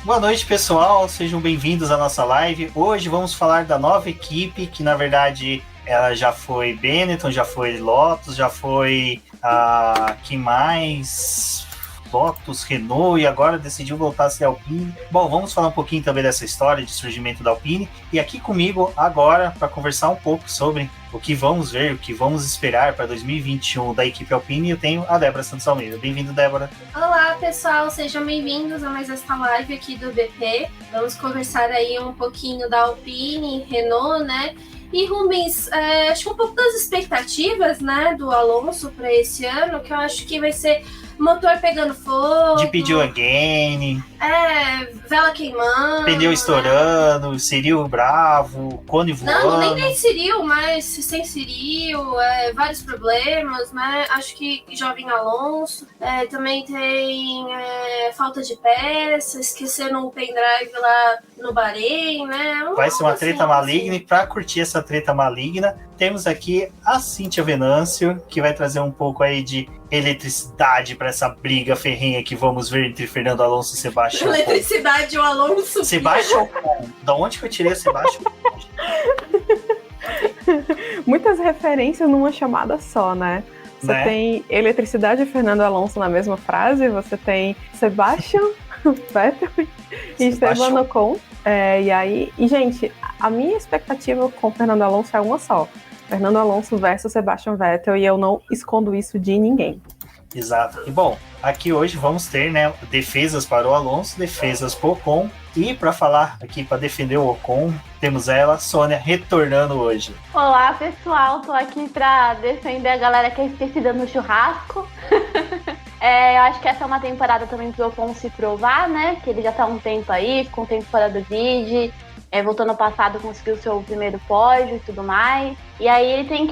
Boa noite, pessoal. Sejam bem-vindos à nossa live. Hoje vamos falar da nova equipe, que na verdade ela já foi Benetton, já foi Lotus, já foi que mais? Lotus, Renault e agora decidiu voltar a ser Alpine. Bom, vamos falar um pouquinho também dessa história de surgimento da Alpine. E aqui comigo agora para conversar um pouco sobre o que vamos ver, o que vamos esperar para 2021 da equipe Alpine, eu tenho a Débora Santos Almeida. Bem-vindo, Débora. Olá, pessoal, sejam bem-vindos a mais esta live aqui do BP. Vamos conversar aí um pouquinho da Alpine, Renault, né? E Rubens, acho que um pouco das expectativas, né, do Alonso para esse ano, que eu acho que vai ser motor pegando fogo. De pediu again. Vela queimando. Pneu estourando, Cyril bravo, cone voando. Não, nem tem Cyril, mas sem Cyril, vários problemas, né? Acho que jovem Alonso. Também tem falta de peça, esquecendo o pendrive lá no Bahrein, né? Vai ser uma treta maligna, e para curtir essa treta maligna, temos aqui a Cíntia Venâncio, que vai trazer um pouco aí de eletricidade para essa briga ferrenha que vamos ver entre Fernando Alonso e Sebastião. Eletricidade, o Alonso. Sebastião, da onde que eu tirei o Sebastião? Muitas referências numa chamada só, né? Você tem eletricidade e Fernando Alonso na mesma frase, você tem Sebastian Vettel e Esteban Ocon. E gente, a minha expectativa com o Fernando Alonso é uma só. Fernando Alonso versus Sebastian Vettel, e eu não escondo isso de ninguém. Exato. E bom, aqui hoje vamos ter, né, defesas para o Alonso, defesas para o Ocon. E para falar aqui, para defender o Ocon, temos ela, Sônia, retornando hoje. Olá, pessoal. Tô aqui para defender a galera que é esquecida no churrasco. Eu acho que essa é uma temporada também pro Ocon se provar, né? Que ele já tá há um tempo aí, ficou um tempo fora do grid. Voltou no passado, conseguiu seu primeiro pódio e tudo mais. E aí ele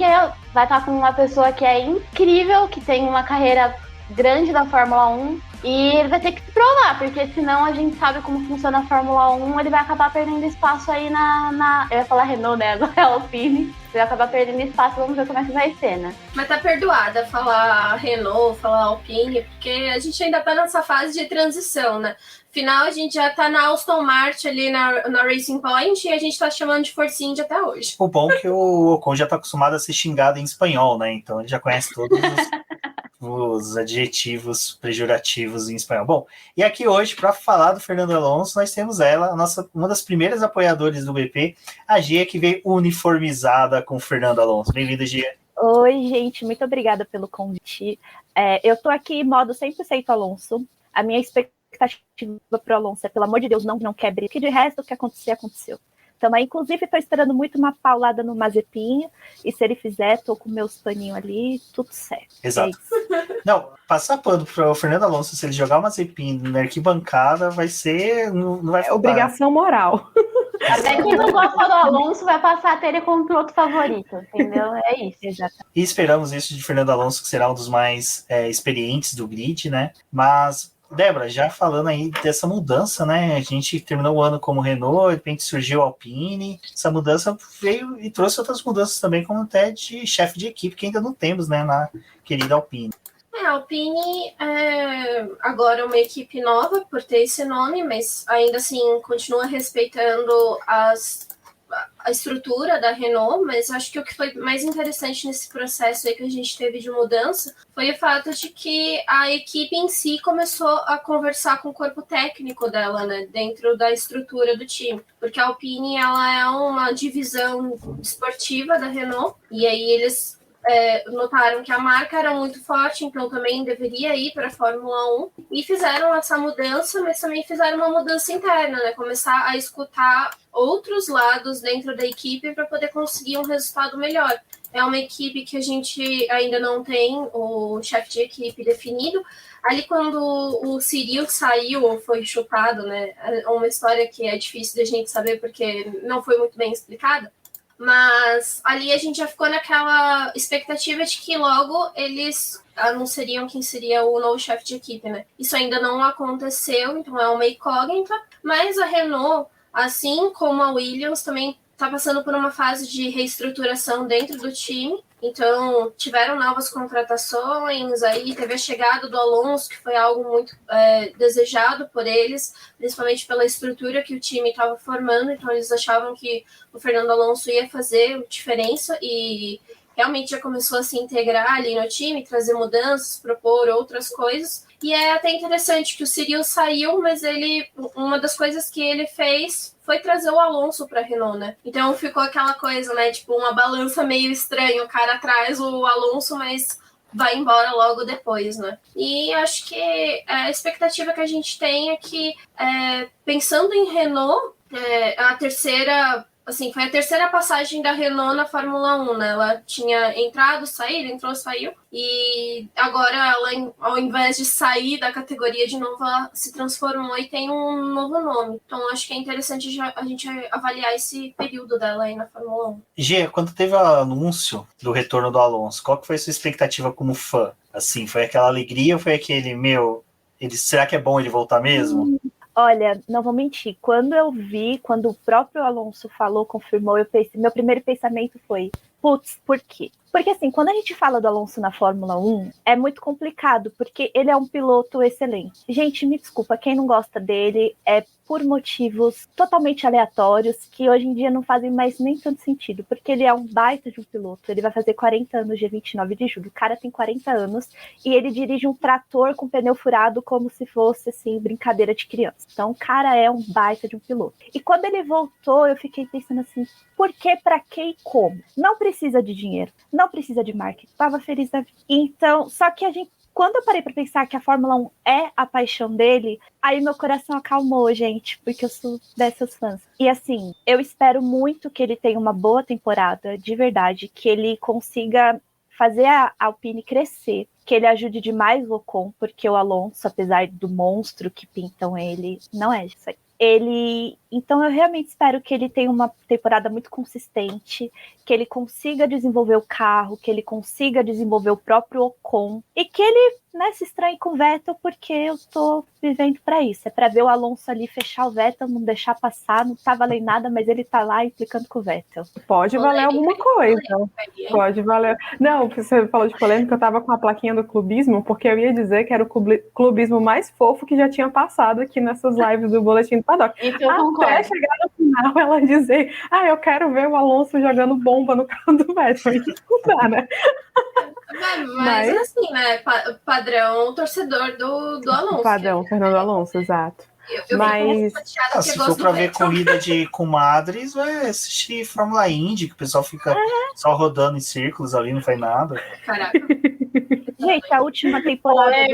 vai estar com uma pessoa que é incrível, que tem uma carreira grande da Fórmula 1. E ele vai ter que se provar, porque senão a gente sabe como funciona a Fórmula 1, ele vai acabar perdendo espaço aí eu ia falar Renault, né? Agora é Alpine. Ele vai acabar perdendo espaço, vamos ver como é que vai ser, né? Mas tá perdoada falar Renault, falar Alpine, porque a gente ainda tá nessa fase de transição, né? Afinal, a gente já tá na Aston Martin ali na Racing Point e a gente tá chamando de Force India até hoje. O bom é que o Ocon já tá acostumado a ser xingado em espanhol, né? Então ele já conhece todos os adjetivos pejorativos em espanhol. Bom, e aqui hoje, para falar do Fernando Alonso, nós temos ela, uma das primeiras apoiadoras do BP, a Gia, que veio uniformizada com o Fernando Alonso. Bem-vinda, Gia. Oi, gente, muito obrigada pelo convite. Eu tô aqui em modo 100% Alonso. A minha expectativa para o Alonso é, pelo amor de Deus, não quebre, porque de resto o que acontecer, aconteceu. Então, inclusive, estou esperando muito uma paulada no Mazepin, e se ele fizer, estou com meus paninhos ali, tudo certo. Exato. Não, passar pano para o Fernando Alonso, se ele jogar o Mazepin na arquibancada, vai ser... Não vai faltar. Obrigação moral. Até quem não gosta do Alonso vai passar a ter ele como piloto favorito, entendeu? É isso. Exatamente. E esperamos isso de Fernando Alonso, que será um dos mais experientes do grid, né? Mas... Débora, já falando aí dessa mudança, né? A gente terminou o ano como Renault, de repente surgiu a Alpine. Essa mudança veio e trouxe outras mudanças também, como até de chefe de equipe, que ainda não temos, né, na querida Alpine. A Alpine agora é uma equipe nova por ter esse nome, mas ainda assim continua respeitando a estrutura da Renault, mas acho que o que foi mais interessante nesse processo aí que a gente teve de mudança foi o fato de que a equipe em si começou a conversar com o corpo técnico dela, né, dentro da estrutura do time, porque a Alpine ela é uma divisão esportiva da Renault, e aí eles notaram que a marca era muito forte, então também deveria ir para a Fórmula 1, e fizeram essa mudança, mas também fizeram uma mudança interna, né? Começar a escutar outros lados dentro da equipe para poder conseguir um resultado melhor. É uma equipe que a gente ainda não tem o chefe de equipe definido. Ali quando o Cyril saiu ou foi chutado, né? É uma história que é difícil da gente saber porque não foi muito bem explicada. Mas ali a gente já ficou naquela expectativa de que logo eles anunciariam quem seria o novo chefe de equipe, né? Isso ainda não aconteceu, então é uma incógnita. Mas a Renault, assim como a Williams, também está passando por uma fase de reestruturação dentro do time. Então, tiveram novas contratações, aí teve a chegada do Alonso, que foi algo muito desejado por eles, principalmente pela estrutura que o time estava formando. Então, eles achavam que o Fernando Alonso ia fazer diferença e realmente já começou a se integrar ali no time, trazer mudanças, propor outras coisas. E é até interessante que o Cyril saiu, mas uma das coisas que ele fez foi trazer o Alonso para a Renault, né? Então ficou aquela coisa, né? Tipo, uma balança meio estranha. O cara traz o Alonso, mas vai embora logo depois, né? E acho que a expectativa que a gente tem é que, pensando em Renault, a terceira... Assim, foi a terceira passagem da Renault na Fórmula 1, né? Ela tinha entrado, saído, entrou, saiu. E agora ela, ao invés de sair da categoria de novo, ela se transformou e tem um novo nome. Então, acho que é interessante a gente avaliar esse período dela aí na Fórmula 1. Gê, quando teve o anúncio do retorno do Alonso, qual que foi a sua expectativa como fã? Assim, foi aquela alegria ou foi aquele, será que é bom ele voltar mesmo? Olha, não vou mentir, quando o próprio Alonso falou, confirmou, meu primeiro pensamento foi, putz, por quê? Porque assim, quando a gente fala do Alonso na Fórmula 1, é muito complicado, porque ele é um piloto excelente. Gente, me desculpa, quem não gosta dele é por motivos totalmente aleatórios, que hoje em dia não fazem mais nem tanto sentido, porque ele é um baita de um piloto, ele vai fazer 40 anos dia 29 de julho, o cara tem 40 anos, e ele dirige um trator com pneu furado como se fosse, assim, brincadeira de criança. Então, o cara é um baita de um piloto. E quando ele voltou, eu fiquei pensando assim, por que, pra que e como? Não precisa de dinheiro, não precisa de marketing, tava feliz da vida. Então, só que quando eu parei pra pensar que a Fórmula 1 é a paixão dele, aí meu coração acalmou, gente, porque eu sou dessas fãs. E assim, eu espero muito que ele tenha uma boa temporada, de verdade, que ele consiga fazer a Alpine crescer, que ele ajude demais o Ocon, porque o Alonso, apesar do monstro que pintam ele, não é isso aí. Então eu realmente espero que ele tenha uma temporada muito consistente, que ele consiga desenvolver o carro, que ele consiga desenvolver o próprio Ocon e que ele, né, se estranhe com o Vettel, porque eu tô vivendo para isso, é para ver o Alonso ali fechar o Vettel, não deixar passar, não tá valendo nada, mas ele tá lá implicando com o Vettel. Pode valer alguma coisa. Pode valer. Não, você falou de polêmica, eu tava com a plaquinha do clubismo, porque eu ia dizer que era o clubismo mais fofo que já tinha passado aqui nessas lives do Boletim do Paddock. Até chegar no final ela dizer, eu quero ver o Alonso jogando bomba no carro do Vettel. Isso não dá, né? Mas assim, né? Padrão torcedor do Alonso. Padrão, Fernando Alonso, exato. Mas se for pra ver corrida de comadres, vai assistir Fórmula Indy, que o pessoal fica só rodando em círculos ali, não faz nada. Caraca. Gente, a última temporada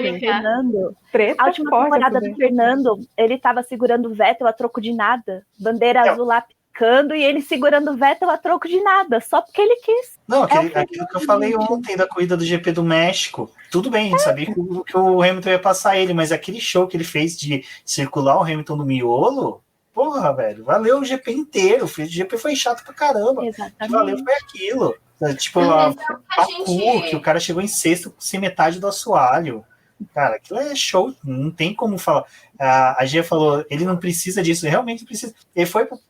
do Fernando, ele tava segurando o Vettel a troco de nada. Bandeira azul lá picando e ele segurando o Vettel a troco de nada, só porque ele quis. Não, aquilo que eu falei ontem da corrida do GP do México. Tudo bem, a gente sabia que o Hamilton ia passar ele, mas aquele show que ele fez de circular o Hamilton no miolo, porra, velho, valeu o GP inteiro. O GP foi chato pra caramba. Exatamente. Valeu foi aquilo. Tipo, que o cara chegou em sexto sem metade do assoalho. Cara, aquilo é show, não tem como falar. A Gia falou, ele não precisa disso, realmente precisa. Ele foi pro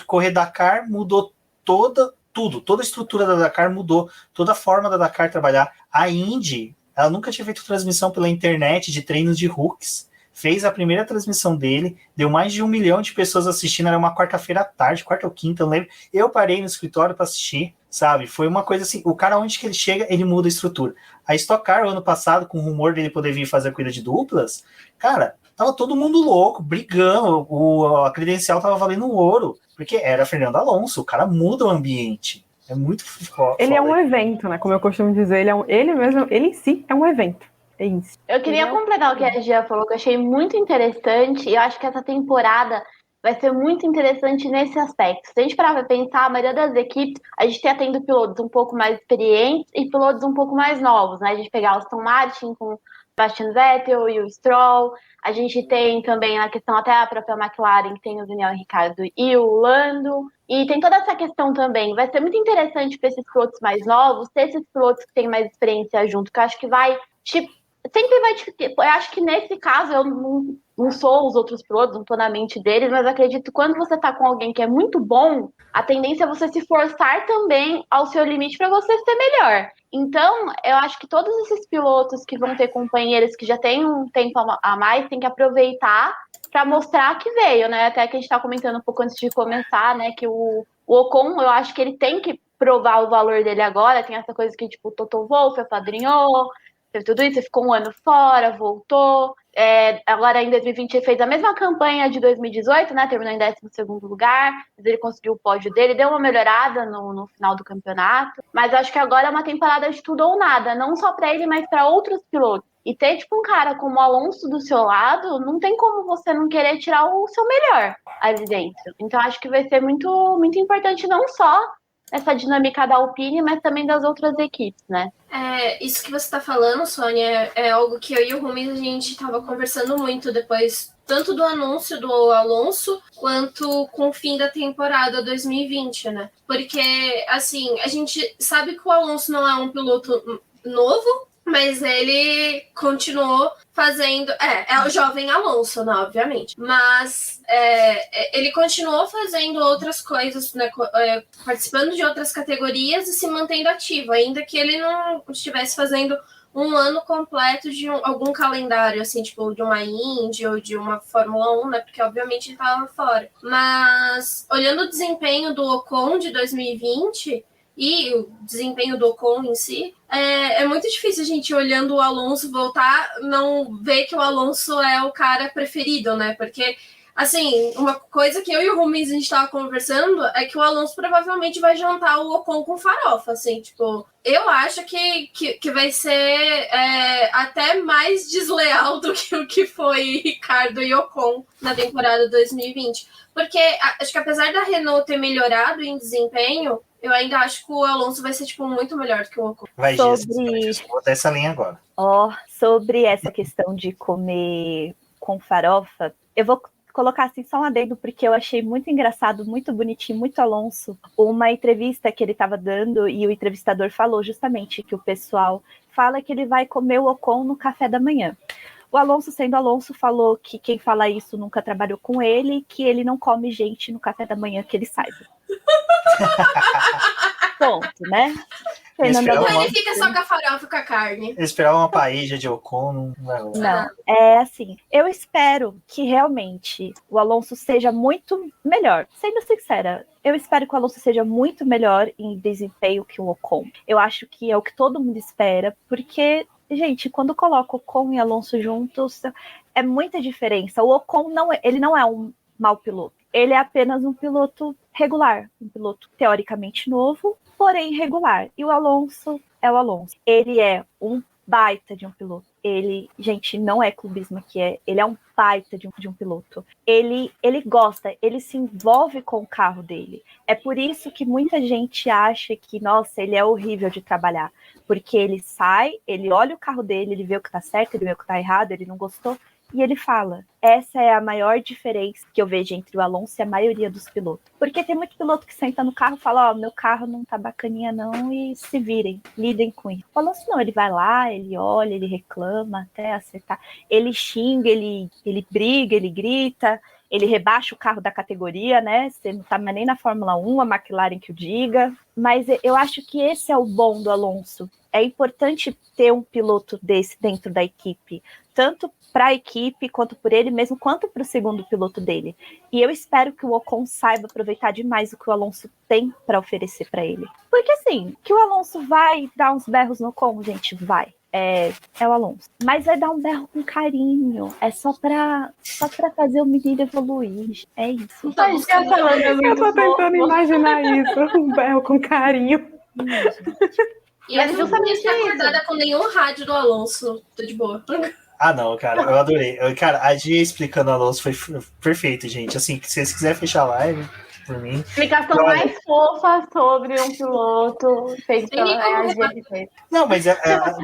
correr Dakar, mudou toda a estrutura da Dakar mudou, toda a forma da Dakar trabalhar. A Indy, ela nunca tinha feito transmissão pela internet de treinos de hooks. Fez a primeira transmissão dele, deu mais de 1 milhão de pessoas assistindo, era uma quarta-feira à tarde, quarta ou quinta, eu lembro. Eu parei no escritório para assistir, sabe? Foi uma coisa assim, o cara onde que ele chega, ele muda a estrutura. A Stock Car, ano passado, com o rumor dele poder vir fazer a corrida de duplas, cara, tava todo mundo louco, brigando, a credencial tava valendo ouro, porque era Fernando Alonso, o cara muda o ambiente. É muito foda. Ele é um evento, né? Como eu costumo dizer, ele em si é um evento. É isso. Eu queria completar o que a Gia falou, que eu achei muito interessante, e eu acho que essa temporada vai ser muito interessante nesse aspecto. Se a gente parar pra pensar, a maioria das equipes, a gente tá tendo pilotos um pouco mais experientes e pilotos um pouco mais novos, né? A gente pegar o Aston Martin com o Sebastian Vettel e o Stroll, a gente tem também na questão até a própria McLaren, que tem o Daniel Ricciardo e o Lando, e tem toda essa questão também. Vai ser muito interessante para esses pilotos mais novos, ter esses pilotos que têm mais experiência junto, que eu acho que vai... sempre vai... Eu acho que nesse caso, eu não sou os outros pilotos, não tô na mente deles, mas acredito que quando você tá com alguém que é muito bom, a tendência é você se forçar também ao seu limite para você ser melhor. Então, eu acho que todos esses pilotos que vão ter companheiros que já têm um tempo a mais, tem que aproveitar para mostrar que veio, né? Até que a gente tá comentando um pouco antes de começar, né, que o Ocon, eu acho que ele tem que provar o valor dele agora, tem essa coisa que, tipo, o Toto Wolff apadrinhou, teve tudo isso, ficou um ano fora, voltou. Agora em 2020 ele fez a mesma campanha de 2018, né? Terminou em 12º lugar, mas ele conseguiu o pódio dele, deu uma melhorada no final do campeonato. Mas acho que agora é uma temporada de tudo ou nada, não só para ele, mas para outros pilotos. E ter tipo um cara como o Alonso do seu lado, não tem como você não querer tirar o seu melhor ali dentro. Então acho que vai ser muito, muito importante não só essa dinâmica da Alpine, mas também das outras equipes, né? Isso que você está falando, Sônia, é algo que eu e o Rumi, a gente estava conversando muito depois, tanto do anúncio do Alonso, quanto com o fim da temporada 2020, né? Porque, assim, a gente sabe que o Alonso não é um piloto novo, mas ele continuou fazendo... É o jovem Alonso, né, obviamente. Mas ele continuou fazendo outras coisas, né, participando de outras categorias e se mantendo ativo, ainda que ele não estivesse fazendo um ano completo de algum calendário, assim, tipo, de uma Indy ou de uma Fórmula 1, né, porque obviamente ele estava fora. Mas, olhando o desempenho do Ocon de 2020... e o desempenho do Ocon em si, é muito difícil a gente, olhando o Alonso voltar, não ver que o Alonso é o cara preferido, né? Porque, assim, uma coisa que eu e o Rubens a gente tava conversando é que o Alonso provavelmente vai jantar o Ocon com farofa, assim, tipo... Eu acho que vai ser até mais desleal do que o que foi Ricardo e Ocon na temporada 2020. Porque acho que apesar da Renault ter melhorado em desempenho, eu ainda acho que o Alonso vai ser, tipo, muito melhor do que o Ocon. Vai, Jéssica, vou botar essa linha agora. Sobre essa questão de comer com farofa, eu vou colocar assim só um adendo, porque eu achei muito engraçado, muito bonitinho, muito Alonso, uma entrevista que ele estava dando e o entrevistador falou justamente que o pessoal fala que ele vai comer o Ocon no café da manhã. O Alonso, sendo Alonso, falou que quem fala isso nunca trabalhou com ele, que ele não come gente no café da manhã que ele saiba. Ponto, né? Então ele fica só com a farofa com a carne. Esperar uma paella de Ocon não. É assim, eu espero que realmente o Alonso seja muito melhor. Sendo sincera, eu espero que o Alonso seja muito melhor em desempenho que o Ocon. Eu acho que é o que todo mundo espera, porque, gente, quando coloca Ocon e Alonso juntos, é muita diferença. O Ocon ele não é um mau piloto. Ele é apenas um piloto regular, um piloto teoricamente novo, porém regular. E o Alonso é o Alonso. Ele é um baita de um piloto. Ele, gente, não é clubismo que ele é um baita de um piloto. Ele gosta, ele se envolve com o carro dele. É por isso que muita gente acha que, nossa, ele é horrível de trabalhar. Porque ele sai, ele olha o carro dele, ele vê o que tá certo, ele vê o que tá errado, ele não gostou, e ele fala. Essa é a maior diferença que eu vejo entre o Alonso e a maioria dos pilotos. Porque tem muito piloto que senta no carro e fala, meu carro não tá bacaninha não, e se virem, lidem com isso. O Alonso não, ele vai lá, ele olha, ele reclama até acertar. Ele xinga, ele briga, ele grita, ele rebaixa o carro da categoria, né? Você não tá nem na Fórmula 1, a McLaren que o diga. Mas eu acho que esse é o bom do Alonso. É importante ter um piloto desse dentro da equipe, tanto para a equipe, quanto por ele mesmo, quanto para o segundo piloto dele. E eu espero que o Ocon saiba aproveitar demais o que o Alonso tem para oferecer para ele. Porque assim, que o Alonso vai dar uns berros no Ocon, gente, vai. É o Alonso. Mas vai dar um berro com carinho. É só pra fazer o menino evoluir. É isso. Eu tô tentando imaginar isso. Um berro com carinho. E eu não sabia estar acordada com nenhum rádio do Alonso. Tô de boa. Ah, não, cara, eu adorei. Cara, a Gia explicando o Alonso foi perfeito, gente. Assim, se vocês quiserem fechar a live, por mim. Explicação mais fofa sobre um piloto feito pela Gia. Não, mas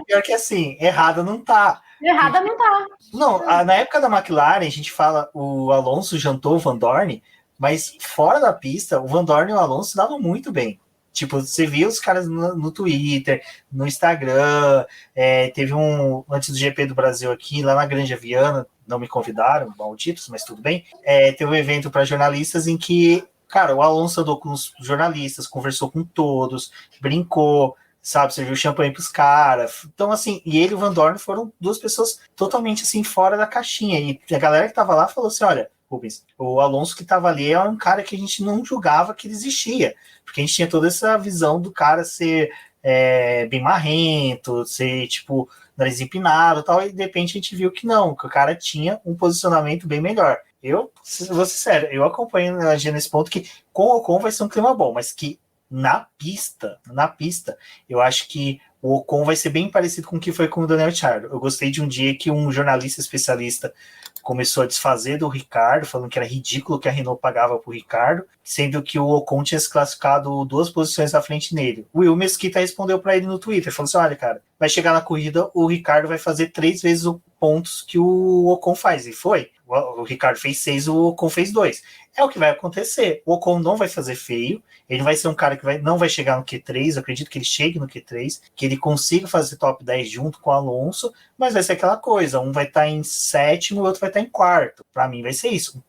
pior que assim, errada não tá. Errada não tá. Não, na época da McLaren, a gente fala, o Alonso jantou o Van Dorn, mas fora da pista, o Van Dorn e o Alonso davam muito bem. Tipo, você via os caras no Twitter, no Instagram, teve antes do GP do Brasil aqui, lá na Granja Viana, não me convidaram, malditos, mas tudo bem. Teve um evento para jornalistas em que, cara, o Alonso andou com os jornalistas, conversou com todos, brincou, sabe, serviu champanhe pros caras. Então, assim, e ele e o Van Dorn foram duas pessoas totalmente, assim, fora da caixinha. E a galera que tava lá falou assim, olha, Rubens, o Alonso que tava ali é um cara que a gente não julgava que ele existia. Porque a gente tinha toda essa visão do cara ser bem marrento, ser, tipo, nariz empinado e tal, e de repente a gente viu que não, que o cara tinha um posicionamento bem melhor. Eu, vou ser sério, eu acompanho a Gia nesse ponto que com o Ocon vai ser um clima bom, mas que na pista, eu acho que o Ocon vai ser bem parecido com o que foi com o Daniel Ricciardo. Eu gostei de um dia que um jornalista especialista começou a desfazer do Ricardo, falando que era ridículo que a Renault pagava pro Ricardo, sendo que o Ocon tinha se classificado 2 posições à frente nele. O Will Mesquita respondeu para ele no Twitter, falou assim, olha, cara, vai chegar na corrida, o Ricardo vai fazer 3 vezes os pontos que o Ocon faz, e foi. O Ricardo fez 6, o Ocon fez 2. É o que vai acontecer. O Ocon não vai fazer feio, ele vai ser um cara que não vai chegar no Q3, eu acredito que ele chegue no Q3, que ele consiga fazer top 10 junto com o Alonso, mas vai ser aquela coisa, um vai estar em 7º, o outro vai estar em 4º. Para mim vai ser isso.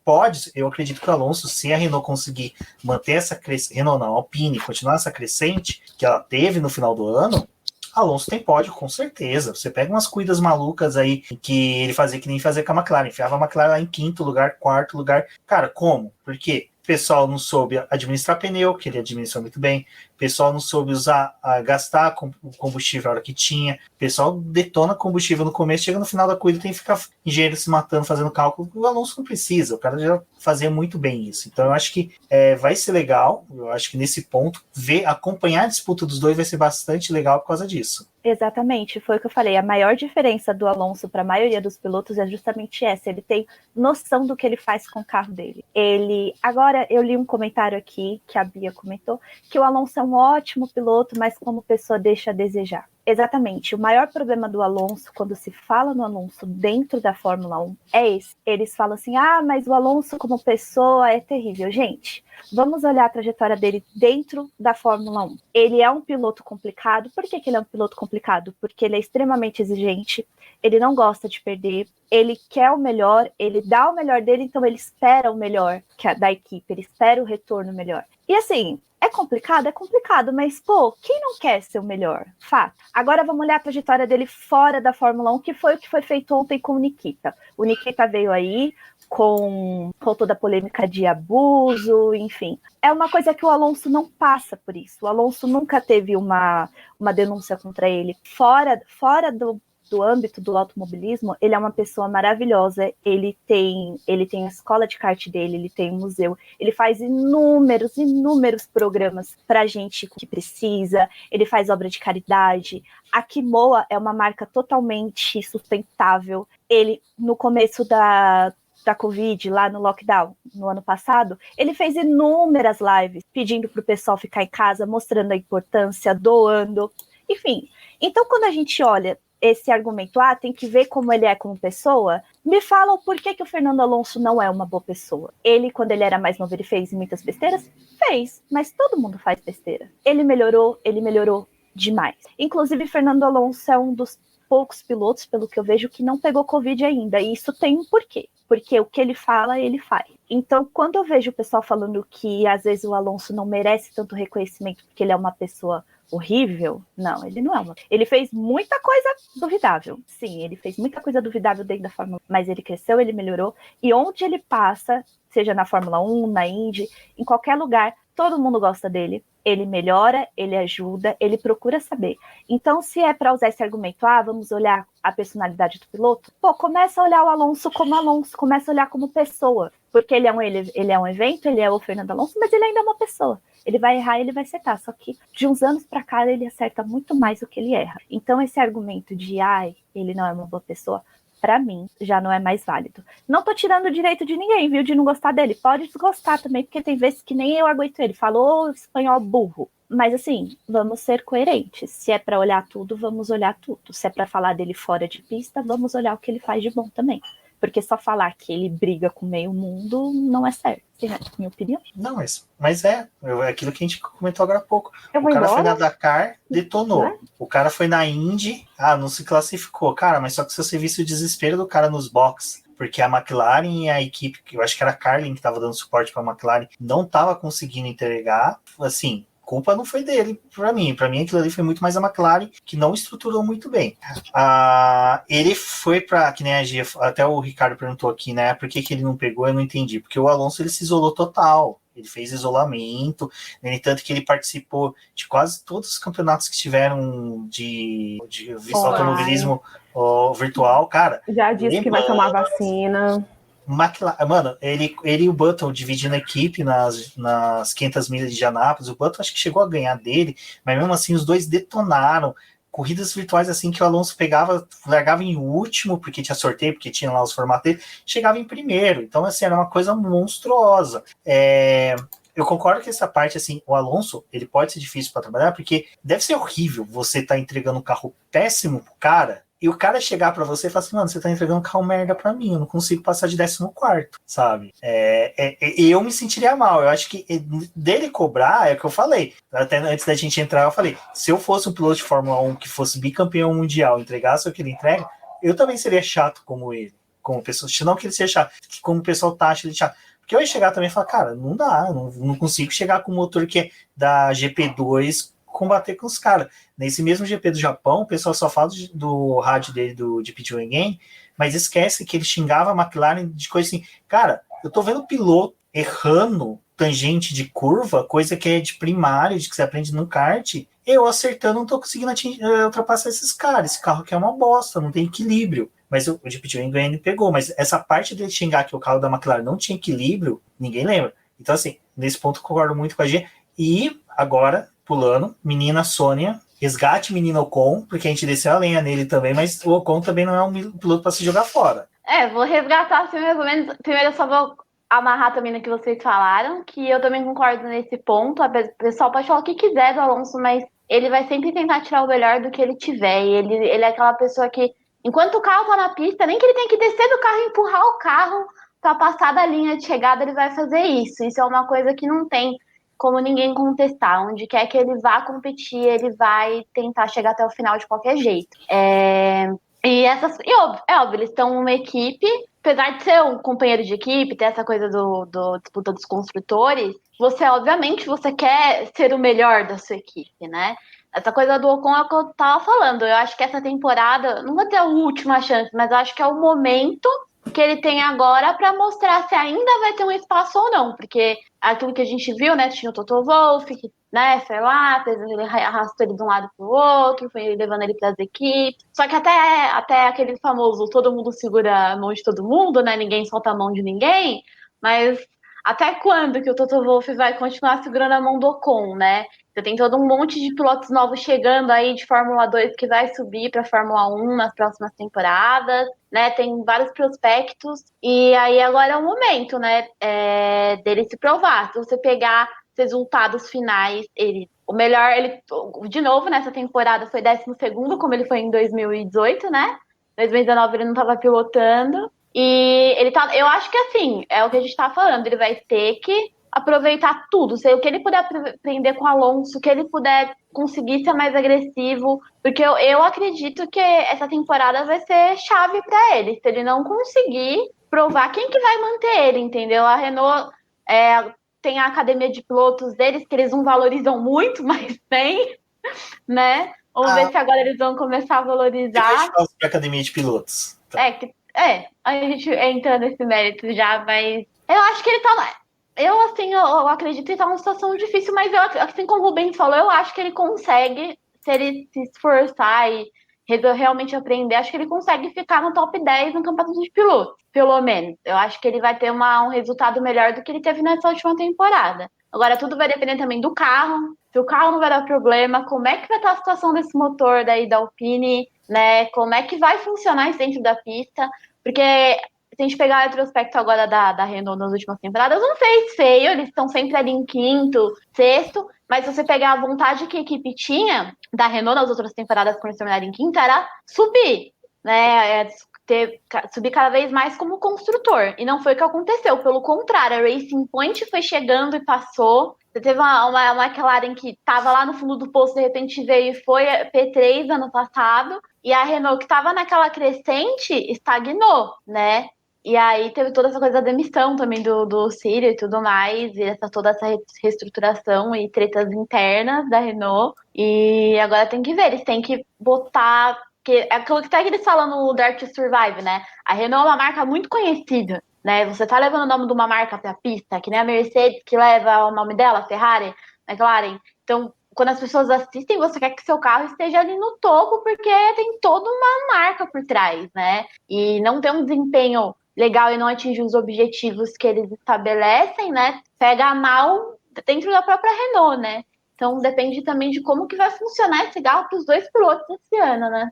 Eu acredito que o Alonso, se a Renault conseguir manter essa crescente, Renault não, a Alpine, continuar essa crescente que ela teve no final do ano, Alonso tem pódio, com certeza. Você pega umas cuidas malucas aí que ele fazia que nem fazia com a McLaren. Enfiava a McLaren lá em 5º lugar, 4º lugar. Cara, como? Por quê? O pessoal não soube administrar pneu, que ele administrou muito bem. O pessoal não soube gastar o combustível a hora que tinha. O pessoal detona combustível no começo, chega no final da corrida, tem que ficar engenheiro se matando, fazendo cálculo. O Alonso não precisa, o cara já fazia muito bem isso. Então eu acho que vai ser legal. Eu acho que nesse ponto, acompanhar a disputa dos dois vai ser bastante legal por causa disso. Exatamente, foi o que eu falei. A maior diferença do Alonso para a maioria dos pilotos é justamente essa. Ele tem noção do que ele faz com o carro dele. Agora, eu li um comentário aqui, que a Bia comentou, que o Alonso é um ótimo piloto, mas como pessoa deixa a desejar. Exatamente, o maior problema do Alonso, quando se fala no Alonso dentro da Fórmula 1, é esse. Eles falam assim, mas o Alonso como pessoa é terrível. Gente, vamos olhar a trajetória dele dentro da Fórmula 1. Ele é um piloto complicado. Por que ele é um piloto complicado? Porque ele é extremamente exigente, ele não gosta de perder, ele quer o melhor, ele dá o melhor dele, então ele espera o melhor da equipe, ele espera o retorno melhor. E assim, é complicado, mas, quem não quer ser o melhor? Fato. Agora vamos olhar a trajetória dele fora da Fórmula 1, que foi o que foi feito ontem com o Nikita. O Nikita veio aí com toda a polêmica de abuso, enfim. É uma coisa que o Alonso não passa por isso. O Alonso nunca teve uma denúncia contra ele. Fora do âmbito do automobilismo, ele é uma pessoa maravilhosa, ele tem a escola de kart dele, ele tem um museu, ele faz inúmeros programas pra gente que precisa, ele faz obra de caridade. A Kimoa é uma marca totalmente sustentável. Ele, no começo da Covid, lá no lockdown, no ano passado, ele fez inúmeras lives, pedindo pro pessoal ficar em casa, mostrando a importância, doando, enfim. Então, quando a gente olha esse argumento, tem que ver como ele é como pessoa, me falam por que o Fernando Alonso não é uma boa pessoa. Ele, quando ele era mais novo, ele fez muitas besteiras? Fez, mas todo mundo faz besteira. Ele melhorou demais. Inclusive, Fernando Alonso é um dos poucos pilotos, pelo que eu vejo, que não pegou Covid ainda, e isso tem um porquê. Porque o que ele fala, ele faz. Então, quando eu vejo o pessoal falando que às vezes o Alonso não merece tanto reconhecimento porque ele é uma pessoa horrível, não, ele não é uma. Ele fez muita coisa duvidável. Sim, ele fez muita coisa duvidável dentro da Fórmula 1, mas ele cresceu, ele melhorou, e onde ele passa, seja na Fórmula 1, na Indy, em qualquer lugar, todo mundo gosta dele. Ele melhora, ele ajuda, ele procura saber. Então, se é para usar esse argumento, vamos olhar a personalidade do piloto, começa a olhar o Alonso como Alonso, começa a olhar como pessoa, porque ele é um evento, ele é o Fernando Alonso, mas ele ainda é uma pessoa. Ele vai errar, ele vai acertar, só que de uns anos para cá ele acerta muito mais do que ele erra. Então, esse argumento de, ele não é uma boa pessoa, pra mim, já não é mais válido. Não tô tirando o direito de ninguém, viu, de não gostar dele. Pode desgostar também, porque tem vezes que nem eu aguento ele. Falou espanhol burro. Mas assim, vamos ser coerentes. Se é pra olhar tudo, vamos olhar tudo. Se é pra falar dele fora de pista, vamos olhar o que ele faz de bom também. Porque só falar que ele briga com meio mundo não é certo. Minha opinião. Não, mas é aquilo que a gente comentou agora há pouco. O cara embora? foi na Dakar, detonou. É? O cara foi na Indy, não se classificou. Cara, mas só que se você visse o desespero do cara nos boxes, porque a McLaren e a equipe, eu acho que era a Carlin que estava dando suporte para a McLaren, não estava conseguindo entregar, assim, culpa não foi dele, para mim aquilo ali foi muito mais a McLaren, que não estruturou muito bem. Ele foi para, que nem a Gia, até o Ricardo perguntou aqui, né, por que ele não pegou, eu não entendi, porque o Alonso ele se isolou total, ele fez isolamento, no entanto que ele participou de quase todos os campeonatos que tiveram de automobilismo virtual, cara. Já disse que vai tomar vacina. Mano, ele e o Button dividindo a equipe nas 500 milhas de Indianápolis. O Button acho que chegou a ganhar dele, mas mesmo assim os dois detonaram. Corridas virtuais assim que o Alonso largava em último, porque tinha sorteio, porque tinha lá os formatos dele, chegava em primeiro. Então, assim, era uma coisa monstruosa. Eu concordo que essa parte, assim, o Alonso, ele pode ser difícil para trabalhar, porque deve ser horrível você estar entregando um carro péssimo pro cara, e o cara chegar pra você e falar assim, mano, você tá entregando um carro merda pra mim, eu não consigo passar de 14º, sabe? Eu me sentiria mal, eu acho que dele cobrar, é o que eu falei, até antes da gente entrar, eu falei, se eu fosse um piloto de Fórmula 1 que fosse bicampeão mundial, entregasse o que ele entrega, eu também seria chato como ele, como pessoa, não que ele seja chato, que como o pessoal taxa ele chato, porque eu ia chegar também e falar, cara, não dá, não consigo chegar com o motor que é da GP2 combater com os caras. Nesse mesmo GP do Japão, o pessoal só fala do rádio dele, de Pit Wing, mas esquece que ele xingava a McLaren de coisa assim. Cara, eu tô vendo piloto errando tangente de curva, coisa que é de primário, de que você aprende no kart, eu acertando não tô conseguindo ultrapassar esses caras. Esse carro aqui é uma bosta, não tem equilíbrio. Mas o de Pit Wing ele pegou. Mas essa parte dele xingar que o carro da McLaren não tinha equilíbrio, ninguém lembra. Então, assim, nesse ponto eu concordo muito com a G. E agora, pulando, menina Sônia, resgate menino Ocon, porque a gente desceu a lenha nele também, mas o Ocon também não é um piloto para se jogar fora. Vou resgatar assim, mais ou menos. Primeiro eu só vou amarrar também no que vocês falaram, que eu também concordo nesse ponto. O pessoal pode falar o que quiser do Alonso, mas ele vai sempre tentar tirar o melhor do que ele tiver. E ele é aquela pessoa que, enquanto o carro tá na pista, nem que ele tem que descer do carro e empurrar o carro para passar da linha de chegada, ele vai fazer isso. Isso é uma coisa que não tem como ninguém contestar. Onde quer que ele vá competir, ele vai tentar chegar até o final de qualquer jeito. E óbvio, eles estão uma equipe, apesar de ser um companheiro de equipe, ter essa coisa do disputa dos construtores, obviamente você quer ser o melhor da sua equipe, né? Essa coisa do Ocon é o que eu tava falando. Eu acho que essa temporada não vai ter a última chance, mas eu acho que é o momento que ele tem agora para mostrar se ainda vai ter um espaço ou não, porque aquilo que a gente viu, né, tinha o Toto Wolff, que, né, foi lá, ele arrastou ele de um lado pro outro, foi levando ele para as equipes, só que até aquele famoso todo mundo segura a mão de todo mundo, né, ninguém solta a mão de ninguém, mas até quando que o Toto Wolff vai continuar segurando a mão do Ocon, né? Você tem todo um monte de pilotos novos chegando aí de Fórmula 2 que vai subir para Fórmula 1 nas próximas temporadas, né? Tem vários prospectos e aí agora é o momento, né? Dele se provar. Se você pegar os resultados finais, de novo nessa temporada foi 12º, como ele foi em 2018, né? 2019 ele não estava pilotando e eu acho que assim, é o que a gente tá falando, ele vai ter que aproveitar tudo, o que ele puder aprender com o Alonso, o que ele puder conseguir ser mais agressivo, porque eu acredito que essa temporada vai ser chave para ele, se ele não conseguir provar quem que vai manter ele, entendeu? A Renault tem a academia de pilotos deles, que eles não valorizam muito, mas tem, né? Vamos ver se agora eles vão começar a valorizar. A gente fala sobre a academia de pilotos. A gente entra nesse mérito já, mas eu acho que ele tá lá. Eu acredito que tá numa situação difícil, mas assim como o Rubens falou, eu acho que ele consegue, se ele se esforçar e realmente aprender, acho que ele consegue ficar no top 10 no campeonato de pilotos, pelo menos. Eu acho que ele vai ter um resultado melhor do que ele teve nessa última temporada. Agora, tudo vai depender também do carro, se o carro não vai dar problema, como é que vai estar a situação desse motor daí da Alpine, né? Como é que vai funcionar isso dentro da pista, porque se a gente pegar o retrospecto agora da Renault nas últimas temporadas, não fez feio, eles estão sempre ali em 5º, 6º, mas se você pegar a vontade que a equipe tinha da Renault nas outras temporadas, quando eles terminaram em 5º, era subir, né? Subir cada vez mais como construtor. E não foi o que aconteceu, pelo contrário, a Racing Point foi chegando e passou. Você teve uma McLaren que estava lá no fundo do poço, de repente veio e foi P3 ano passado, e a Renault, que estava naquela crescente, estagnou, né? E aí teve toda essa coisa da demissão também do Ciro e tudo mais, e toda essa reestruturação e tretas internas da Renault. E agora tem que ver, eles têm que botar. Que, é aquilo que eles falam no Dare to Survive, né? A Renault é uma marca muito conhecida, né? Você tá levando o nome de uma marca pra pista, que nem a Mercedes, que leva o nome dela, a Ferrari, a McLaren. Então, quando as pessoas assistem, você quer que seu carro esteja ali no topo, porque tem toda uma marca por trás, né? E não ter um desempenho legal e não atingir os objetivos que eles estabelecem, né? Pega mal dentro da própria Renault, né? Então depende também de como que vai funcionar esse carro para os dois pilotos esse ano, né?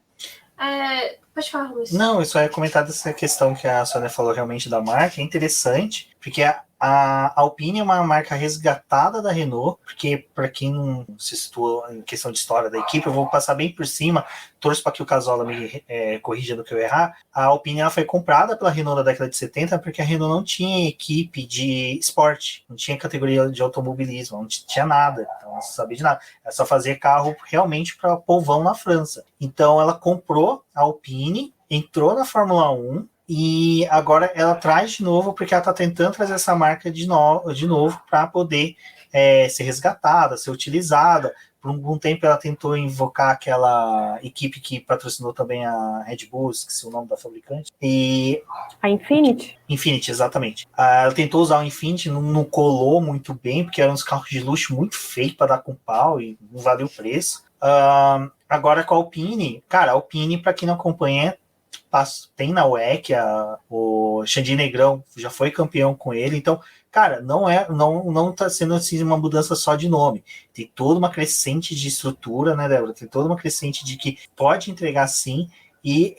Pode falar, Luiz. Não, eu só ia comentar dessa questão que a Sônia falou realmente da marca, é interessante, porque a Alpine é uma marca resgatada da Renault, porque para quem não se situa em questão de história da equipe, eu vou passar bem por cima, torço para que o Casola me corrija no que eu errar. A Alpine ela foi comprada pela Renault na década de 70, porque a Renault não tinha equipe de esporte, não tinha categoria de automobilismo, não tinha nada, então não sabia de nada. Ela só fazia carro realmente para povão na França. Então ela comprou a Alpine, entrou na Fórmula 1, e agora ela traz de novo, porque ela está tentando trazer essa marca de novo para poder ser resgatada, ser utilizada. Por um tempo ela tentou invocar aquela equipe que patrocinou também a Red Bull, esqueci o nome da fabricante. A Infinity? Infinity, exatamente. Ela tentou usar o Infinity, não colou muito bem, porque eram uns carros de luxo muito feios para dar com pau e não valeu o preço. Agora com a Alpine, cara, a Alpine, para quem não acompanha, tem na WEC, o Xandi Negrão já foi campeão com ele, então, cara, não tá sendo assim uma mudança só de nome, tem toda uma crescente de estrutura, né, Débora? Tem toda uma crescente de que pode entregar sim, e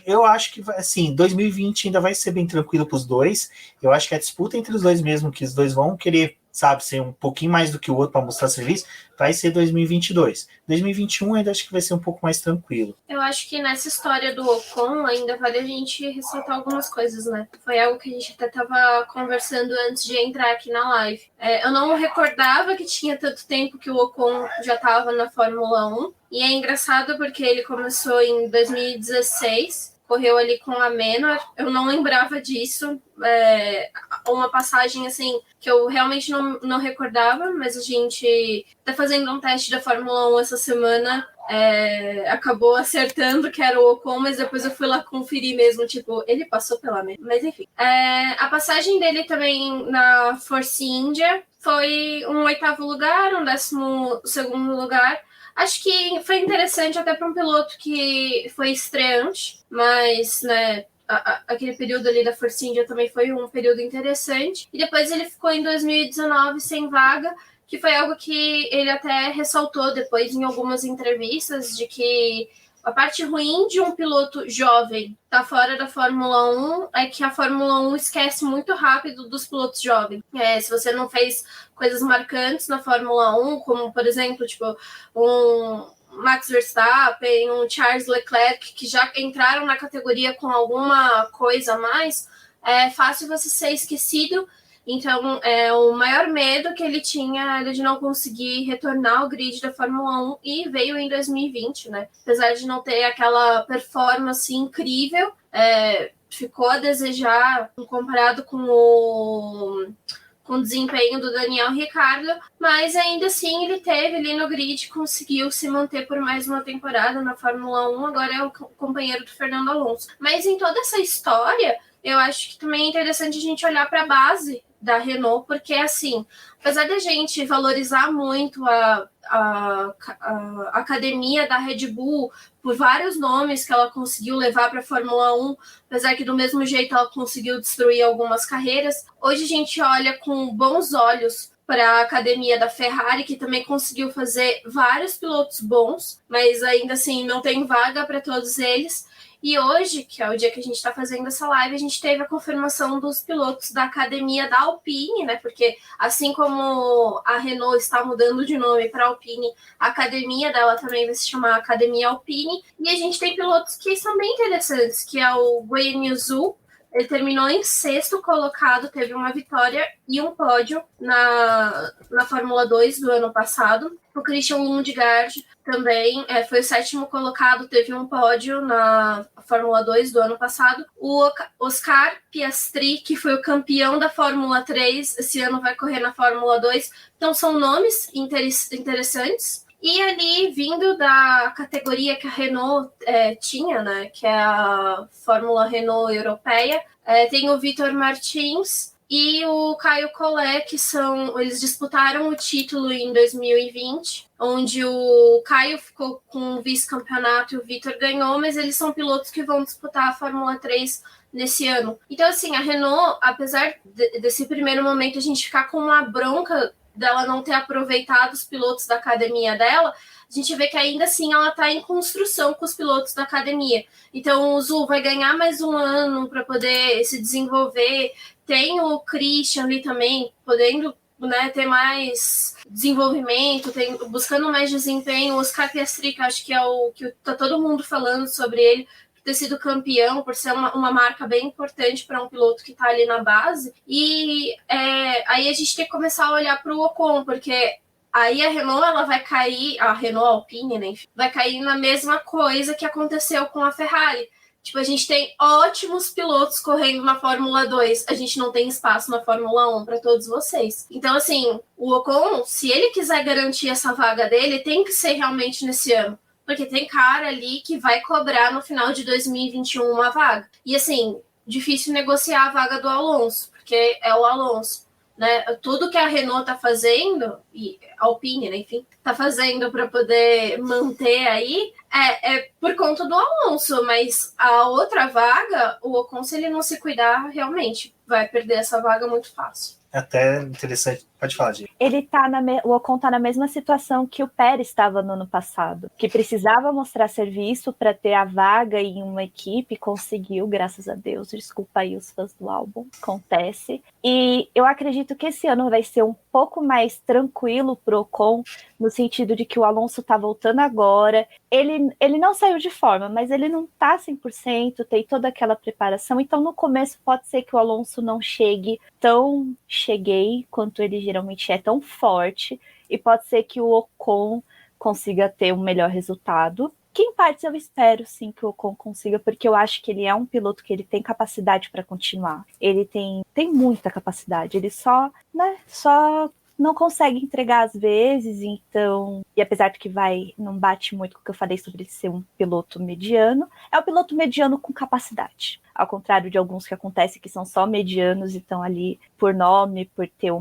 eu acho que, assim, 2020 ainda vai ser bem tranquilo para os dois, eu acho que a disputa entre os dois mesmo, que os dois vão querer, sabe, ser um pouquinho mais do que o outro para mostrar serviço, vai ser 2022. 2021 ainda acho que vai ser um pouco mais tranquilo. Eu acho que nessa história do Ocon ainda vale a gente ressaltar algumas coisas, né? Foi algo que a gente até estava conversando antes de entrar aqui na live. Eu não recordava que tinha tanto tempo que o Ocon já estava na Fórmula 1. E é engraçado porque ele começou em 2016, correu ali com a Menor. Eu não lembrava disso. Uma passagem assim que eu realmente não recordava, mas a gente tá fazendo um teste da Fórmula 1 essa semana. Acabou acertando que era o Ocon, mas depois eu fui lá conferir mesmo, tipo, ele passou pela Menor. Mas enfim. A passagem dele também na Force India foi um 8º lugar, um 12º lugar. Acho que foi interessante até para um piloto que foi estreante, mas, né, aquele período ali da Force India também foi um período interessante. E depois ele ficou em 2019 sem vaga, que foi algo que ele até ressaltou depois em algumas entrevistas, de que a parte ruim de um piloto jovem estar fora da Fórmula 1 é que a Fórmula 1 esquece muito rápido dos pilotos jovens. Se você não fez coisas marcantes na Fórmula 1, como, por exemplo, tipo, um Max Verstappen, um Charles Leclerc, que já entraram na categoria com alguma coisa a mais, é fácil você ser esquecido. Então, o maior medo que ele tinha era de não conseguir retornar ao grid da Fórmula 1 e veio em 2020, né? Apesar de não ter aquela performance incrível, ficou a desejar comparado com o desempenho do Daniel Ricciardo, mas ainda assim ele teve ali no grid, conseguiu se manter por mais uma temporada na Fórmula 1, agora é o companheiro do Fernando Alonso. Mas em toda essa história, eu acho que também é interessante a gente olhar para a base da Renault, porque assim, apesar da gente valorizar muito a academia da Red Bull por vários nomes que ela conseguiu levar para a Fórmula 1, apesar que do mesmo jeito ela conseguiu destruir algumas carreiras, hoje a gente olha com bons olhos para a academia da Ferrari, que também conseguiu fazer vários pilotos bons, mas ainda assim não tem vaga para todos eles. E hoje, que é o dia que a gente está fazendo essa live, a gente teve a confirmação dos pilotos da academia da Alpine, né? Porque assim como a Renault está mudando de nome para Alpine, a academia dela também vai se chamar Academia Alpine. E a gente tem pilotos que são bem interessantes, que é o Guanyu Zhou. Ele terminou em 6º colocado, teve uma vitória e um pódio na Fórmula 2 do ano passado. O Christian Lundgaard também foi o 7º colocado, teve um pódio na Fórmula 2 do ano passado. O Oscar Piastri, que foi o campeão da Fórmula 3, esse ano vai correr na Fórmula 2. Então são nomes interessantes. E ali, vindo da categoria que a Renault tinha, né, que é a Fórmula Renault Europeia, tem o Vitor Martins e o Caio Collet, que eles disputaram o título em 2020, onde o Caio ficou com o vice-campeonato e o Vitor ganhou, mas eles são pilotos que vão disputar a Fórmula 3 nesse ano. Então, assim, a Renault, apesar desse primeiro momento a gente ficar com uma bronca dela não ter aproveitado os pilotos da academia dela, a gente vê que ainda assim ela está em construção com os pilotos da academia. Então o Zul vai ganhar mais um ano para poder se desenvolver. Tem o Christian ali também, podendo, né, ter mais desenvolvimento, buscando mais desempenho. O Oscar Piastri, que acho que é o que tá todo mundo falando sobre ele, ter sido campeão, por ser uma marca bem importante para um piloto que está ali na base. E aí a gente tem que começar a olhar para o Ocon, porque aí a Renault ela vai cair, a Renault Alpine, né, enfim, vai cair na mesma coisa que aconteceu com a Ferrari. Tipo, a gente tem ótimos pilotos correndo na Fórmula 2, a gente não tem espaço na Fórmula 1 para todos vocês. Então, assim, o Ocon, se ele quiser garantir essa vaga dele, tem que ser realmente nesse ano. Porque tem cara ali que vai cobrar no final de 2021 uma vaga. E, assim, difícil negociar a vaga do Alonso, porque é o Alonso, né? Tudo que a Renault tá fazendo, e a Alpine, né, enfim, tá fazendo para poder manter aí, é por conta do Alonso. Mas a outra vaga, o Ocon, se ele não se cuidar, realmente vai perder essa vaga muito fácil. É até interessante. Pode falar, Diego. O Ocon tá na mesma situação que o Pérez estava no ano passado, que precisava mostrar serviço para ter a vaga em uma equipe, conseguiu, graças a Deus. Desculpa aí os fãs do álbum, acontece. E eu acredito que esse ano vai ser um pouco mais tranquilo pro Ocon, no sentido de que o Alonso tá voltando agora. Ele não saiu de forma, mas ele não tá 100%, tem toda aquela preparação. Então, no começo, pode ser que o Alonso não chegue tão cheguei quanto ele geralmente é, tão forte, e pode ser que o Ocon consiga ter um melhor resultado. Que em partes eu espero sim que o Ocon consiga, porque eu acho que ele é um piloto que ele tem capacidade para continuar. Ele tem muita capacidade, ele só não consegue entregar às vezes, então, e apesar de que não bate muito com o que eu falei sobre ele ser um piloto mediano, é um piloto mediano com capacidade, ao contrário de alguns que acontece que são só medianos e estão ali por nome, por ter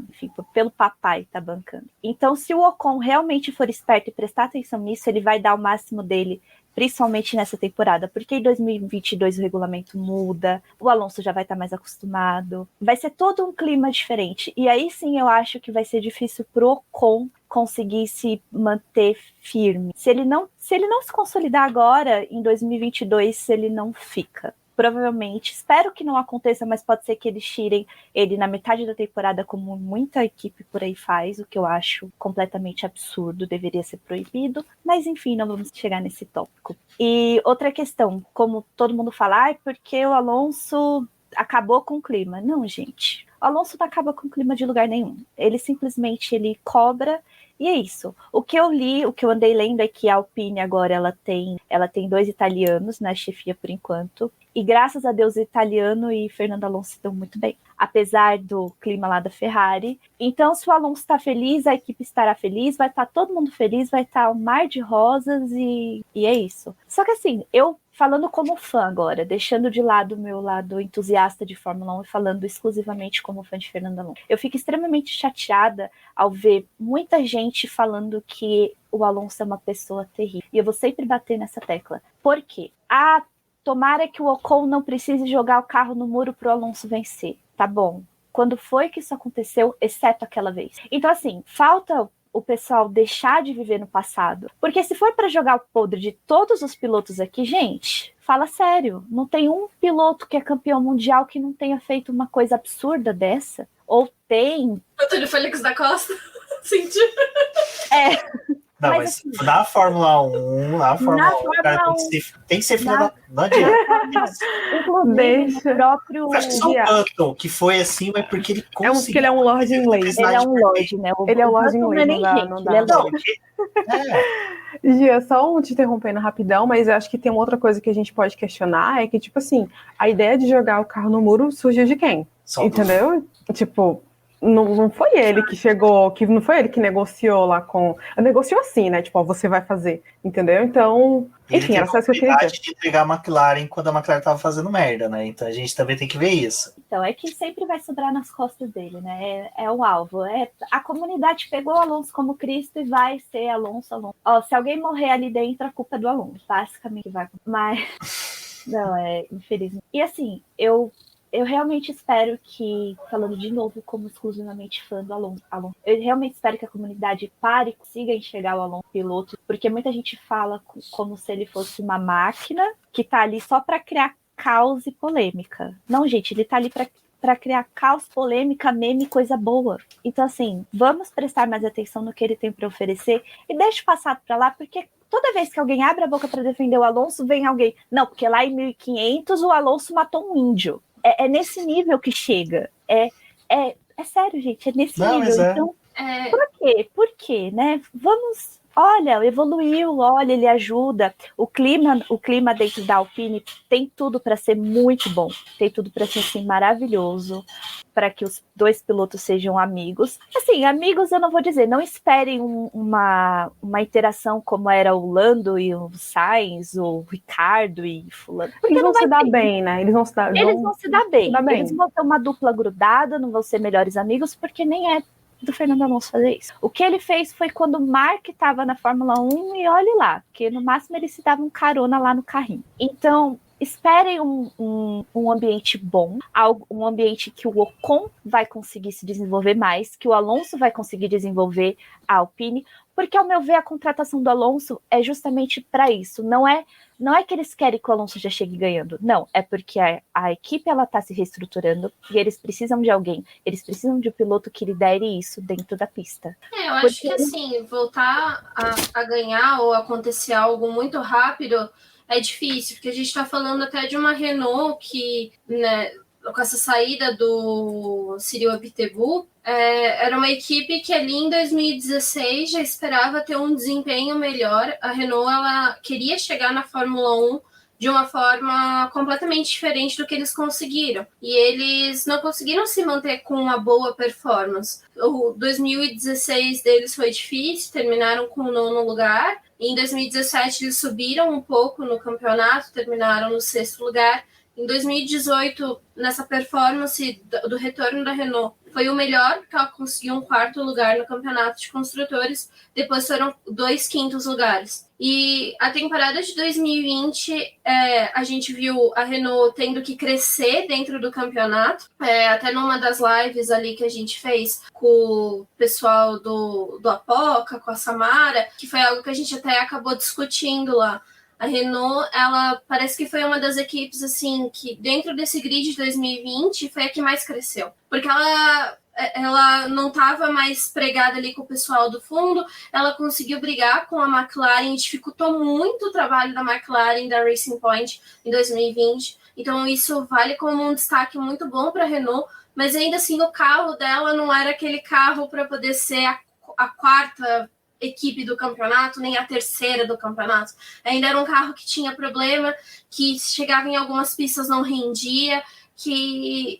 enfim, pelo papai tá bancando. Então, se o Ocon realmente for esperto e prestar atenção nisso, ele vai dar o máximo dele, principalmente nessa temporada, porque em 2022 o regulamento muda, o Alonso já vai estar mais acostumado, vai ser todo um clima diferente, e aí sim eu acho que vai ser difícil pro Ocon conseguir se manter firme. Se ele não se consolidar agora, em 2022 ele não fica. Provavelmente, espero que não aconteça, mas pode ser que eles tirem ele na metade da temporada, como muita equipe por aí faz, o que eu acho completamente absurdo, deveria ser proibido, mas enfim, não vamos chegar nesse tópico. E outra questão, como todo mundo fala, porque o Alonso acabou com o clima. Não, gente, o Alonso não acaba com o clima de lugar nenhum, ele simplesmente cobra. E é isso. O que eu li, o que eu andei lendo é que a Alpine agora ela tem 2 italianos na chefia por enquanto. E graças a Deus, Italiano e Fernando Alonso estão muito bem, apesar do clima lá da Ferrari. Então, se o Alonso está feliz, a equipe estará feliz, vai estar todo mundo feliz, vai estar um mar de rosas e é isso. Só que assim, eu falando como fã agora, deixando de lado o meu lado entusiasta de Fórmula 1 e falando exclusivamente como fã de Fernando Alonso, eu fico extremamente chateada ao ver muita gente falando que o Alonso é uma pessoa terrível. E eu vou sempre bater nessa tecla. Por quê? Tomara que o Ocon não precise jogar o carro no muro para o Alonso vencer. Tá bom. Quando foi que isso aconteceu, exceto aquela vez? Então, assim, falta o pessoal deixar de viver no passado. Porque se for para jogar o podre de todos os pilotos aqui, gente, fala sério. Não tem um piloto que é campeão mundial que não tenha feito uma coisa absurda dessa. Ou tem... Antônio Félix da Costa? Sentiu? Não, mas assim, na Fórmula 1, o cara tem que ser filho da... Não adianta. Inclusive, o próprio... Acho que só o Button, que foi assim, mas porque ele conseguiu... porque ele é um Lord inglês. Ele é um Lorde, né? Ele é o Lord inglês, não dá. Ele é Lorde. Gia, só te interrompendo rapidão, mas eu acho que tem uma outra coisa que a gente pode questionar, é que, tipo assim, a ideia de jogar o carro no muro surgiu de quem? Entendeu? Tipo, não foi ele que chegou, não foi ele que negociou lá com... Negociou assim, né? Tipo, ó, você vai fazer, entendeu? Então, enfim, era só isso que eu queria dizer. de pegar a McLaren quando a McLaren tava fazendo merda, né? Então a gente também tem que ver isso. Então, é que sempre vai sobrar nas costas dele, né? É o alvo. A comunidade pegou o Alonso como Cristo e vai ser Alonso. Ó, se alguém morrer ali dentro, a culpa é do Alonso. Basicamente vai. Mas, não, infelizmente. E assim, eu realmente espero que, falando de novo como exclusivamente fã do Alonso, eu realmente espero que a comunidade pare e consiga enxergar o Alonso piloto, porque muita gente fala como se ele fosse uma máquina que tá ali só para criar caos e polêmica. Não, gente, ele tá ali para criar caos, polêmica, meme, coisa boa. Então, assim, vamos prestar mais atenção no que ele tem para oferecer e deixa o passado para lá, porque toda vez que alguém abre a boca para defender o Alonso, vem alguém... Não, porque lá em 1500 o Alonso matou um índio. É nesse nível que chega. É sério, gente, é nesse nível. Então, por quê? Por quê, né? Vamos... Olha, evoluiu, olha, ele ajuda. O clima dentro da Alpine tem tudo para ser muito bom. Tem tudo para ser assim, maravilhoso, para que os dois pilotos sejam amigos. Assim, amigos eu não vou dizer, não esperem uma interação como era o Lando e o Sainz, o Ricardo e fulano. Eles vão se dar bem, né? Eles vão se dar bem. Eles vão ter uma dupla grudada, não vão ser melhores amigos, porque nem é do Fernando Alonso fazer isso. O que ele fez foi quando o Mark estava na Fórmula 1 e olhe lá, porque no máximo eles se davam carona lá no carrinho. Então, esperem um ambiente bom, um ambiente que o Ocon vai conseguir se desenvolver mais, que o Alonso vai conseguir desenvolver a Alpine, porque, ao meu ver, a contratação do Alonso é justamente para isso. Não é que eles querem que o Alonso já chegue ganhando. Não, é porque a equipe está se reestruturando e eles precisam de alguém. Eles precisam de um piloto que lidere isso dentro da pista. Eu acho que, assim, voltar a ganhar ou acontecer algo muito rápido é difícil, porque a gente está falando até de uma Renault que, né, com essa saída do Cyril Abiteboul, era uma equipe que ali em 2016 já esperava ter um desempenho melhor. A Renault ela queria chegar na Fórmula 1 de uma forma completamente diferente do que eles conseguiram. E eles não conseguiram se manter com uma boa performance. O 2016 deles foi difícil, terminaram com o 9º lugar. Em 2017 eles subiram um pouco no campeonato, terminaram no 6º lugar. Em 2018, nessa performance do retorno da Renault, foi o melhor, porque ela conseguiu um 4º lugar no campeonato de construtores, depois foram 2 5º lugares. E a temporada de 2020, a gente viu a Renault tendo que crescer dentro do campeonato, até numa das lives ali que a gente fez com o pessoal do Apoca, com a Samara, que foi algo que a gente até acabou discutindo lá. A Renault, ela parece que foi uma das equipes, assim, que dentro desse grid de 2020 foi a que mais cresceu. Porque ela não estava mais pregada ali com o pessoal do fundo, ela conseguiu brigar com a McLaren, dificultou muito o trabalho da McLaren, da Racing Point, em 2020. Então isso vale como um destaque muito bom para a Renault, mas ainda assim o carro dela não era aquele carro para poder ser a 4ª equipe do campeonato, nem a 3ª do campeonato. Ainda era um carro que tinha problema, que chegava em algumas pistas não rendia, que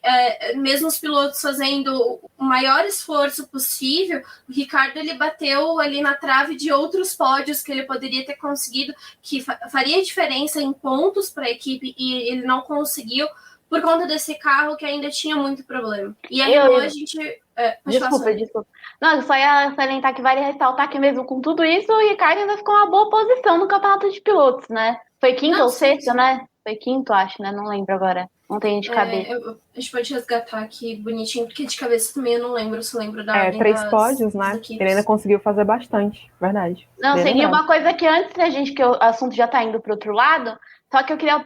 mesmo os pilotos fazendo o maior esforço possível, o Ricardo ele bateu ali na trave de outros pódios que ele poderia ter conseguido, que faria diferença em pontos para a equipe, e ele não conseguiu por conta desse carro que ainda tinha muito problema. E a Renault, a gente... Desculpa. Não, eu só ia salientar que vale ressaltar que mesmo com tudo isso, o Ricardo ainda ficou uma boa posição no campeonato de pilotos, né? Foi quinto ou sexto, né? Foi quinto, acho, né? Não lembro agora. Não tenho de cabeça. A gente pode resgatar aqui bonitinho, porque de cabeça também eu não lembro, se lembro da... 3 pódios, né? Ele ainda conseguiu fazer bastante, verdade. Não, seria uma coisa que antes da gente, que o assunto já tá indo pro outro lado, só que eu queria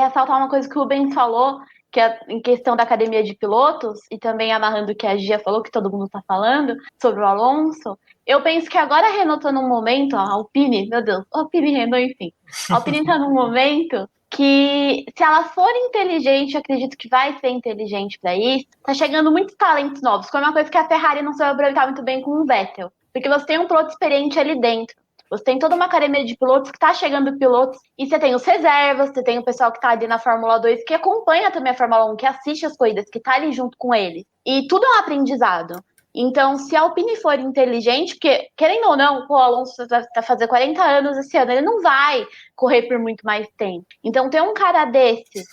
ressaltar uma coisa que o Rubens falou, que é em questão da academia de pilotos, e também amarrando o que a Gia falou, que todo mundo está falando, sobre o Alonso, eu penso que agora a Renault está num momento, a Alpine, meu Deus, Alpine, Renault, enfim, a Alpine está num momento que, se ela for inteligente, eu acredito que vai ser inteligente para isso, tá chegando muitos talentos novos, como uma coisa que a Ferrari não soube aproveitar muito bem com o Vettel, porque você tem um piloto experiente ali dentro. Você tem toda uma academia de pilotos que tá chegando pilotos, e você tem os reservas, você tem o pessoal que tá ali na Fórmula 2, que acompanha também a Fórmula 1, que assiste as corridas, que tá ali junto com ele. E tudo é um aprendizado. Então, se a Alpine for inteligente, porque, querendo ou não, o Alonso vai fazer 40 anos esse ano, ele não vai correr por muito mais tempo. Então, ter um cara desse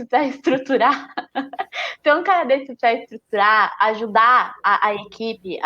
para estruturar, ajudar a equipe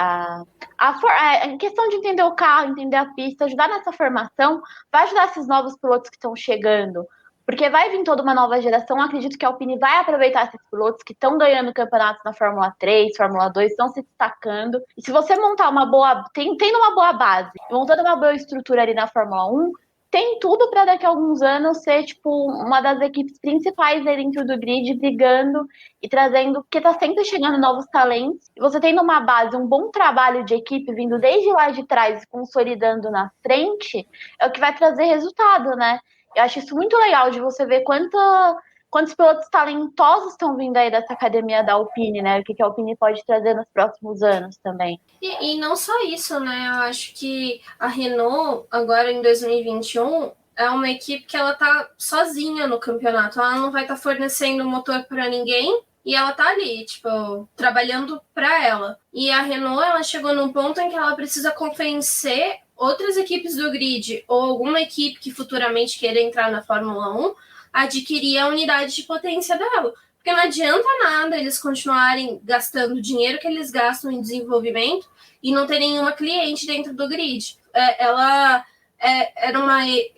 em questão de entender o carro, entender a pista, ajudar nessa formação, vai ajudar esses novos pilotos que estão chegando, porque vai vir toda uma nova geração. Acredito que a Alpine vai aproveitar esses pilotos que estão ganhando campeonatos na Fórmula 3, Fórmula 2, estão se destacando. E se você montar uma boa, tendo uma boa base, montando uma boa estrutura ali na Fórmula 1, tem tudo para daqui a alguns anos ser tipo uma das equipes principais aí dentro do grid, brigando e trazendo, porque tá sempre chegando novos talentos. E você tendo uma base, um bom trabalho de equipe vindo desde lá de trás e consolidando na frente, é o que vai trazer resultado, né? Eu acho isso muito legal de você ver quantos pilotos talentosos estão vindo aí dessa academia da Alpine, né? O que a Alpine pode trazer nos próximos anos também. E não só isso, né? Eu acho que a Renault, agora em 2021, é uma equipe que ela tá sozinha no campeonato. Ela não vai estar fornecendo motor para ninguém e ela tá ali, tipo, trabalhando para ela. E a Renault, ela chegou num ponto em que ela precisa convencer outras equipes do grid ou alguma equipe que futuramente queira entrar na Fórmula 1 a adquirir a unidade de potência dela. Porque não adianta nada eles continuarem gastando o dinheiro que eles gastam em desenvolvimento e não ter nenhuma cliente dentro do grid. Ela era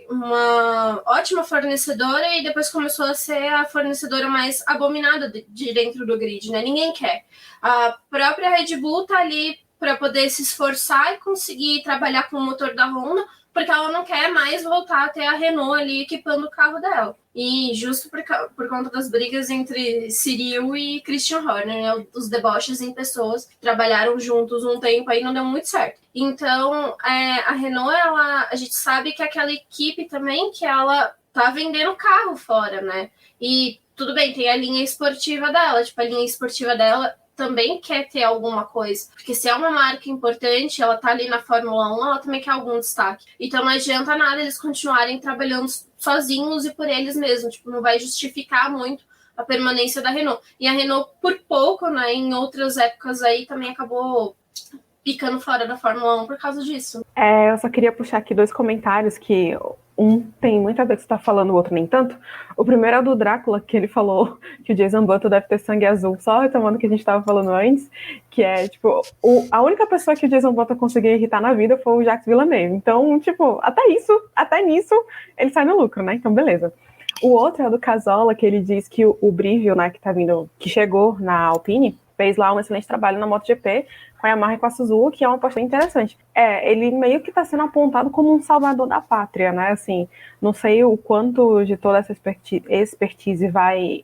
uma ótima fornecedora e depois começou a ser a fornecedora mais abominada de dentro do grid, né? Ninguém quer. A própria Red Bull tá ali para poder se esforçar e conseguir trabalhar com o motor da Honda, porque ela não quer mais voltar a ter a Renault ali equipando o carro dela. E justo por conta das brigas entre Cyril e Christian Horner, né? Os deboches em pessoas que trabalharam juntos um tempo aí não deu muito certo. Então, a Renault, a gente sabe que é aquela equipe também que ela tá vendendo carro fora, né? E tudo bem, tem a linha esportiva dela, tipo, a linha esportiva dela também quer ter alguma coisa, porque se é uma marca importante, ela tá ali na Fórmula 1, ela também quer algum destaque. Então não adianta nada eles continuarem trabalhando sozinhos e por eles mesmos, tipo, não vai justificar muito a permanência da Renault. E a Renault, por pouco, né, em outras épocas aí, também acabou ficando fora da Fórmula 1 por causa disso. Eu só queria puxar aqui 2 comentários que um tem muito a ver com o que você tá falando, o outro nem tanto. O primeiro é o do Drácula, que ele falou que o Jason Button deve ter sangue azul, só retomando o que a gente tava falando antes, que é, tipo, a única pessoa que o Jason Button conseguiu irritar na vida foi o Jacques Villeneuve. Então, tipo, até nisso, ele sai no lucro, né? Então, beleza. O outro é o do Casola, que ele diz que o Brivio, né, que chegou na Alpine, fez lá um excelente trabalho na MotoGP, com a Yamaha e com a Suzuki, que é uma aposta bem interessante. Ele meio que está sendo apontado como um salvador da pátria, né? Assim, não sei o quanto de toda essa expertise vai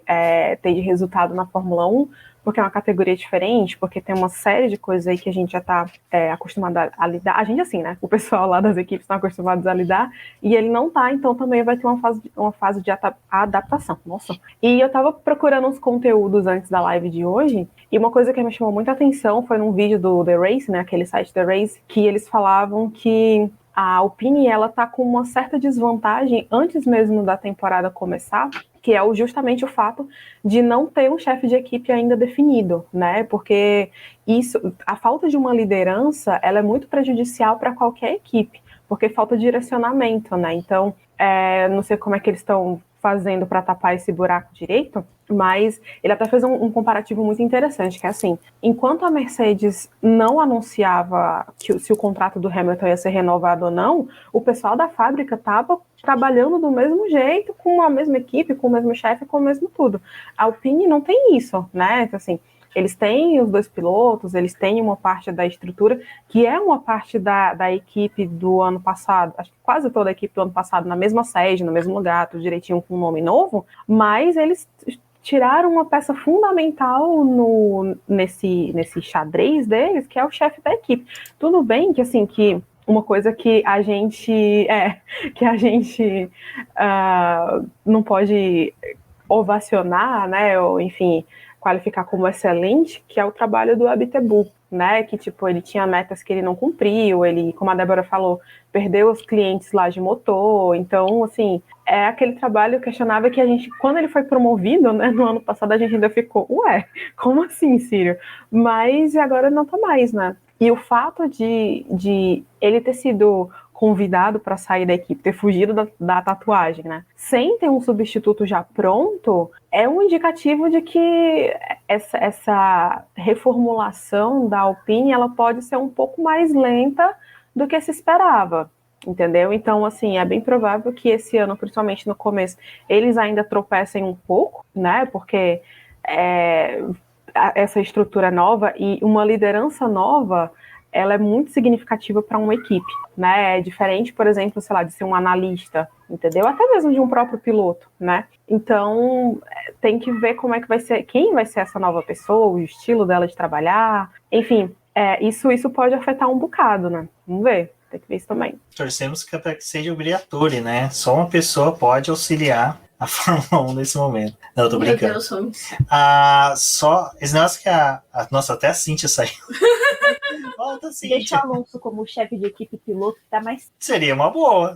ter de resultado na Fórmula 1, porque é uma categoria diferente, porque tem uma série de coisas aí que a gente já está acostumado a lidar. A gente, assim, né? O pessoal lá das equipes estão acostumados a lidar, e ele não tá, então também vai ter uma fase de adaptação. Nossa! E eu tava procurando uns conteúdos antes da live de hoje, e uma coisa que me chamou muita atenção foi num vídeo do The Race, né? Aquele site The Race, que eles falavam que a Alpine, ela tá com uma certa desvantagem antes mesmo da temporada começar, que é justamente o fato de não ter um chefe de equipe ainda definido, né? Porque a falta de uma liderança, ela é muito prejudicial para qualquer equipe, porque falta direcionamento, né? Então, não sei como é que eles estão fazendo para tapar esse buraco direito, mas ele até fez um comparativo muito interessante, que é assim, enquanto a Mercedes não anunciava se o contrato do Hamilton ia ser renovado ou não, o pessoal da fábrica estava trabalhando do mesmo jeito, com a mesma equipe, com o mesmo chefe, com o mesmo tudo. A Alpine não tem isso, né? Assim, eles têm os 2 pilotos, eles têm uma parte da estrutura, que é uma parte da equipe do ano passado, acho que quase toda a equipe do ano passado, na mesma sede, no mesmo lugar, tudo direitinho com um nome novo, mas eles tiraram uma peça fundamental nesse xadrez deles, que é o chefe da equipe. Tudo bem que, assim, que uma coisa que a gente não pode ovacionar, né, ou, enfim, qualificar como excelente, que é o trabalho do Abtebu, né, que, tipo, ele tinha metas que ele não cumpriu, ele, como a Débora falou, perdeu os clientes lá de motor, então, assim, é aquele trabalho questionável que a gente, quando ele foi promovido, né, no ano passado, a gente ainda ficou, ué, como assim, Círio? Mas agora não tá mais, né? E o fato de ele ter sido convidado para sair da equipe, ter fugido da tatuagem, né? Sem ter um substituto já pronto, é um indicativo de que essa reformulação da Alpine, ela pode ser um pouco mais lenta do que se esperava, entendeu? Então, assim, é bem provável que esse ano, principalmente no começo, eles ainda tropecem um pouco, né? Porque essa estrutura nova e uma liderança nova, ela é muito significativa para uma equipe, né? É diferente, por exemplo, sei lá, de ser um analista, entendeu? Até mesmo de um próprio piloto, né? Então, tem que ver como é que vai ser, quem vai ser essa nova pessoa, o estilo dela de trabalhar, enfim, isso pode afetar um bocado, né? Vamos ver, tem que ver isso também. Torcemos para que seja obrigatório, né? Só uma pessoa pode auxiliar a Fórmula 1 nesse momento. Não, eu tô brincando. Meu Deus, homens. Só esse negócio que nossa, até a Cíntia saiu. Volta, Cíntia. Deixa o Alonso como chefe de equipe piloto, tá mais... Seria uma boa.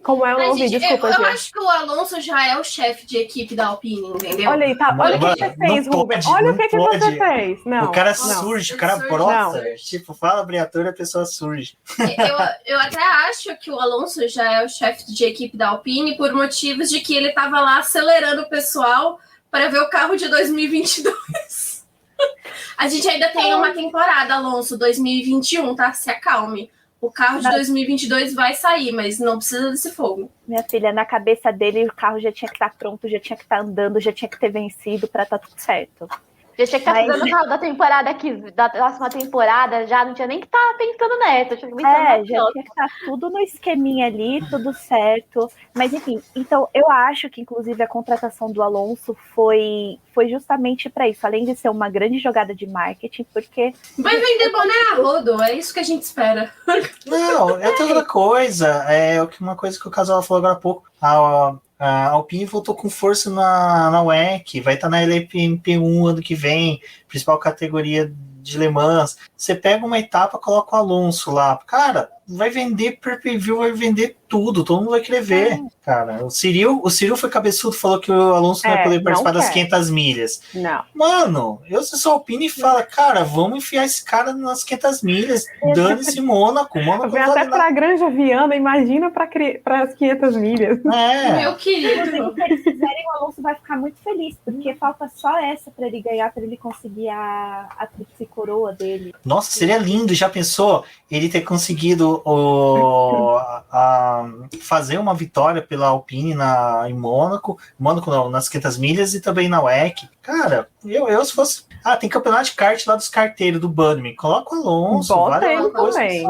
Como eu não ouvi, gente, desculpa, eu gente. acho que o Alonso já é o chefe de equipe da Alpine, entendeu? Olha aí, tá? Olha o que você fez, Rubens. Olha o que você fez. Não, o cara não. surge, o cara Surge. brota. Não. Tipo, fala obrigatório, a pessoa surge. Eu até acho que o Alonso já é o chefe de equipe da Alpine por motivos de que ele tava lá acelerando o pessoal para ver o carro de 2022. A gente ainda tem uma temporada, Alonso, 2021, tá? Se acalme. O carro de 2022 vai sair, mas não precisa desse fogo. Minha filha, na cabeça dele, o carro já tinha que estar pronto, já tinha que estar andando, já tinha que ter vencido pra estar tudo certo. Já tinha que estar fazendo o carro da temporada da próxima temporada, já não tinha nem que estar pensando nessa. Já tinha que estar tudo no esqueminha ali, tudo certo. Mas enfim, então eu acho que inclusive a contratação do Alonso foi justamente para isso, além de ser uma grande jogada de marketing, porque... Vai vender boné a rodo, é isso que a gente espera. Não, tem outra coisa. Uma coisa que o Casal falou agora há pouco. A Alpine voltou com força na WEC, vai estar na LMP1 ano que vem, principal categoria de Le Mans. Você pega uma etapa, coloca o Alonso lá. Cara, vai vender pay-per-view, vai vender tudo, todo mundo vai querer ver. Cara, o Cyril foi cabeçudo, falou que o Alonso não vai poder participar das 500 milhas. Não. Mano, eu sou Alpine e fala, cara, vamos enfiar esse cara nas 500 milhas, dane-se Mônaco. Vem até pra Granja Viana, imagina para as 500 milhas. Meu querido. Se eles fizerem, o Alonso vai ficar muito feliz, porque falta só essa para ele ganhar, para ele conseguir a tríplice coroa dele. Nossa, seria lindo, já pensou ele ter conseguido fazer uma vitória pela Alpine em Mônaco não, nas 500 milhas e também na WEC. Cara, eu se fosse... tem campeonato de kart lá dos carteiros do Bunny. Coloca o Alonso. Bota ele também.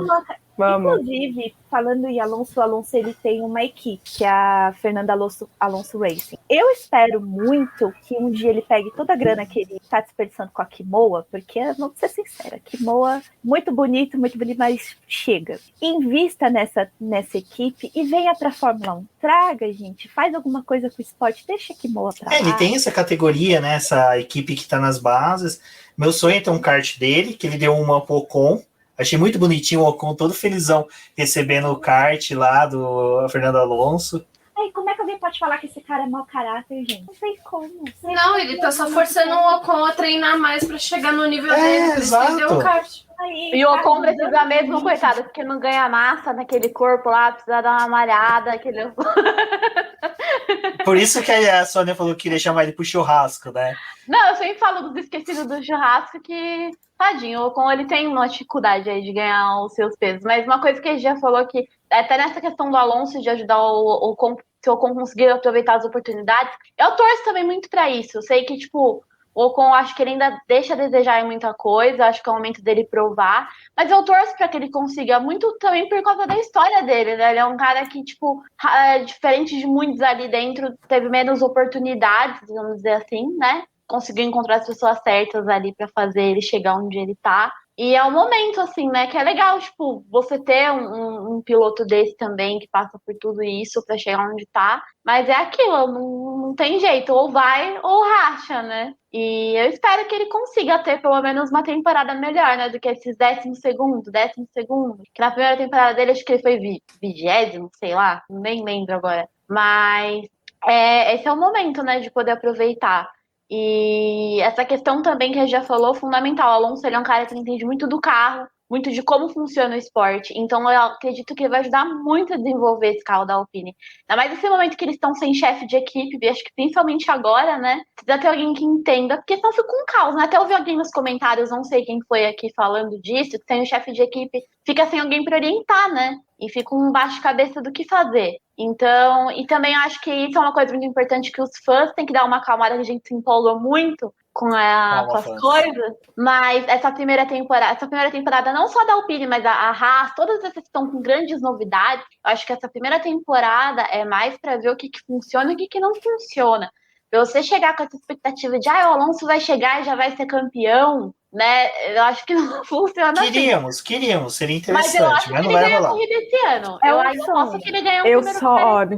Vamos. Inclusive, falando em Alonso, o Alonso ele tem uma equipe, que é a Fernanda Alonso Racing. Eu espero muito que um dia ele pegue toda a grana que ele está desperdiçando com a Kimoa, porque, vamos ser sincera, a Kimoa, muito bonito, mas chega. Invista nessa equipe e venha para a Fórmula 1. Traga, gente, faz alguma coisa com o esporte, deixa a Kimoa para lá. Ele tem essa categoria, né, essa equipe que está nas bases. Meu sonho é ter um kart dele, que ele deu uma pro Ocon. Achei muito bonitinho o Ocon, todo felizão, recebendo o kart lá do Fernando Alonso. Ai, como é que alguém pode falar que esse cara é mau caráter, gente? Não sei como. Não, ele tá só forçando o Ocon a treinar mais pra chegar no nível dele. Exato. Ele deu um kart. E o Ocon precisa mesmo, coitado, porque não ganha massa naquele corpo lá, precisa dar uma malhada. Por isso que a Sônia falou que queria chamar ele pro churrasco, né? Não, eu sempre falo dos esquecidos do churrasco que, tadinho, o Ocon ele tem uma dificuldade aí de ganhar os seus pesos. Mas uma coisa que a gente já falou que, até nessa questão do Alonso, de ajudar se o Ocon conseguir aproveitar as oportunidades, eu torço também muito pra isso. Eu sei que, tipo, O Ocon, acho que ele ainda deixa a desejar em muita coisa, acho que é o momento dele provar. Mas eu torço para que ele consiga muito também por causa da história dele, né? Ele é um cara que, tipo, diferente de muitos ali dentro, teve menos oportunidades, vamos dizer assim, né? Conseguiu encontrar as pessoas certas ali para fazer ele chegar onde ele tá. E é um momento, assim, né, que é legal, tipo, você ter um piloto desse também, que passa por tudo isso pra chegar onde tá. Mas é aquilo, não tem jeito, ou vai ou racha, né? E eu espero que ele consiga ter pelo menos uma temporada melhor, né, do que esses 12º. Que na primeira temporada dele, acho que ele foi 20º, sei lá, nem lembro agora. Mas esse é o momento, né, de poder aproveitar. E essa questão também que a gente já falou, fundamental. O Alonso, ele é um cara que entende muito do carro, muito de como funciona o esporte. Então, eu acredito que ele vai ajudar muito a desenvolver esse carro da Alpine. Ainda mais nesse momento que eles estão sem chefe de equipe, e acho que principalmente agora, né? Precisa ter alguém que entenda, porque senão fica um caos, né? Até ouvi alguém nos comentários, não sei quem foi aqui falando disso, que tem o chefe de equipe, fica sem alguém para orientar, né? E fica um bate-cabeça do que fazer. Então, e também acho que isso é uma coisa muito importante, que os fãs têm que dar uma acalmada, que a gente se empolga muito com as coisas, mas essa primeira temporada não só da Alpine, mas a Haas, todas essas estão com grandes novidades. Eu acho que essa primeira temporada é mais para ver o que funciona e o que não funciona. Pra você chegar com essa expectativa de o Alonso vai chegar e já vai ser campeão, né? Eu acho que não funciona Queríamos, seria interessante, mas eu acho mas que não ele vai ganha a rolar. corrida esse ano. É Eu um ainda sonho. posso que ele ganhe o primeiro lugar.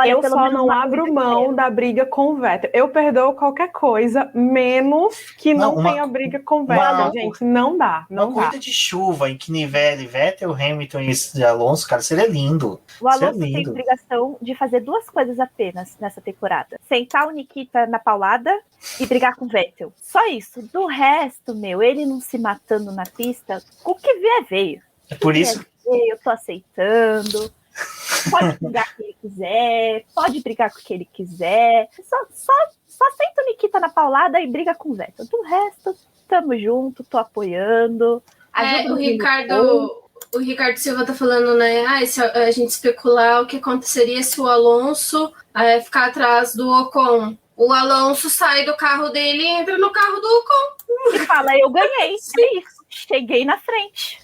Eu só não abro mão da briga com o Vettel. Eu perdoo qualquer coisa, menos que não tenha briga com o Vettel, gente. Não dá. Uma corrida de chuva em que nivele Vettel, Hamilton e Alonso, cara, seria lindo. O Alonso tem a obrigação de fazer duas coisas apenas nessa temporada. Sentar o Nikita na paulada e brigar com o Vettel. Só isso. Do resto, ele não se matando na pista, o que vier veio. É por isso. Eu tô aceitando. Pode brigar com o que ele quiser, pode brigar com o que ele quiser. Só aceita o Nikita na paulada e briga com o Vettel. Do resto, tamo junto, tô apoiando. O Ricardo Silva tá falando, né? Se a gente especular o que aconteceria se o Alonso ficar atrás do Ocon. O Alonso sai do carro dele e entra no carro do Ocon. E fala, eu ganhei. É isso. Cheguei na frente.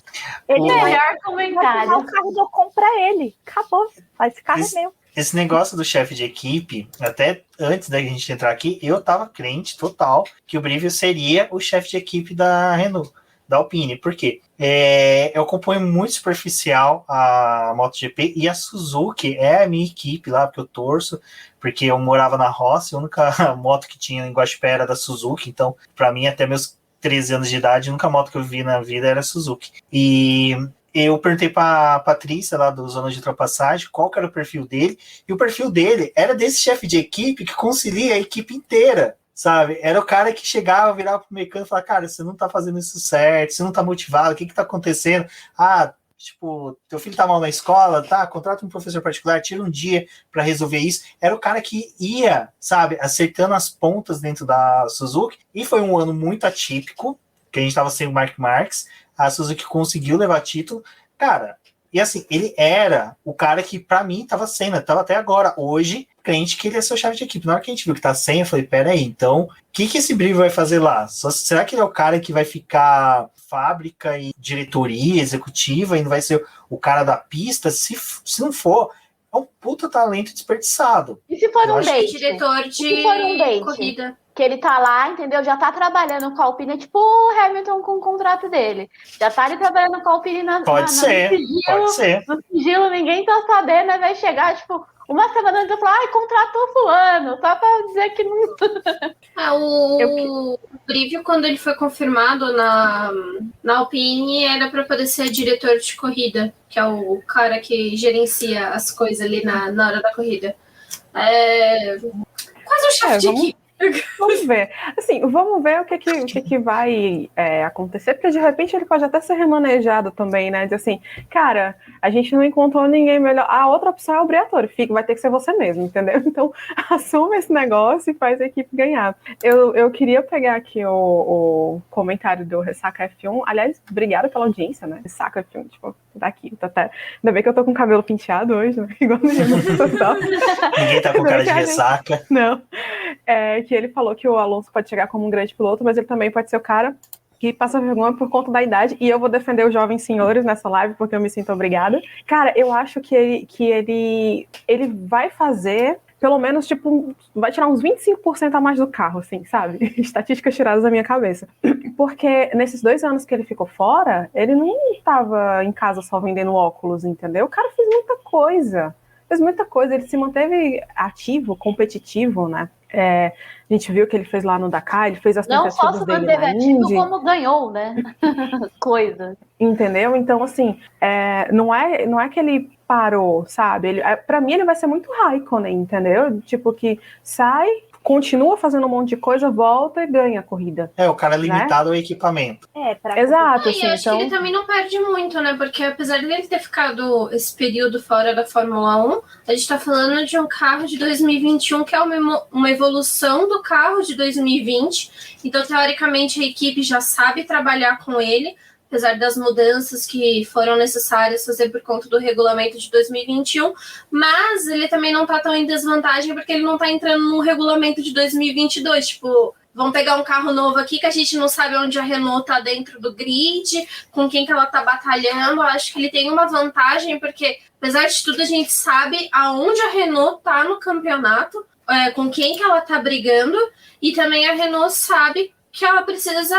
Ele melhor comentário. Vai o carro do Ocon pra ele. Acabou. Esse carro é meu. Esse negócio do chefe de equipe, até antes da gente entrar aqui, eu tava crente total que o Brivio seria o chefe de equipe da Renault, da Alpine. Por quê? Eu acompanho muito superficial a MotoGP e a Suzuki é a minha equipe lá, porque eu torço, porque eu morava na roça, a única moto que tinha em Guaxupé era da Suzuki, então, para mim, até meus 13 anos de idade, a única moto que eu vi na vida era a Suzuki. E eu perguntei para a Patrícia, lá do Zona de Ultrapassagem, qual que era o perfil dele, e o perfil dele era desse chefe de equipe que concilia a equipe inteira, sabe? Era o cara que chegava, virava pro mecânico e falava, cara, você não tá fazendo isso certo, você não tá motivado, o que tá acontecendo? Tipo, teu filho tá mal na escola, tá? Contrata um professor particular, tira um dia para resolver isso. Era o cara que ia, sabe, acertando as pontas dentro da Suzuki. E foi um ano muito atípico, que a gente tava sem o Mark Marques. A Suzuki conseguiu levar título. Cara, e assim, ele era o cara que, pra mim, tava até agora. Hoje, crente que ele é seu chefe de equipe. Na hora que a gente viu que tá sem, eu falei, peraí, então, o que esse Brivio vai fazer lá? Será que ele é o cara que vai ficar fábrica e diretoria executiva e não vai ser o cara da pista? Se não for, é um puta talento desperdiçado. E se for um date? Diretor de corrida. Que ele tá lá, entendeu? Já tá trabalhando com a Alpine, tipo o Hamilton com o contrato dele. Já tá ali trabalhando com a Alpine pode ser. No sigilo, ninguém tá sabendo, né? Vai chegar, tipo, uma semana antes eu falar, contratou fulano, só pra dizer que não... O Brivio, quando ele foi confirmado na Alpine, era pra poder ser diretor de corrida, que é o cara que gerencia as coisas ali na hora da corrida. Quase um chefe de equipe. Vamos ver. Assim, vamos ver o que vai acontecer, porque de repente ele pode até ser remanejado também, né? De assim, cara, a gente não encontrou ninguém melhor. A outra opção é o obrigatório, vai ter que ser você mesmo, entendeu? Então, assume esse negócio e faz a equipe ganhar. Eu queria pegar aqui o comentário do Ressaca F1. Aliás, obrigada pela audiência, né? Ressaca F1, tipo, tá aqui, tá até. Ainda bem que eu tô com o cabelo penteado hoje, né? Igual no dia do Ninguém tá com cara de ressaca. Não. que ele falou que o Alonso pode chegar como um grande piloto, mas ele também pode ser o cara que passa vergonha por conta da idade, e eu vou defender os jovens senhores nessa live, porque eu me sinto obrigada. Cara, eu acho que ele vai fazer, pelo menos, tipo, vai tirar uns 25% a mais do carro, assim, sabe? Estatísticas tiradas da minha cabeça. Porque nesses 2 anos que ele ficou fora, ele não estava em casa só vendendo óculos, entendeu? O cara fez muita coisa, ele se manteve ativo, competitivo, né? A gente viu que ele fez lá no Dakar, ele fez as tentativas dele na Indy. Não só se manteve ativo, como ganhou, né? Coisa. Entendeu? Então, assim, não é que ele parou, sabe? Pra mim, ele vai ser muito Raikkonen, entendeu? Tipo, que sai, continua fazendo um monte de coisa, volta e ganha a corrida. O cara é limitado ao equipamento. Exato. E eu acho que ele também não perde muito, né? Porque apesar dele ter ficado esse período fora da Fórmula 1, a gente tá falando de um carro de 2021 que é uma evolução do carro de 2020. Então, teoricamente, a equipe já sabe trabalhar com ele, apesar das mudanças que foram necessárias fazer por conta do regulamento de 2021, mas ele também não tá tão em desvantagem porque ele não tá entrando no regulamento de 2022, tipo, vamos pegar um carro novo aqui que a gente não sabe onde a Renault tá dentro do grid, com quem que ela tá batalhando. Eu acho que ele tem uma vantagem porque, apesar de tudo, a gente sabe aonde a Renault tá no campeonato, com quem que ela tá brigando, e também a Renault sabe que ela precisa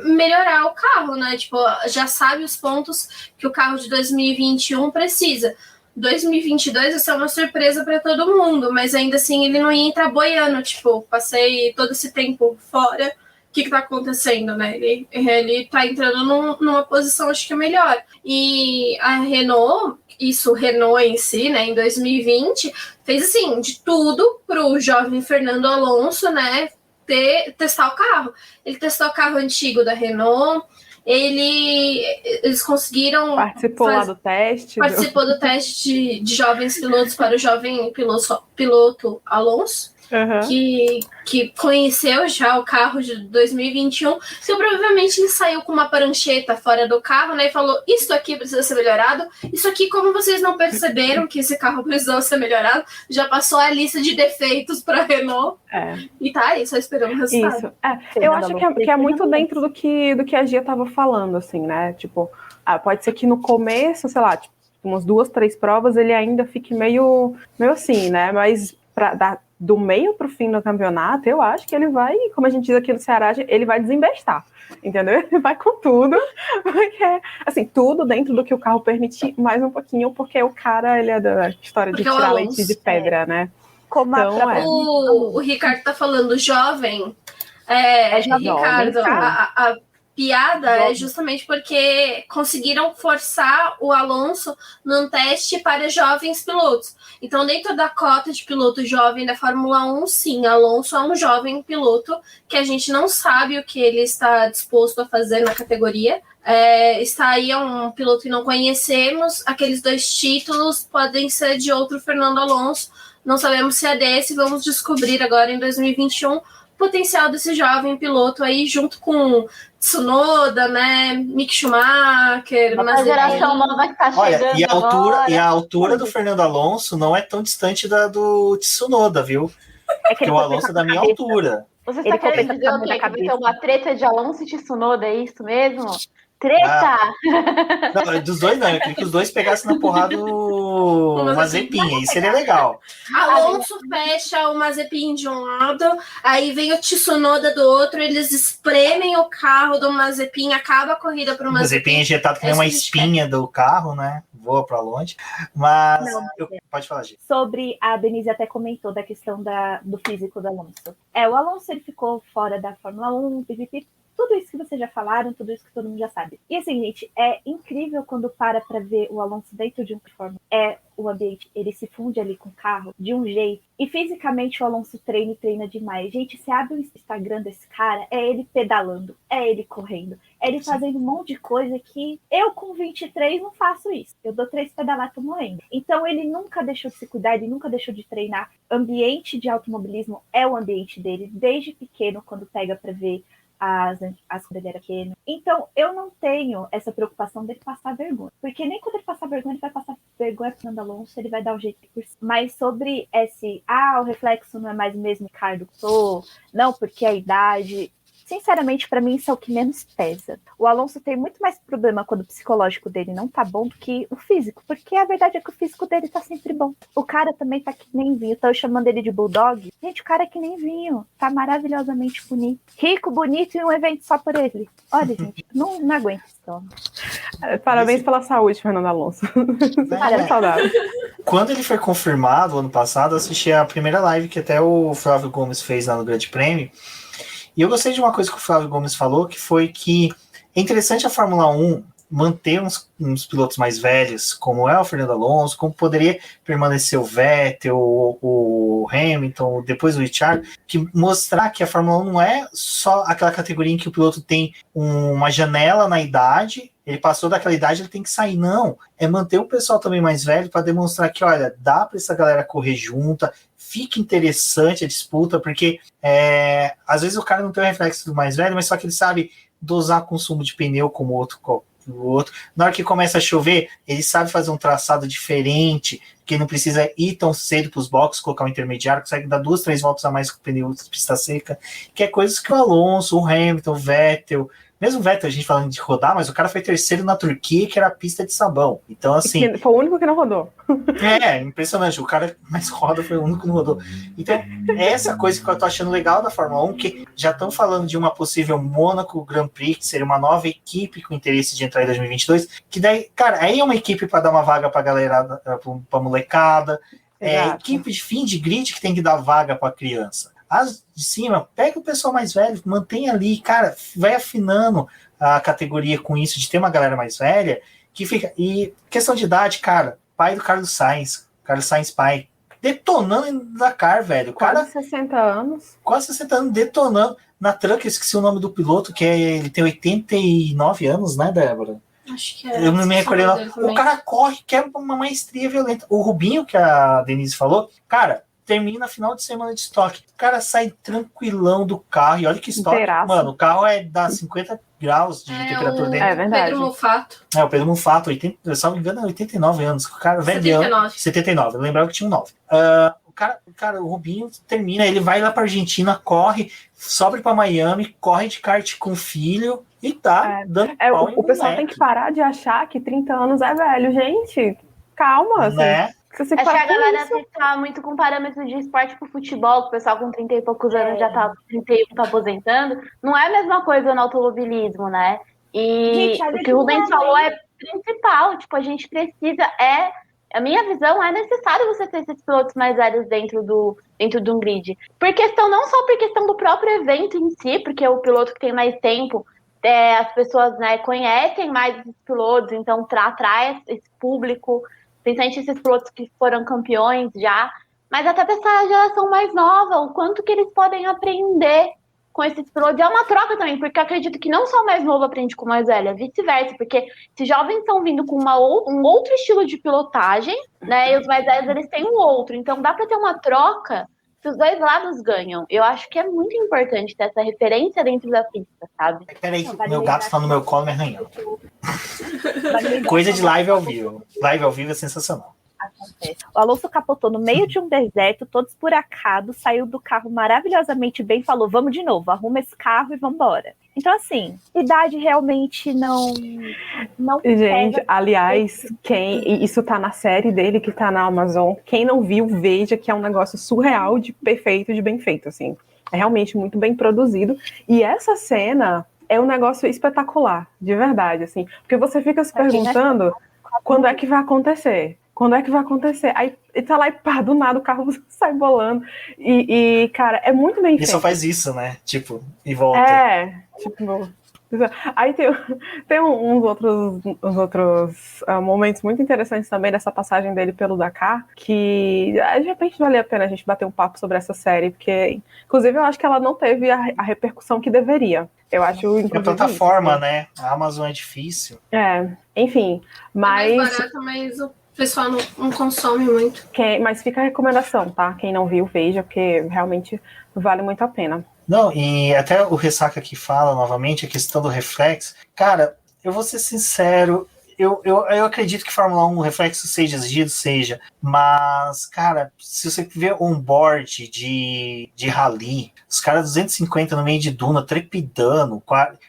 melhorar o carro, né? Tipo, já sabe os pontos que o carro de 2021 precisa. 2022 vai ser uma surpresa para todo mundo, mas ainda assim ele não ia entrar boiando, tipo, passei todo esse tempo fora, o que tá acontecendo, né? Ele tá entrando numa posição, acho que melhor. E a Renault em si, né, em 2020, fez assim, de tudo pro jovem Fernando Alonso, né, testar o carro. Ele testou o carro antigo da Renault, eles conseguiram... Participou do teste. Participou do teste de jovens pilotos para o jovem piloto Alonso, que conheceu já o carro de 2021, que provavelmente ele saiu com uma prancheta fora do carro, né, e falou, isso aqui precisa ser melhorado, isso aqui, como vocês não perceberam que esse carro precisou ser melhorado, já passou a lista de defeitos para a Renault, e tá aí, só esperando o resultado. Isso, eu acho que é muito dentro do que a Gia estava falando, assim, né, tipo, pode ser que no começo, sei lá, tipo, umas 2, 3 provas, ele ainda fique meio assim, né, mas do meio para o fim do campeonato, eu acho que ele vai, como a gente diz aqui no Ceará, ele vai desembestar, entendeu? Ele vai com tudo, porque, assim, tudo dentro do que o carro permite, mais um pouquinho, porque o cara, ele é da história de tirar leite de pedra, né? Como então, o Ricardo tá falando jovem, Ricardo, a piada é justamente porque conseguiram forçar o Alonso num teste para jovens pilotos. Então, dentro da cota de piloto jovem da Fórmula 1, sim, Alonso é um jovem piloto que a gente não sabe o que ele está disposto a fazer na categoria. Está aí um piloto que não conhecemos. Aqueles 2 títulos podem ser de outro Fernando Alonso. Não sabemos se é desse. Vamos descobrir agora em 2021 o potencial desse jovem piloto aí, junto com Tsunoda, né, Mick Schumacher, a geração nova que tá chegando. E a altura do Fernando Alonso não é tão distante da do Tsunoda, viu? Porque o Alonso é da minha altura. Você está querendo dizer o quê? Que vai ter uma treta de Alonso e Tsunoda, é isso mesmo? Treta! Não, dos dois não, eu queria que os dois pegassem na porrada o Mazepin, aí seria legal. Alonso fecha o Mazepin de um lado, aí vem o Tsunoda do outro, eles espremem o carro do Mazepin, acaba a corrida pro Mazepin. Mazepin é injetado que nem uma espinha do carro, né? Voa para longe. Mas pode falar, gente. Sobre, a Denise até comentou da questão do físico do Alonso. O Alonso ele ficou fora da Fórmula 1, tudo isso que vocês já falaram, tudo isso que todo mundo já sabe. E assim, gente, é incrível quando para ver o Alonso dentro de um Fórmula. O ambiente, ele se funde ali com o carro de um jeito. E fisicamente o Alonso treina demais. Gente, você abre o Instagram desse cara, é ele pedalando, é ele correndo, é ele fazendo um monte de coisa que eu com 23 não faço isso. Eu dou 3 pedaladas, tô morrendo. Então ele nunca deixou de se cuidar, ele nunca deixou de treinar. Ambiente de automobilismo é o ambiente dele, desde pequeno, quando pega pra ver quando ele era pequeno. Então, eu não tenho essa preocupação dele passar vergonha. Porque nem quando ele passar vergonha, ele vai passar vergonha pro Fernando Alonso, ele vai dar o jeito por si. Mas sobre o reflexo não é mais o mesmo Ricardo que sou, não, porque a idade... Sinceramente, pra mim, isso é o que menos pesa. O Alonso tem muito mais problema quando o psicológico dele não tá bom do que o físico, porque a verdade é que o físico dele tá sempre bom. O cara também tá que nem vinho, tô chamando ele de bulldog. Gente, o cara é que nem vinho, tá maravilhosamente bonito. Rico, bonito e um evento só por ele. Olha, gente, não aguento isso. Parabéns pela saúde, Fernando Alonso. Parabéns. Saudável. Quando ele foi confirmado ano passado, eu assisti a primeira live que até o Flávio Gomes fez lá no Grande Prêmio. E eu gostei de uma coisa que o Flávio Gomes falou, que foi que é interessante a Fórmula 1 manter uns pilotos mais velhos, como é o Fernando Alonso, como poderia permanecer o Vettel, o Hamilton, depois o Richard, que mostrar que a Fórmula 1 não é só aquela categoria em que o piloto tem uma janela na idade, ele passou daquela idade, ele tem que sair. Não, é manter o pessoal também mais velho para demonstrar que, olha, dá para essa galera correr junta, fica interessante a disputa, porque às vezes o cara não tem o reflexo do mais velho, mas só que ele sabe dosar consumo de pneu como o outro. Na hora que começa a chover, ele sabe fazer um traçado diferente, que ele não precisa ir tão cedo para os boxes, colocar um intermediário, consegue dar 2, 3 voltas a mais com o pneu de pista seca, que é coisas que o Alonso, o Hamilton, o Vettel, mesmo o Vettel, a gente falando de rodar, mas o cara foi terceiro na Turquia, que era a pista de sabão. Então, assim... Foi o único que não rodou. Impressionante. O cara que mais roda foi o único que não rodou. Então, essa coisa que eu tô achando legal da Fórmula 1, que já estão falando de uma possível Mônaco Grand Prix, que seria uma nova equipe com interesse de entrar em 2022, que daí, cara, aí é uma equipe para dar uma vaga pra galera, pra molecada, equipe de fim de grid que tem que dar vaga pra criança. As de cima, pega o pessoal mais velho, mantém ali, cara, vai afinando a categoria com isso, de ter uma galera mais velha, que fica... E questão de idade, cara, pai do Carlos Sainz pai, detonando na Dakar, velho. Quase 60 anos. Quase 60 anos, detonando na Truck, eu esqueci o nome do piloto, que ele tem 89 anos, né, Débora? Acho que é. Eu não me recordei. O cara corre, quer uma maestria violenta. O Rubinho, que a Denise falou, cara... termina final de semana de estoque. O cara sai tranquilão do carro. E olha que estoque. Inteiraço. Mano, o carro dá 50 graus de temperatura dentro. É verdade. Pedro Mufato. O Pedro Mufato, se não me engano, 89 anos. O cara velhão. 79. Eu lembrava que tinha um 9. O Rubinho termina, ele vai lá pra Argentina, corre, sobe pra Miami, corre de kart com o filho e tá dando pau o pessoal tem que parar de achar que 30 anos é velho. Gente, calma. Assim. Né? Acho que a galera fica muito com parâmetros de esporte pro futebol, que o pessoal com 30 e poucos anos já tá 31, tá aposentando. Não é a mesma coisa no automobilismo, né? E gente, o que o Rubens falou é principal. Tipo, a gente precisa... A minha visão é necessário você ter esses pilotos mais velhos dentro de um grid. Não só por questão do próprio evento em si, porque o piloto que tem mais tempo, as pessoas, né, conhecem mais esses pilotos, então atrai esse público, principalmente esses pilotos que foram campeões já, mas até dessa geração mais nova, o quanto que eles podem aprender com esses pilotos. É uma troca também, porque eu acredito que não só o mais novo aprende com o mais velho, é vice-versa, porque se jovens estão vindo com um outro estilo de pilotagem, né, e os mais velhos eles têm um outro, então dá para ter uma troca que os dois lados ganham. Eu acho que é muito importante ter essa referência dentro da pista, sabe? Peraí, meu gato tá no meu colo me arranhando. Coisa de live ao vivo. Live ao vivo é sensacional. Acontece. O Alonso capotou no meio de um deserto, todo esburacado, saiu do carro maravilhosamente bem, falou, vamos de novo, arruma esse carro e vambora. Então, assim, idade realmente não gente, pega. Aliás, isso tá na série dele, que tá na Amazon, quem não viu, veja que é um negócio surreal de perfeito, de bem feito, assim. É realmente muito bem produzido. E essa cena é um negócio espetacular, de verdade, assim. Porque você fica se perguntando quando é que vai acontecer. Quando é que vai acontecer? Aí tá lá e pá, do nada o carro sai bolando. E cara, é muito bem feito. Ele só faz isso, né? Tipo, e volta. Aí tem uns outros momentos muito interessantes também dessa passagem dele pelo Dakar, que de repente vale a pena a gente bater um papo sobre essa série, porque, inclusive, eu acho que ela não teve a repercussão que deveria. Eu acho, inclusive, a plataforma, isso, né? A Amazon é difícil. Enfim, mas... É mais barato, mas o pessoal não consome muito. Mas fica a recomendação, tá? Quem não viu, veja, porque realmente vale muito a pena. Não, e até o Ressaca que fala novamente a questão do reflexo. Cara, eu vou ser sincero, eu acredito que Fórmula 1 o reflexo seja exigido, seja, mas, cara, se você ver on-board de rally, os caras 250 no meio de duna, trepidando,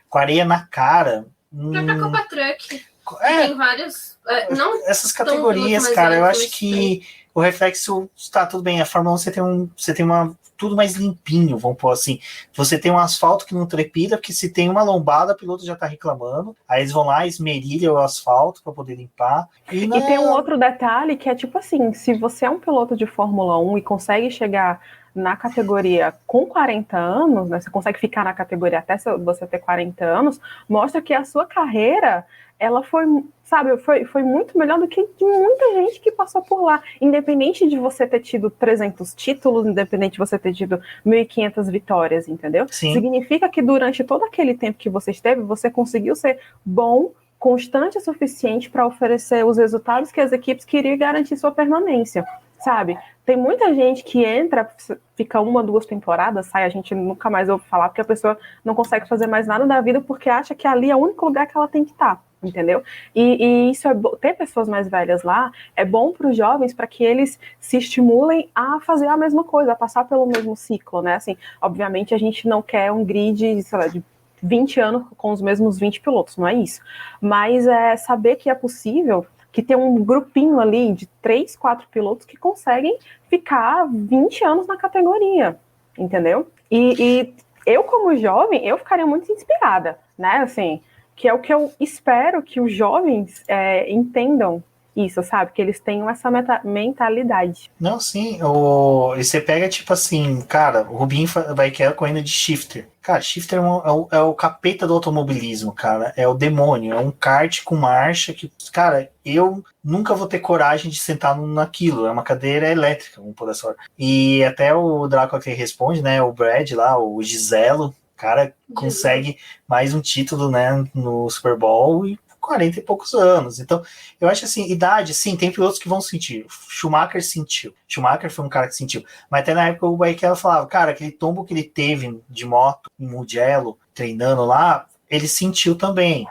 com areia na cara. Pra Copa Truck. É, tem vários. Não essas categorias, cara, eu acho que o reflexo está tudo bem. A Fórmula 1 você tem uma tudo mais limpinho, vamos pôr assim. Você tem um asfalto que não trepida, porque se tem uma lombada, o piloto já tá reclamando. Aí eles vão lá, esmerilham o asfalto para poder limpar. E tem um outro detalhe que é tipo assim, se você é um piloto de Fórmula 1 e consegue chegar na categoria com 40 anos, né, você consegue ficar na categoria até você ter 40 anos, mostra que a sua carreira, ela foi, sabe, foi muito melhor do que de muita gente que passou por lá. Independente de você ter tido 300 títulos, independente de você ter tido 1.500 vitórias, entendeu? Sim. Significa que durante todo aquele tempo que você esteve, você conseguiu ser bom, constante o suficiente para oferecer os resultados que as equipes queriam garantir sua permanência, sabe? Tem muita gente que entra, fica 1, 2 temporadas, sai, a gente nunca mais ouve falar, porque a pessoa não consegue fazer mais nada da vida porque acha que ali é o único lugar que ela tem que estar, entendeu? E isso é ter pessoas mais velhas lá é bom para os jovens, para que eles se estimulem a fazer a mesma coisa, a passar pelo mesmo ciclo, né? Assim, obviamente a gente não quer um grid, sei lá, de 20 anos com os mesmos 20 pilotos, não é isso. Mas é saber que é possível, que tem um grupinho ali de 3, 4 pilotos que conseguem ficar 20 anos na categoria, entendeu? E eu, como jovem, eu ficaria muito inspirada, né? Assim, que é o que eu espero que os jovens entendam isso, sabe? Que eles tenham essa mentalidade. Não, sim. E você pega, tipo assim, cara, o Rubinho vai querer corrida de shifter. Cara, shifter é o capeta do automobilismo, cara. É o demônio. É um kart com marcha que, cara, eu nunca vou ter coragem de sentar naquilo. É uma cadeira elétrica, vamos por essa hora. E até o Draco que responde, né? O Brad lá, o Giselo, cara, consegue mais um título, né, no Super Bowl e 40 e poucos anos. Então, eu acho assim, idade, sim, tem pilotos que vão sentir. Schumacher sentiu. Schumacher foi um cara que sentiu. Mas até na época o Barrichello falava, cara, aquele tombo que ele teve de moto em Mugello, treinando lá, ele sentiu também.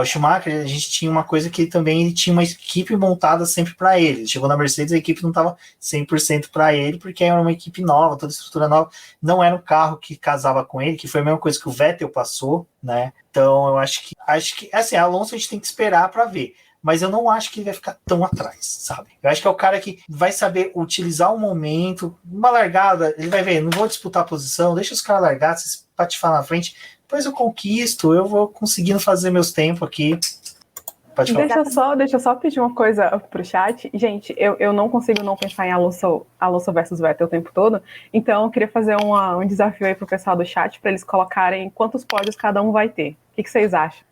O Schumacher, a gente tinha uma coisa que ele tinha uma equipe montada sempre para ele. Chegou na Mercedes, a equipe não estava 100% para ele, porque era uma equipe nova, toda estrutura nova. Não era um carro que casava com ele, que foi a mesma coisa que o Vettel passou, né? Então, eu acho que assim, Alonso a gente tem que esperar para ver. Mas eu não acho que ele vai ficar tão atrás, sabe? Eu acho que é o cara que vai saber utilizar o momento, uma largada, ele vai ver, não vou disputar a posição, deixa os caras largar, se patifar na frente, depois eu conquisto, eu vou conseguindo fazer meus tempos aqui. Pode falar. Deixa eu só pedir uma coisa pro chat. Gente, eu não consigo não pensar em Alonso versus Vettel o tempo todo, então eu queria fazer um desafio aí pro pessoal do chat para eles colocarem quantos pódios cada um vai ter. O que vocês acham?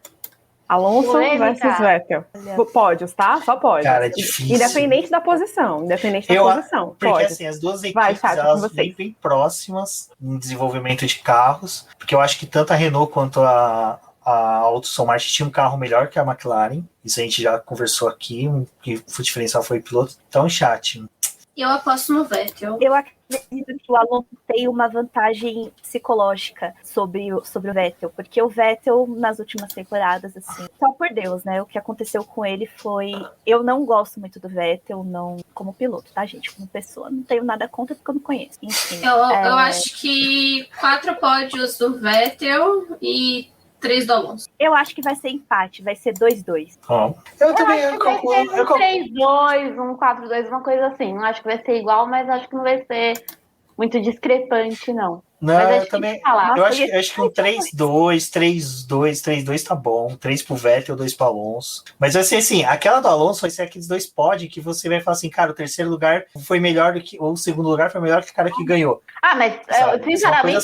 Alonso versus Vettel. Pódios, tá? Só pódios. Cara, é difícil. Independente da posição. Porque pode. assim, as duas equipes elas vêm bem próximas em desenvolvimento de carros, porque eu acho que tanto a Renault quanto a Aston Martin tinha um carro melhor que a McLaren. Isso a gente já conversou aqui, que o diferencial foi o piloto. Então, chat. Eu aposto no Vettel. Eu acredito que o Alonso tem uma vantagem psicológica sobre o Vettel, porque o Vettel, nas últimas temporadas, assim, só por Deus, né? O que aconteceu com ele foi... Eu não gosto muito do Vettel, não como piloto, tá, gente? Como pessoa, não tenho nada contra porque eu não conheço. Enfim, eu acho que 4 pódios do Vettel e 3 do Alonso. Eu acho que vai ser empate, vai ser 2-2. Eu também concordo. Um 3-2, um 4-2, uma coisa assim. Não acho que vai ser igual, mas acho que não vai ser muito discrepante, não. Não, mas eu também. Eu acho que um 3-2, 3-2, 3-2 tá bom. 3 pro Vettel, 2 pro Alonso. Mas vai ser assim, aquela do Alonso vai ser aqueles 2 pódios que você vai falar assim, cara, o terceiro lugar foi melhor do que. Ou o segundo lugar foi melhor que o cara que ganhou. Mas sinceramente,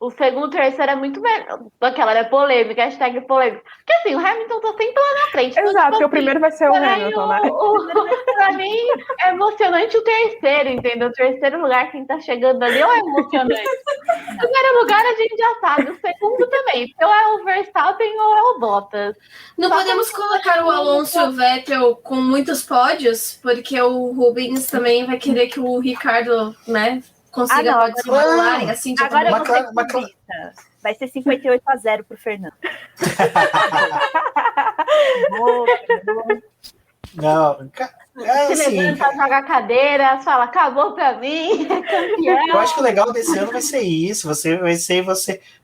o segundo e o terceiro é muito melhor. Aquela era polêmica, hashtag polêmica. Porque assim, o Hamilton tá sempre lá na frente. Exato, então, porque o primeiro vai ser o Hamilton, né? Pra mim é emocionante o terceiro, entendeu? O terceiro lugar, quem tá chegando ali, é emocionante. O primeiro lugar a gente já sabe, o segundo também. Ou é o Verstappen ou é o Bottas. Não podemos colocar o Alonso e o Vettel com muitos pódios, porque o Rubens também vai querer que o Ricardo, né, consiga agora pode se magoarem, assim, de agora eu vou ser Mas- clubista. Vai ser 58-0 pro Fernando. Não, Se assim, levanta, joga a cadeira, fala, acabou pra mim, é campeão. eu acho que o legal desse ano vai ser isso.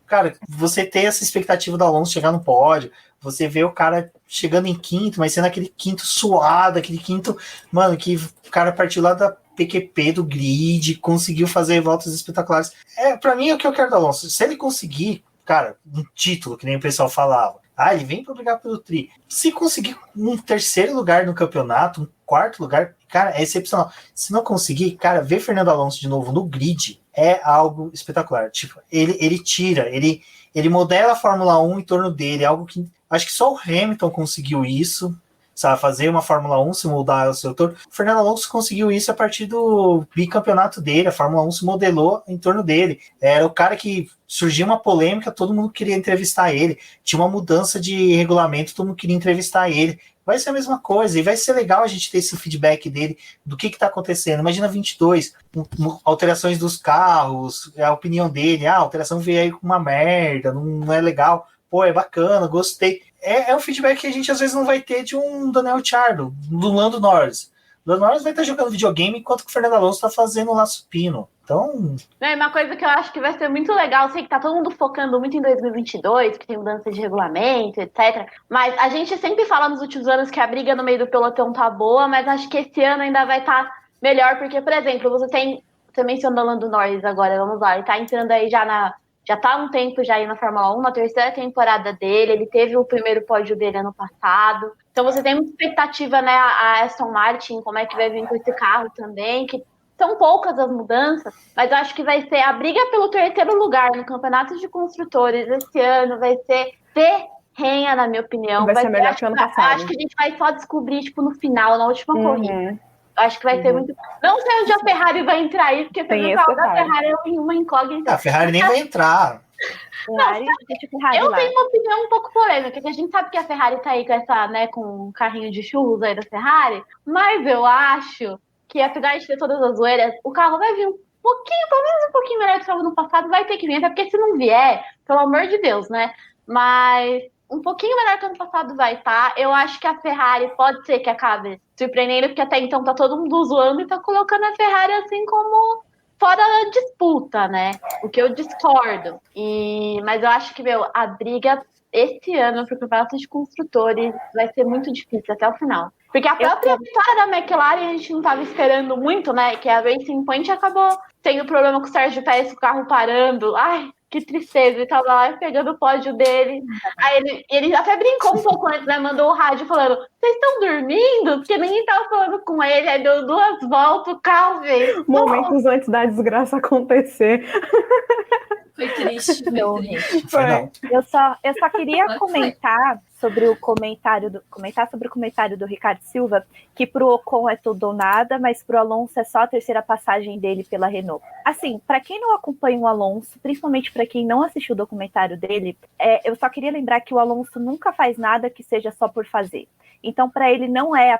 Cara, você ter essa expectativa do Alonso chegar no pódio, você vê o cara chegando em quinto, mas sendo aquele quinto suado, aquele quinto, mano, que o cara partiu lá da PQP do grid, conseguiu fazer voltas espetaculares. Pra mim é o que eu quero do Alonso. Se ele conseguir, cara, um título, que nem o pessoal falava, ele vem pra brigar pelo tri. Se conseguir um terceiro lugar no campeonato, um quarto lugar, cara, é excepcional. Se não conseguir, cara, ver Fernando Alonso de novo no grid é algo espetacular. Tipo, ele tira, ele modela a Fórmula 1 em torno dele, algo que acho que só o Hamilton conseguiu isso, sabe, fazer uma Fórmula 1 se moldar ao seu torno. O Fernando Alonso conseguiu isso a partir do bicampeonato dele, a Fórmula 1 se modelou em torno dele. Era o cara que surgia uma polêmica, todo mundo queria entrevistar ele, tinha uma mudança de regulamento, todo mundo queria entrevistar ele. Vai ser a mesma coisa, e vai ser legal a gente ter esse feedback dele, do que está acontecendo. Imagina 22, alterações dos carros, a opinião dele, a alteração veio aí com uma merda, não é legal, pô, é bacana, gostei. É um feedback que a gente às vezes não vai ter de um Daniel Ricciardo, do Lando Norris. O Lando Norris vai estar jogando videogame enquanto que o Fernando Alonso está fazendo o laço pino. Então... Uma coisa que eu acho que vai ser muito legal, sei que tá todo mundo focando muito em 2022, que tem mudança de regulamento, etc. Mas a gente sempre fala nos últimos anos que a briga no meio do pelotão tá boa, mas acho que esse ano ainda vai estar melhor, porque, por exemplo, você mencionou o Lando Norris agora, vamos lá, ele tá entrando aí já tá há um tempo já aí na Fórmula 1, na terceira temporada dele, ele teve o primeiro pódio dele ano passado. Então você tem muita expectativa, né, a Aston Martin, como é que vai vir com esse carro também, que são poucas as mudanças, mas eu acho que vai ser a briga pelo terceiro lugar no Campeonato de Construtores esse ano, vai ser ferrenha, na minha opinião. Vai ser melhor que o ano passado. Acho que a gente vai só descobrir, tipo, no final, na última corrida. Acho que vai ser muito... Não sei onde a Ferrari vai entrar aí, porque o carro da Ferrari é uma incógnita. A Ferrari nem vai entrar. Eu tenho uma opinião um pouco polêmica, que a gente sabe que a Ferrari tá aí com essa, né, com um carrinho de churros aí da Ferrari, mas eu acho que, apesar de ter todas as zoeiras, o carro vai vir um pouquinho, pelo menos um pouquinho melhor do que estava no passado, vai ter que vir, até porque se não vier, pelo amor de Deus, né? Mas um pouquinho melhor que ano passado vai estar. Eu acho que a Ferrari pode ser que acabe surpreendendo, porque até então tá todo mundo zoando e tá colocando a Ferrari assim como fora da disputa, né? O que eu discordo. Mas eu acho que, a briga esse ano pro Campeonato de Construtores vai ser muito difícil até o final. Porque a própria vitória da McLaren a gente não estava esperando muito, né? Que a Racing Point acabou tendo problema com o Sérgio Pérez, o carro parando. Ai, que tristeza. Ele tava lá pegando o pódio dele. Aí ele até brincou um pouco antes, né? Mandou o rádio falando: vocês estão dormindo? Porque ninguém tava falando com ele. Aí deu 2 voltas, o carro veio. Momentos antes da desgraça acontecer. Foi triste, meu triste. Eu só queria comentar sobre o comentário do Ricardo Silva, que pro Ocon é tudo ou nada, mas pro Alonso é só a terceira passagem dele pela Renault. Assim, para quem não acompanha o Alonso, principalmente para quem não assistiu o documentário dele, eu só queria lembrar que o Alonso nunca faz nada que seja só por fazer. Então, para ele não é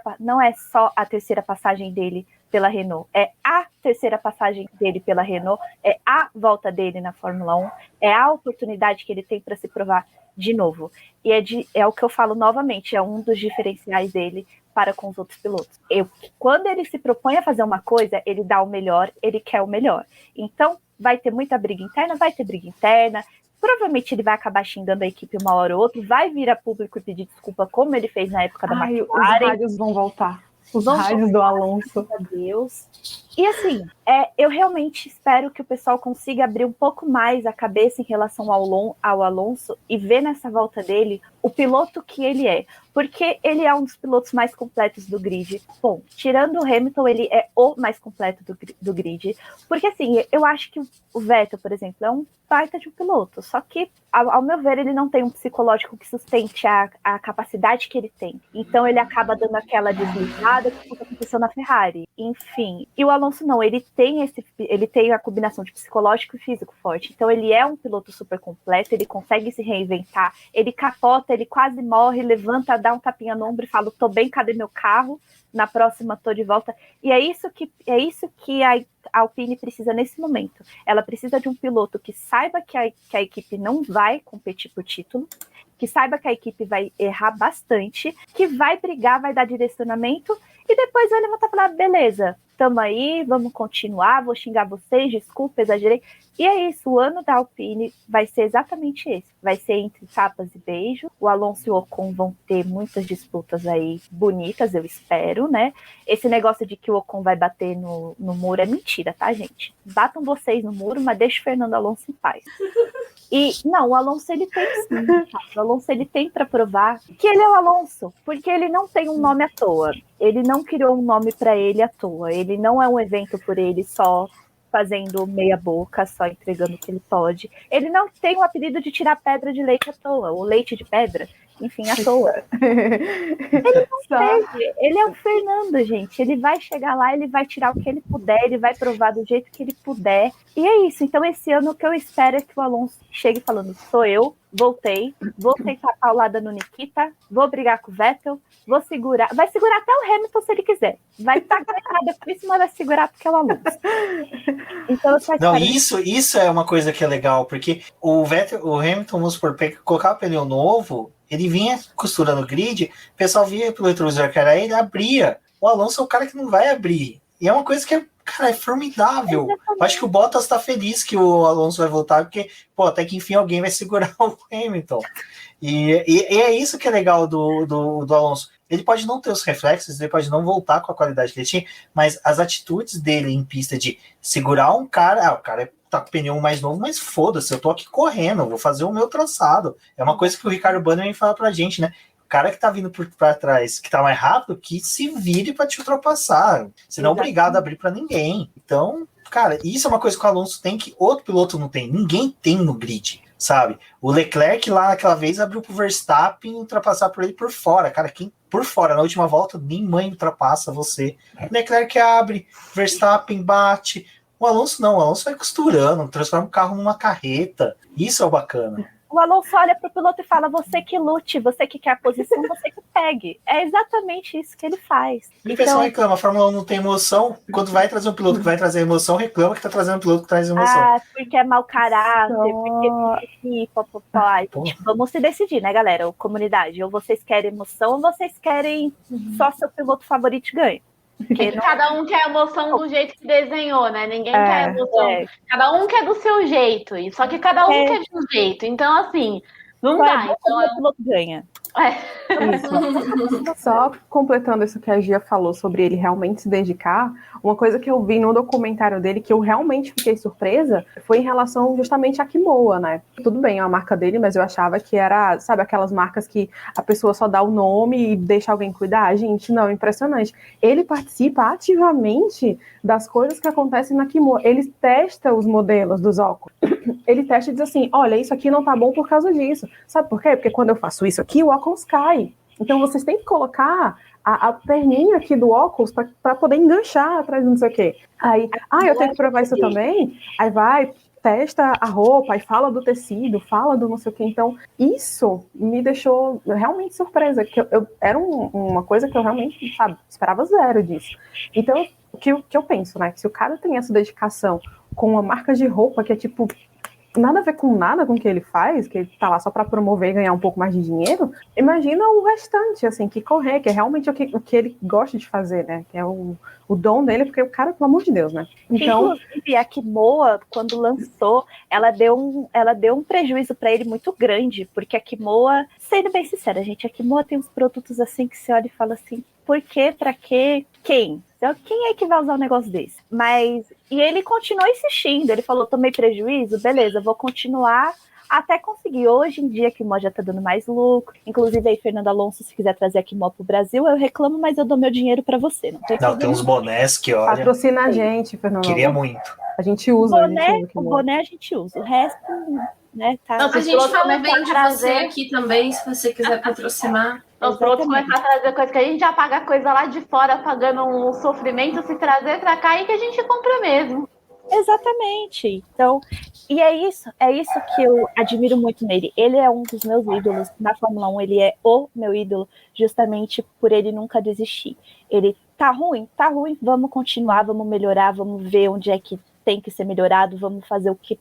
só a terceira passagem dele pela Renault, é a terceira passagem dele pela Renault, é a volta dele na Fórmula 1, é a oportunidade que ele tem para se provar de novo. E é o que eu falo novamente, é um dos diferenciais dele para com os outros pilotos. Quando ele se propõe a fazer uma coisa, ele dá o melhor, ele quer o melhor. Então, vai ter muita briga interna, vai ter briga interna, provavelmente ele vai acabar xingando a equipe uma hora ou outra, vai vir a público e pedir desculpa, como ele fez na época da McLaren. Os rádios vão voltar. Os rádios do Alonso. Meu Deus. E assim, eu realmente espero que o pessoal consiga abrir um pouco mais a cabeça em relação ao Alonso e ver nessa volta dele o piloto que ele é. Porque ele é um dos pilotos mais completos do grid. Bom, tirando o Hamilton, ele é o mais completo do grid. Porque assim, eu acho que o Vettel, por exemplo, é um baita de um piloto. Só que, ao meu ver, ele não tem um psicológico que sustente a capacidade que ele tem. Então ele acaba dando aquela deslizada que aconteceu na Ferrari. Enfim, e o Alonso Alonso não, ele tem a combinação de psicológico e físico forte. Então ele é um piloto super completo, ele consegue se reinventar, ele capota, ele quase morre, levanta, dá um tapinha no ombro e fala, tô bem, cadê meu carro? Na próxima tô de volta. E é isso que a Alpine precisa nesse momento. Ela precisa de um piloto que saiba que a equipe não vai competir por título, que saiba que a equipe vai errar bastante, que vai brigar, vai dar direcionamento, e depois vai levantar e falar, beleza, tamo aí, vamos continuar, vou xingar vocês, desculpa, exagerei. E é isso, o ano da Alpine vai ser exatamente esse. Vai ser entre tapas e beijo. O Alonso e o Ocon vão ter muitas disputas aí bonitas, eu espero, né? Esse negócio de que o Ocon vai bater no muro é mentira, tá, gente? Batam vocês no muro, mas deixa o Fernando Alonso em paz. E, não, o Alonso ele tem sim, o Alonso ele tem para provar que ele é o Alonso, porque ele não tem um nome à toa. Ele não criou um nome para ele à toa. Ele não é um evento por ele só fazendo meia boca, só entregando o que ele pode. Ele não tem o apelido de tirar pedra de leite à toa, ou leite de pedra, enfim, à toa. Ele não teve. Ele é o Fernando, gente. Ele vai chegar lá, ele vai tirar o que ele puder, ele vai provar do jeito que ele puder. E é isso. Então, esse ano, o que eu espero é que o Alonso chegue falando, sou eu, voltei, vou tentar paulada no Nikita, vou brigar com o Vettel, vou segurar. Vai segurar até o Hamilton se ele quiser. Vai estar ganhada por isso, mas vai segurar porque é o Alonso. Então, eu só não, isso é uma coisa que é legal, porque o Vettel, o Hamilton, vamos supor, colocar o pneu novo, ele vinha costurando o grid, o pessoal via pelo retrovisor que era ele, abria. O Alonso é o cara que não vai abrir. E é uma coisa que cara, é formidável. Acho que o Bottas tá feliz que o Alonso vai voltar, porque, pô, até que enfim alguém vai segurar o Hamilton. E é isso que é legal do Alonso. Ele pode não ter os reflexos, ele pode não voltar com a qualidade que ele tinha, mas as atitudes dele em pista de segurar um cara, o cara tá com o pneu mais novo, mas foda-se, eu tô aqui correndo, vou fazer o meu traçado. É uma coisa que o Ricardo Bannerman fala pra gente, né? O cara que tá vindo pra trás, que tá mais rápido, que se vire pra te ultrapassar. Você não é obrigado a abrir pra ninguém. Então, cara, isso é uma coisa que o Alonso tem que outro piloto não tem. Ninguém tem no grid, sabe? O Leclerc lá naquela vez abriu pro Verstappen ultrapassar por ele por fora. Cara, quem por fora, na última volta, nem mãe ultrapassa você. O Leclerc abre, Verstappen bate. O Alonso não, o Alonso vai costurando, transforma o carro numa carreta. Isso é o bacana. O Alonso olha pro piloto e fala, você que lute, você que quer a posição, você que pegue. É exatamente isso que ele faz. E o pessoal reclama, a Fórmula 1 não tem emoção. Quando vai trazer um piloto que vai trazer emoção, reclama que tá trazendo um piloto que traz emoção. Ah, porque é mau caráter, porque vamos se decidir, né, galera? Comunidade, ou vocês querem emoção, ou vocês querem só seu piloto favorito ganhe. Porque cada um quer a emoção do jeito que desenhou, né? Ninguém quer emoção. Cada um quer do seu jeito. Só que cada um quer de um jeito. Então, assim, não dá. Então, o piloto ganha. Isso. Só completando isso que a Gia falou sobre ele realmente se dedicar, uma coisa que eu vi no documentário dele que eu realmente fiquei surpresa foi em relação justamente a Kimoa, né? Tudo bem, é a marca dele, mas eu achava que era, sabe, aquelas marcas que a pessoa só dá o nome e deixa alguém cuidar. Gente, não, impressionante. Ele participa ativamente das coisas que acontecem na Kimoa. Ele testa os modelos dos óculos. Ele testa e diz assim, olha, isso aqui não tá bom por causa disso. Sabe por quê? Porque quando eu faço isso aqui, o óculos cai. Então vocês têm que colocar a perninha aqui do óculos para poder enganchar atrás de não sei o quê. Aí, eu tenho que provar isso também? Aí vai, testa a roupa, aí fala do tecido, fala do não sei o quê. Então, isso me deixou realmente surpresa, que era uma coisa que eu realmente, sabe, esperava zero disso. Então, o que eu penso, né, que se o cara tem essa dedicação com uma marca de roupa que é tipo nada a ver com nada com o que ele faz, que ele tá lá só para promover e ganhar um pouco mais de dinheiro, imagina o restante, assim, que correr, que é realmente o que ele gosta de fazer, né, que é o dom dele, porque o cara, pelo amor de Deus, né. Então, inclusive, a Kimoa, quando lançou, ela deu um prejuízo para ele muito grande, porque a Kimoa, sendo bem sincera, gente, a Kimoa tem uns produtos assim que você olha e fala assim, por quê, pra quê, quem? Quem é que vai usar um negócio desse? E ele continuou insistindo, ele falou, tomei prejuízo, beleza, vou continuar até conseguir. Hoje em dia a Kimoa já tá dando mais lucro, inclusive aí Fernando Alonso, se quiser trazer a Kimoa pro Brasil, eu reclamo, mas eu dou meu dinheiro pra você. Não, tem uns bonés que, olha... Patrocina a gente, Fernando Queria Alonso. muito. A gente usa. O boné a gente usa, o resto né? Tá. Não, A gente fala bem de você aqui também, se você quiser patrocinar. Os outros começar a trazer coisa que a gente já paga coisa lá de fora, pagando um sofrimento, se trazer pra cá e que a gente compra mesmo. Exatamente. Então, e é isso que eu admiro muito nele. Ele é um dos meus ídolos na Fórmula 1, ele é o meu ídolo justamente por ele nunca desistir. Ele tá ruim, vamos continuar, vamos melhorar, vamos ver onde é que tem que ser melhorado, vamos fazer o que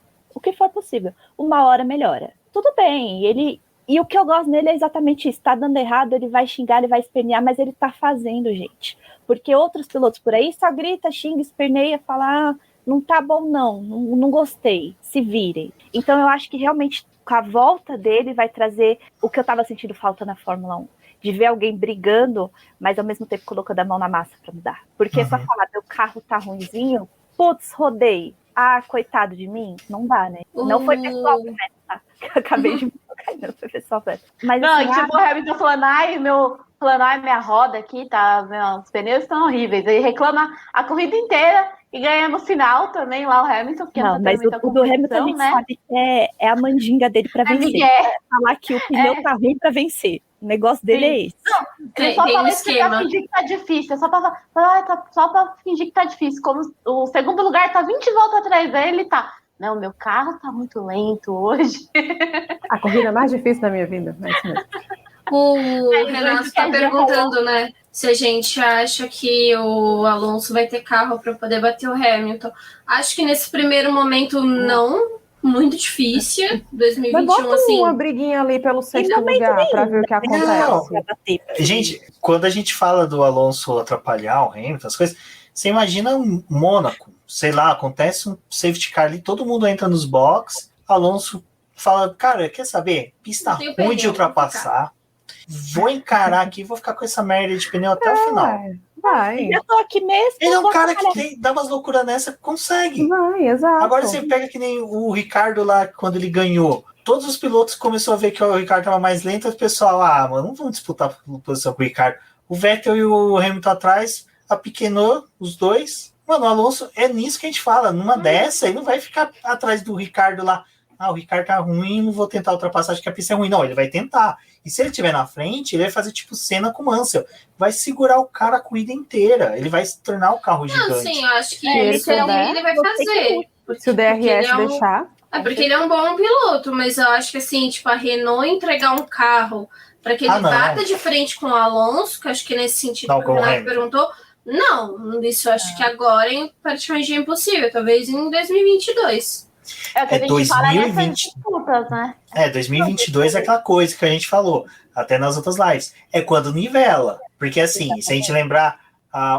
for possível. Uma hora melhora. Tudo bem, e o que eu gosto nele é exatamente isso. Tá dando errado, ele vai xingar, ele vai espernear, mas ele tá fazendo, gente. Porque outros pilotos por aí só grita, xinga, esperneia, fala, não tá bom não gostei, se virem. Então eu acho que realmente com a volta dele vai trazer o que eu tava sentindo falta na Fórmula 1. De ver alguém brigando, mas ao mesmo tempo colocando a mão na massa pra mudar. Porque só falar, meu carro tá ruinzinho, putz, rodei. Ah, coitado de mim, não dá, né? Não foi pessoal, né? Tá? Acabei de me tocar, não foi pessoal, né? Mas não, assim, tipo, o Hamilton falando, minha roda aqui, tá, os pneus estão horríveis. Ele reclama a corrida inteira e ganha no final também lá o Hamilton, porque não, mas o do Hamilton a gente sabe que é a mandinga dele pra vencer. Falar que o pneu tá ruim pra vencer. O negócio dele é esse. Não, ele só fala isso pra fingir que tá difícil. Só pra fingir que tá difícil. Como o segundo lugar tá 20 voltas atrás dele, tá. Não, meu carro tá muito lento hoje. A corrida mais difícil da minha vida. É isso mesmo. O Renato tá perguntando, né? Se a gente acha que o Alonso vai ter carro para poder bater o Hamilton. Acho que nesse primeiro momento não. Muito difícil, 2021, mas bota assim. uma briguinha ali pelo sexto lugar para ver o que acontece. Gente, quando a gente fala do Alonso atrapalhar o Hamilton, as coisas, você imagina um Mônaco, sei lá, acontece um safety car ali, todo mundo entra nos box, Alonso fala, cara, quer saber? Pista ruim de ultrapassar, vou encarar aqui, vou ficar com essa merda de pneu até o final. Vai. Eu tô aqui mesmo. Ele é um cara que dá umas loucuras nessa, consegue. Vai, exato. Agora você pega que nem o Ricardo lá, quando ele ganhou. Todos os pilotos começaram a ver que o Ricardo estava mais lento. O pessoal, mano, não vamos disputar posição com o Ricardo. O Vettel e o Hamilton atrás, apequenou os dois. Mano, o Alonso, é nisso que a gente fala. Numa dessa, ele não vai ficar atrás do Ricardo lá. O Ricardo tá ruim, não vou tentar ultrapassar, acho que a pista é ruim. Não, ele vai tentar. E se ele estiver na frente, ele vai fazer tipo Senna com o Mansell. Vai segurar o cara a corrida inteira. Ele vai se tornar o carro gigante. Sim, eu acho que ele vai fazer. Se o DRS deixar. Porque ele é um bom piloto, mas eu acho que assim, tipo, a Renault entregar um carro para que ele bata de frente com o Alonso, que eu acho que nesse sentido que o Renato perguntou, não, isso eu acho que agora praticamente é impossível, talvez em 2022. É o que a gente 2020, fala nessas disputas, né? 2022 é aquela coisa que a gente falou, até nas outras lives. É quando nivela. Porque assim, se a gente lembrar,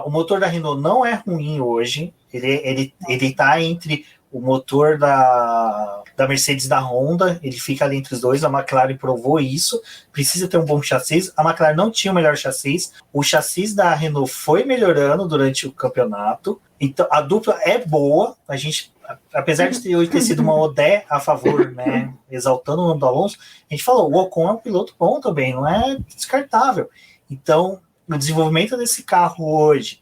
o motor da Renault não é ruim hoje. Ele tá entre o motor da Mercedes e da Honda. Ele fica ali entre os dois. A McLaren provou isso. Precisa ter um bom chassi. A McLaren não tinha o melhor chassi. O chassi da Renault foi melhorando durante o campeonato. Então, a dupla é boa. A gente, apesar de hoje ter sido uma odé a favor, né, exaltando o nome do Alonso, a gente falou, o Ocon é um piloto bom também, não é descartável. Então, o desenvolvimento desse carro hoje,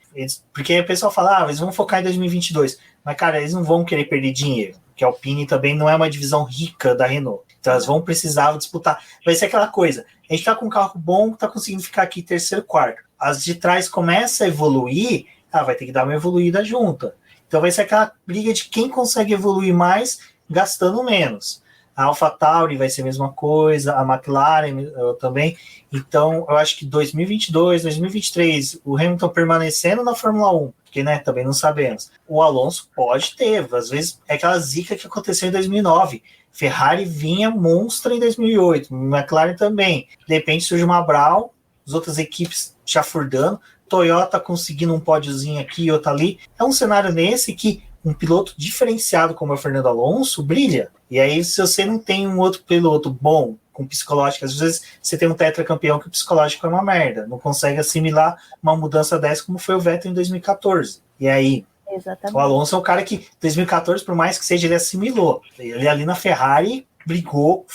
porque o pessoal fala, eles vão focar em 2022, mas, cara, eles não vão querer perder dinheiro, porque a Alpine também não é uma divisão rica da Renault, então elas vão precisar disputar. Vai ser aquela coisa, a gente tá com um carro bom, tá conseguindo ficar aqui terceiro, quarto. As de trás começam a evoluir, vai ter que dar uma evoluída junta. Então vai ser aquela briga de quem consegue evoluir mais gastando menos. A AlphaTauri vai ser a mesma coisa, a McLaren também. Então eu acho que 2022, 2023, o Hamilton permanecendo na Fórmula 1, porque né, também não sabemos. O Alonso pode ter, às vezes é aquela zica que aconteceu em 2009. Ferrari vinha monstra em 2008, McLaren também. De repente surge uma Brown, as outras equipes chafurdando, Toyota conseguindo um pódiozinho aqui e outro ali. É um cenário nesse que um piloto diferenciado como é o Fernando Alonso brilha. E aí, se você não tem um outro piloto bom, com psicológico, às vezes você tem um tetracampeão que o psicológico é uma merda, não consegue assimilar uma mudança dessa como foi o Vettel em 2014. E aí, exatamente, o Alonso é um cara que, em 2014, por mais que seja, ele assimilou. Ele ali na Ferrari brigou,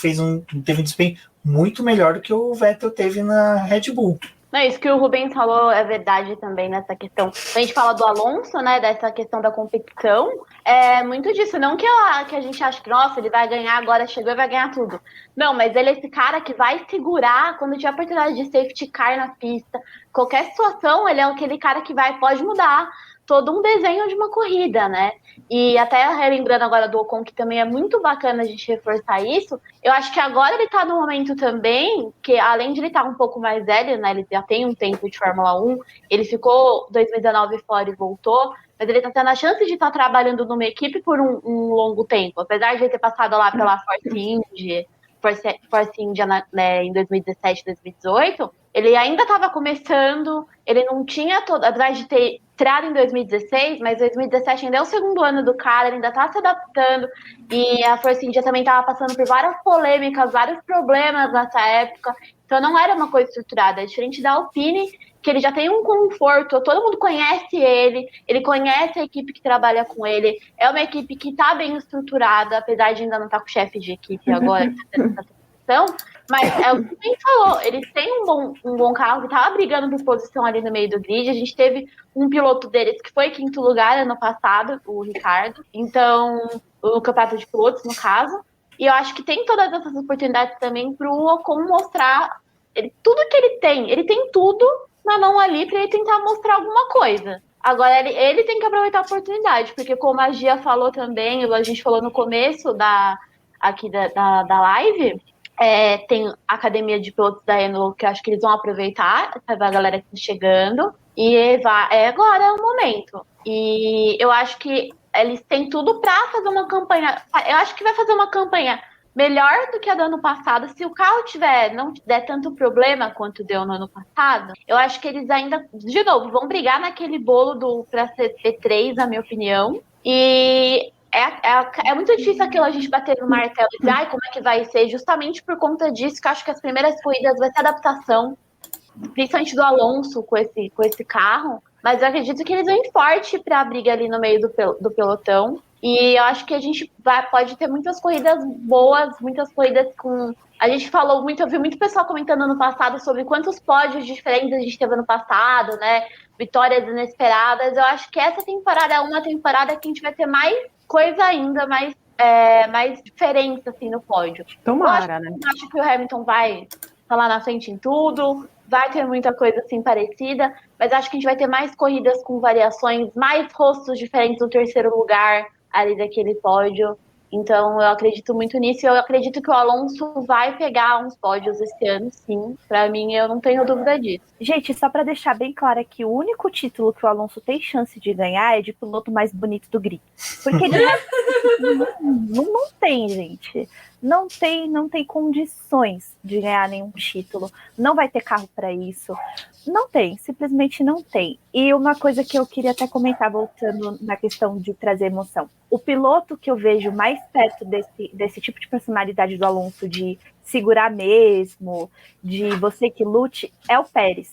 teve um desempenho muito melhor do que o Vettel teve na Red Bull. Não, isso que o Rubens falou é verdade também nessa questão. A gente fala do Alonso, né, dessa questão da competição, é muito disso. Não que a gente acha que, nossa, ele vai ganhar agora, chegou e vai ganhar tudo. Não, mas ele é esse cara que vai segurar quando tiver a oportunidade de safety car na pista. Qualquer situação, ele é aquele cara que pode mudar todo um desenho de uma corrida, né? E até relembrando agora do Ocon, que também é muito bacana a gente reforçar isso, eu acho que agora ele tá no momento também, que além de ele estar um pouco mais velho, né, ele já tem um tempo de Fórmula 1, ele ficou 2019 fora e voltou, mas ele tá tendo a chance de estar trabalhando numa equipe por um longo tempo, apesar de ele ter passado lá pela Force India né, em 2017, 2018, ele ainda estava começando, ele não tinha apesar de ter entrado em 2016, mas 2017 ainda é o segundo ano do cara, ele ainda está se adaptando, e a Force India também estava passando por várias polêmicas, vários problemas nessa época, então não era uma coisa estruturada, é diferente da Alpine, que ele já tem um conforto, todo mundo conhece ele conhece a equipe que trabalha com ele, é uma equipe que está bem estruturada, apesar de ainda não estar com o chefe de equipe agora, mas é o que o Ben falou, eles têm um bom carro que estava brigando por posição ali no meio do grid. A gente teve um piloto deles que foi quinto lugar ano passado, o Ricardo, então, o campeonato de pilotos, no caso. E eu acho que tem todas essas oportunidades também para o Ocon mostrar tudo que ele tem tudo na mão ali para ele tentar mostrar alguma coisa. Agora, ele tem que aproveitar a oportunidade, porque como a Gia falou também, a gente falou no começo da live, tem a academia de pilotos da Renault, que eu acho que eles vão aproveitar, a galera que está chegando, e agora é o momento. E eu acho que eles têm tudo para fazer uma campanha, eu acho que vai fazer uma campanha melhor do que a do ano passado. Se o carro não der tanto problema quanto deu no ano passado, eu acho que eles ainda, de novo, vão brigar naquele bolo para ser P3, na minha opinião, e é muito difícil aquilo a gente bater no martelo e dizer, como é que vai ser, justamente por conta disso, que eu acho que as primeiras corridas vai ser adaptação, principalmente do Alonso com esse carro, mas eu acredito que eles vêm forte para a briga ali no meio do pelotão, e eu acho que a gente pode ter muitas corridas boas, muitas corridas com... A gente falou muito, eu vi muito pessoal comentando no passado sobre quantos pódios diferentes a gente teve no passado, né, vitórias inesperadas. Eu acho que essa temporada é uma temporada que a gente vai ter mais coisa ainda, mais diferença assim, no pódio. Tomara, né? Eu acho que o Hamilton vai estar lá na frente em tudo, vai ter muita coisa assim parecida, mas acho que a gente vai ter mais corridas com variações, mais rostos diferentes no terceiro lugar ali daquele pódio. Então eu acredito muito nisso, eu acredito que o Alonso vai pegar uns pódios esse ano, sim. Pra mim, eu não tenho dúvida disso. Gente, só pra deixar bem claro aqui, o único título que o Alonso tem chance de ganhar é de piloto mais bonito do grid. Porque ele não tem, gente. Não tem condições de ganhar nenhum título. Não vai ter carro para isso. Não tem, simplesmente não tem. E uma coisa que eu queria até comentar, voltando na questão de trazer emoção. O piloto que eu vejo mais perto desse tipo de personalidade do Alonso, de segurar mesmo, de você que lute, é o Pérez.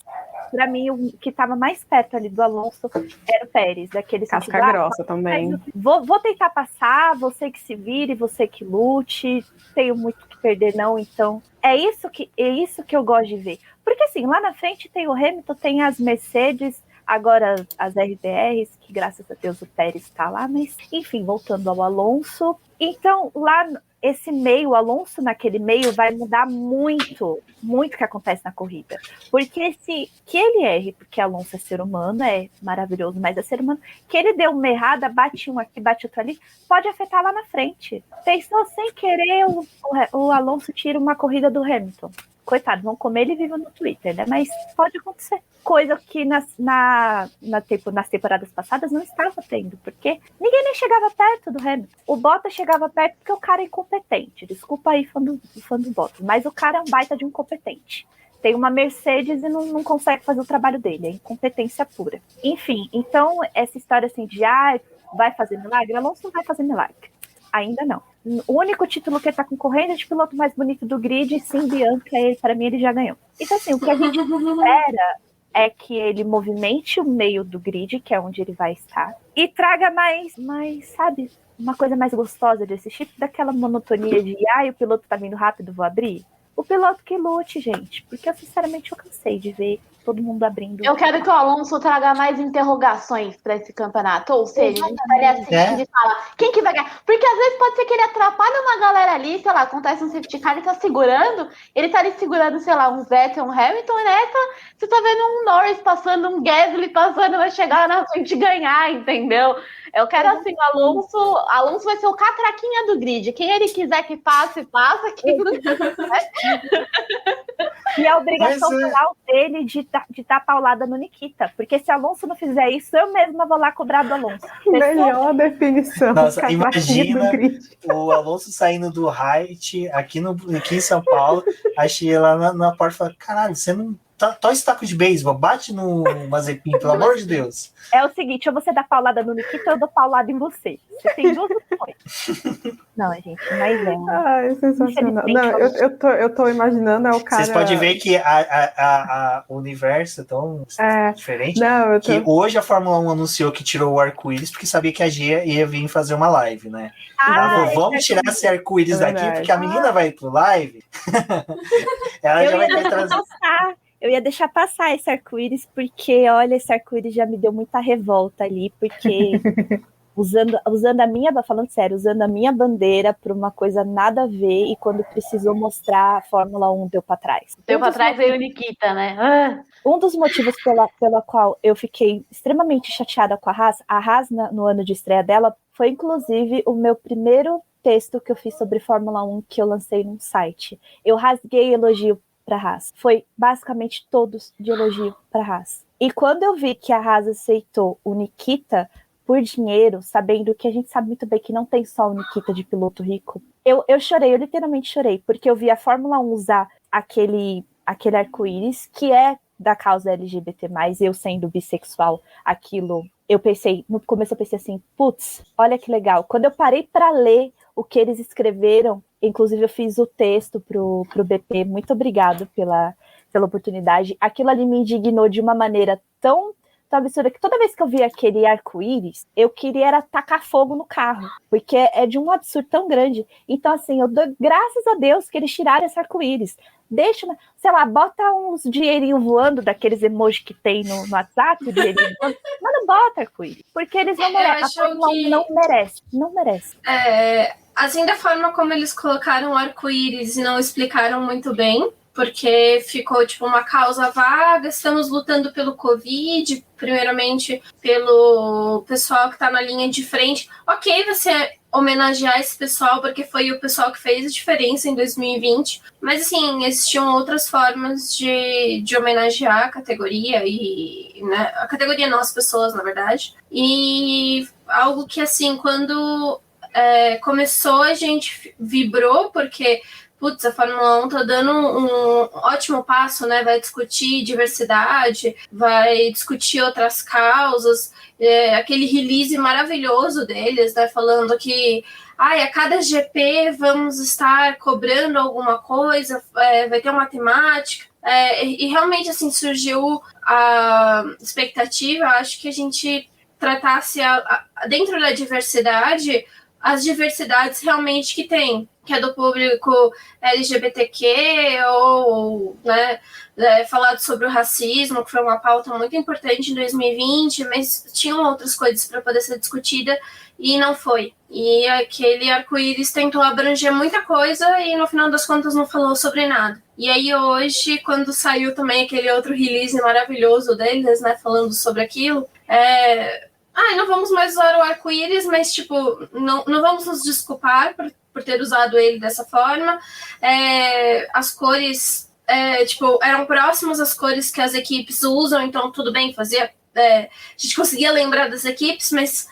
Para mim, o que estava mais perto ali do Alonso era o Pérez, daquele casca grossa também. Vou tentar passar, você que se vire, você que lute, tenho muito que perder não, então é isso que eu gosto de ver. Porque assim, lá na frente tem o Hamilton, tem as Mercedes, agora as RBRs, que graças a Deus o Pérez está lá, mas enfim, voltando ao Alonso. Então, lá esse meio, o Alonso naquele meio vai mudar muito o que acontece na corrida. Porque que ele erre, porque Alonso é ser humano, é maravilhoso, mas é ser humano, que ele deu uma errada, bate um aqui, bate outro ali, pode afetar lá na frente. Pensou sem querer, o Alonso tira uma corrida do Hamilton. Coitado, vão comer ele vivo no Twitter, né? Mas pode acontecer. Coisa que nas temporadas passadas não estava tendo, porque ninguém nem chegava perto do Hamilton. O Bottas chegava perto porque o cara é incompetente. Desculpa aí, fã do Bottas, mas o cara é um baita de incompetente. Tem uma Mercedes e não consegue fazer o trabalho dele, é incompetência pura. Enfim, então essa história assim de vai fazer milagre, Alonso não vai fazer milagre. Ainda não. O único título que ele está concorrendo é de piloto mais bonito do grid, sim, Bianca, para mim ele já ganhou. Então assim, o que a gente espera é que ele movimente o meio do grid, que é onde ele vai estar, e traga mais, sabe, uma coisa mais gostosa de assistir, daquela monotonia de, o piloto tá vindo rápido, vou abrir. O piloto que lute, gente. Porque eu, sinceramente, eu cansei de ver todo mundo abrindo. Eu quero que o Alonso traga mais interrogações para esse campeonato. Ou seja, a gente estaria assistindo e falar quem que vai ganhar. Porque às vezes pode ser que ele atrapalhe uma galera ali, sei lá, acontece um safety car, ele tá segurando, ele tá ali segurando, sei lá, um Vettel, um Hamilton, e nessa você tá vendo um Norris passando, um Gasly passando, vai chegar na frente e ganhar, entendeu? Eu quero assim, Alonso vai ser o catraquinha do grid. Quem ele quiser que passe, passa. Quem não quiser. E a obrigação moral dele de dar paulada no Nikita. Porque se Alonso não fizer isso, eu mesma vou lá cobrar do Alonso. Melhor definição. Nossa, imagina o Alonso saindo do Height aqui em São Paulo, achei lá na porta e falei, caralho, você não... Tó esse taco de beisebol, bate no Mazepin, pelo amor de Deus. É o seguinte, ou você dá paulada no Nikita, eu dou paulada em você. Você tem duas opções. Não, gente, mas é. Ai, sensacional. Não, eu tô imaginando, é o cara... Vocês podem ver que o universo é tão diferente. Não, que hoje a Fórmula 1 anunciou que tirou o arco-íris porque sabia que a Gia ia vir fazer uma live, né? Vamos tirar esse arco-íris daqui, porque a menina vai pro live. Ela já vai ter trazido. Eu ia deixar passar esse arco-íris, porque, olha, esse arco-íris já me deu muita revolta ali, porque usando a minha, falando sério, usando a minha bandeira para uma coisa nada a ver, e quando precisou mostrar a Fórmula 1 deu para trás. Deu para trás veio o Nikita, né? Um dos motivos pela qual eu fiquei extremamente chateada com a Haas no ano de estreia dela, foi inclusive o meu primeiro texto que eu fiz sobre Fórmula 1 que eu lancei num site. Eu rasguei elogio para a Haas. Foi basicamente todos de elogio para a Haas. E quando eu vi que a Haas aceitou o Nikita por dinheiro, sabendo que a gente sabe muito bem que não tem só o Nikita de piloto rico, eu chorei, eu literalmente chorei, porque eu vi a Fórmula 1 usar aquele arco-íris, que é da causa LGBT+, eu sendo bissexual, aquilo, no começo eu pensei assim, putz, olha que legal. Quando eu parei para ler o que eles escreveram, inclusive eu fiz o texto pro BP, muito obrigado pela oportunidade, aquilo ali me indignou de uma maneira tão absurda que toda vez que eu via aquele arco-íris, eu queria era tacar fogo no carro, porque é de um absurdo tão grande. Então, assim, eu dou graças a Deus que eles tiraram esse arco-íris. Deixa, sei lá, bota uns dinheirinhos voando, daqueles emojis que tem no WhatsApp, dinheirinho voando, mas não bota arco-íris, porque eles não merecem. A Fórmula 1 não merece. Assim, da forma como eles colocaram o arco-íris e não explicaram muito bem, porque ficou tipo uma causa vaga, estamos lutando pelo Covid, primeiramente pelo pessoal que está na linha de frente. Ok, você homenagear esse pessoal, porque foi o pessoal que fez a diferença em 2020, mas assim, existiam outras formas de homenagear a categoria, e né, a categoria não, as pessoas, na verdade. E algo que assim, quando começou, a gente vibrou, porque putz, a Fórmula 1 tá dando um ótimo passo, né? Vai discutir diversidade, vai discutir outras causas, aquele release maravilhoso deles, né? Falando que a cada GP vamos estar cobrando alguma coisa, vai ter uma temática. E realmente, assim, surgiu a expectativa, acho que a gente tratasse dentro da diversidade, as diversidades realmente que tem, que é do público LGBTQ, ou né, falado sobre o racismo, que foi uma pauta muito importante em 2020, mas tinham outras coisas para poder ser discutida e não foi. E aquele arco-íris tentou abranger muita coisa e no final das contas não falou sobre nada. E aí hoje, quando saiu também aquele outro release maravilhoso deles, né, falando sobre aquilo, não vamos mais usar o arco-íris, mas tipo, não vamos nos desculpar por ter usado ele dessa forma. As cores eram próximas às cores que as equipes usam, então tudo bem, a gente conseguia lembrar das equipes, mas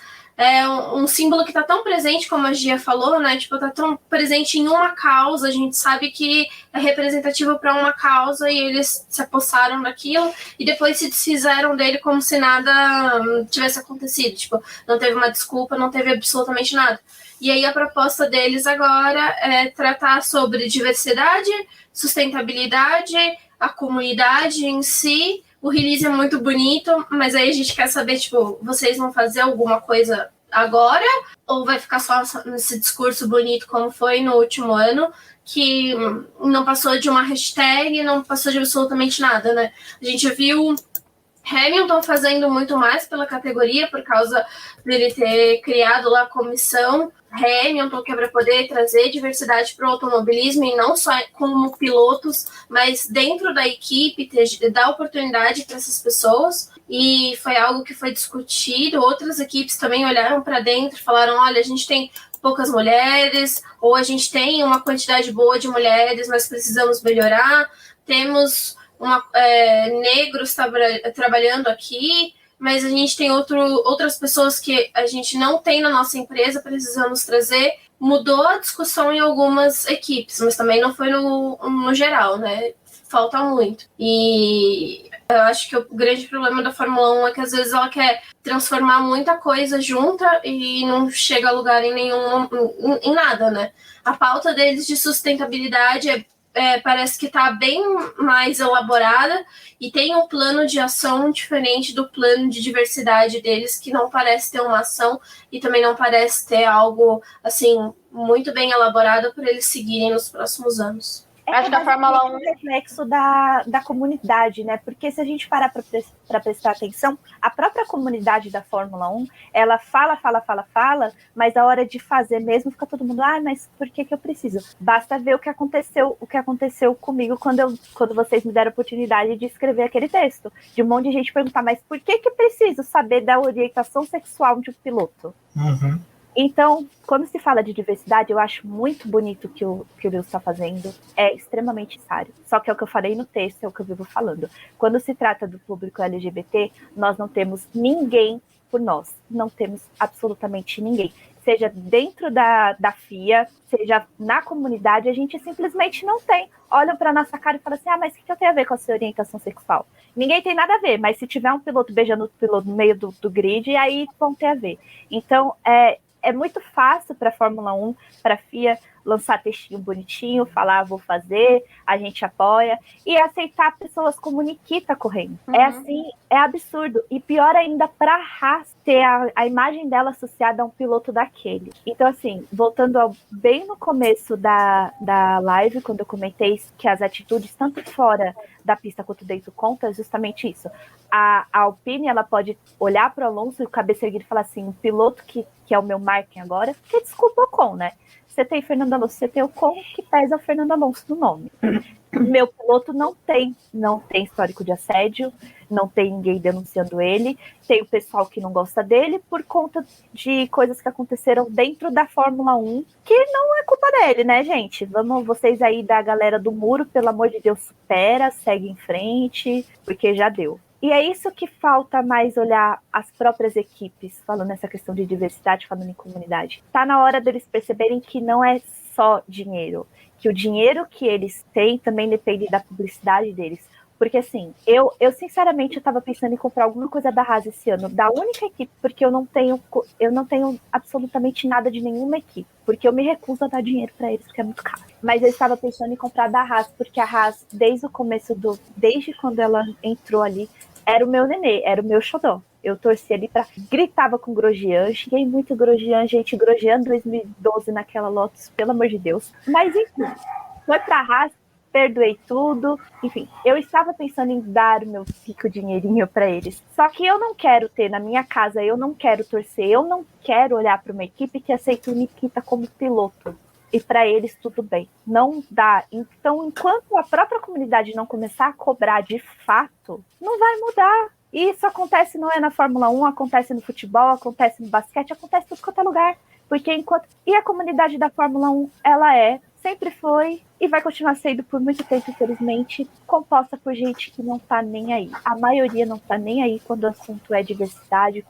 um símbolo que está tão presente, como a Gia falou, né? Tipo, tá tão presente em uma causa, a gente sabe que é representativo para uma causa e eles se apossaram naquilo e depois se desfizeram dele como se nada tivesse acontecido. Tipo, não teve uma desculpa, não teve absolutamente nada. E aí a proposta deles agora é tratar sobre diversidade, sustentabilidade, a comunidade em si. O release é muito bonito, mas aí a gente quer saber, tipo, vocês vão fazer alguma coisa agora, ou vai ficar só nesse discurso bonito como foi no último ano, que não passou de uma hashtag, não passou de absolutamente nada, né? A gente viu Hamilton fazendo muito mais pela categoria por causa dele ter criado lá a comissão Hamilton, que é para poder trazer diversidade para o automobilismo, e não só como pilotos, mas dentro da equipe, dar oportunidade para essas pessoas. E foi algo que foi discutido. Outras equipes também olharam para dentro e falaram, olha, a gente tem poucas mulheres, ou a gente tem uma quantidade boa de mulheres, mas precisamos melhorar. Temos negros trabalhando aqui, mas a gente tem outras pessoas que a gente não tem na nossa empresa, precisamos trazer. Mudou a discussão em algumas equipes, mas também não foi no geral, né? Falta muito. E eu acho que o grande problema da Fórmula 1 é que às vezes ela quer transformar muita coisa junta e não chega a lugar em nada, né? A pauta deles de sustentabilidade parece que está bem mais elaborada e tem um plano de ação diferente do plano de diversidade deles, que não parece ter uma ação e também não parece ter algo assim muito bem elaborado para eles seguirem nos próximos anos. Acho que a Fórmula 1 é um reflexo da comunidade, né? Porque se a gente parar para prestar atenção, a própria comunidade da Fórmula 1, ela fala, mas a hora de fazer mesmo fica todo mundo, mas por que eu preciso? Basta ver o que aconteceu comigo quando vocês me deram a oportunidade de escrever aquele texto. De um monte de gente perguntar, mas por que preciso saber da orientação sexual de um piloto? Uhum. Então, quando se fala de diversidade, eu acho muito bonito o que o Lewis está fazendo. É extremamente necessário. Só que é o que eu falei no texto, é o que eu vivo falando. Quando se trata do público LGBT, nós não temos ninguém por nós. Não temos absolutamente ninguém. Seja dentro da FIA, seja na comunidade, a gente simplesmente não tem. Olham para nossa cara e falam assim, mas o que eu tenho a ver com a sua orientação sexual? Ninguém tem nada a ver, mas se tiver um piloto beijando outro piloto no meio do grid, aí vão ter a ver. Então, é muito fácil para a Fórmula 1, para a FIA, lançar textinho bonitinho, falar, vou fazer, a gente apoia, e aceitar pessoas como Nikita correndo. Uhum. É assim, é absurdo. E pior ainda para a Haas ter a imagem dela associada a um piloto daquele. Então, assim, voltando bem no começo da live, quando eu comentei que as atitudes, tanto fora da pista quanto dentro, conta, é justamente isso. A Alpine, ela pode olhar para o Alonso e o cabeça erguida e falar assim, um piloto que é o meu marketing agora, que desculpa o Ocon, né? Você tem Fernando Alonso, você tem o Ocon, que pesa o Fernando Alonso no nome. Meu piloto não tem histórico de assédio, não tem ninguém denunciando ele, tem o pessoal que não gosta dele por conta de coisas que aconteceram dentro da Fórmula 1, que não é culpa dele, né, gente? Vamos, vocês aí da galera do muro, pelo amor de Deus, supera, segue em frente, porque já deu. E é isso que falta mais olhar as próprias equipes, falando nessa questão de diversidade, falando em comunidade. Tá na hora deles perceberem que não é só dinheiro, que o dinheiro que eles têm também depende da publicidade deles. Porque assim, eu sinceramente estava pensando em comprar alguma coisa da Haas esse ano, da única equipe, porque eu não tenho absolutamente nada de nenhuma equipe, porque eu me recuso a dar dinheiro para eles, porque é muito caro. Mas eu estava pensando em comprar da Haas, porque a Haas, desde o começo desde quando ela entrou ali, era o meu nenê, era o meu xodó. Eu torci ali gritava com Grosjean, xinguei muito Grosjean, gente, Grosjean 2012 naquela Lotus, pelo amor de Deus. Mas enfim, foi pra Haas, perdoei tudo, enfim, eu estava pensando em dar o meu rico dinheirinho para eles. Só que eu não quero ter na minha casa, eu não quero torcer, eu não quero olhar para uma equipe que aceita o Nikita como piloto. E para eles tudo bem. Não dá. Então, enquanto a própria comunidade não começar a cobrar de fato, não vai mudar. E isso acontece, não é na Fórmula 1, acontece no futebol, acontece no basquete, acontece em tudo quanto é lugar. E a comunidade da Fórmula 1, ela sempre foi e vai continuar sendo por muito tempo, infelizmente, composta por gente que não tá nem aí. A maioria não tá nem aí quando o assunto é diversidade,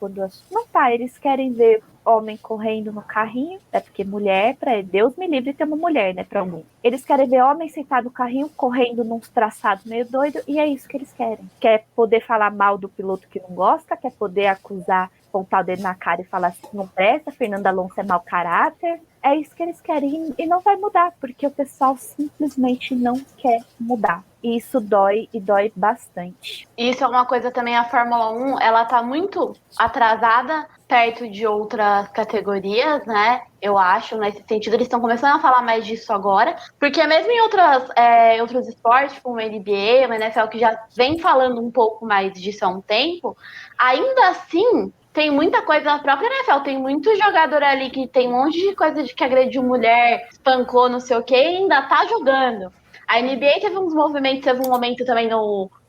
não tá, eles querem ver homem correndo no carrinho, porque mulher, Deus me livre ter uma mulher, né, pra algum. Eles querem ver homem sentado no carrinho, correndo num traçado meio doido, e é isso que eles querem. Quer poder falar mal do piloto que não gosta, quer poder acusar, apontar o dedo na cara e falar assim, não presta, Fernando Alonso é mau caráter. É isso que eles querem e não vai mudar, porque o pessoal simplesmente não quer mudar. E isso dói e dói bastante. Isso é uma coisa também, a Fórmula 1, ela tá muito atrasada perto de outras categorias, né? Eu acho, nesse sentido, eles estão começando a falar mais disso agora, porque mesmo em outros esportes, como a NBA, a NFL, que já vem falando um pouco mais disso há um tempo, ainda assim, tem muita coisa na própria NFL, tem muito jogador ali que tem um monte de coisa de que agrediu mulher, espancou, não sei o que, e ainda tá jogando. A NBA teve uns movimentos, teve um momento também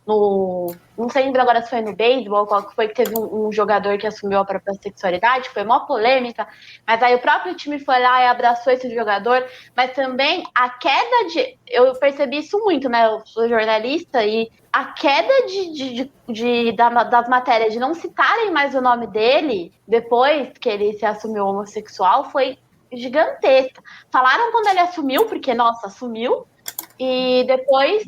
não sei lembrar agora se foi no beisebol, qual que foi que teve um jogador que assumiu a própria sexualidade, foi uma polêmica, mas aí o próprio time foi lá e abraçou esse jogador, mas também a queda eu percebi isso muito, né, eu sou jornalista, e a queda das matérias, de não citarem mais o nome dele, depois que ele se assumiu homossexual, foi gigantesca. Falaram quando ele assumiu, porque, nossa, assumiu, e depois,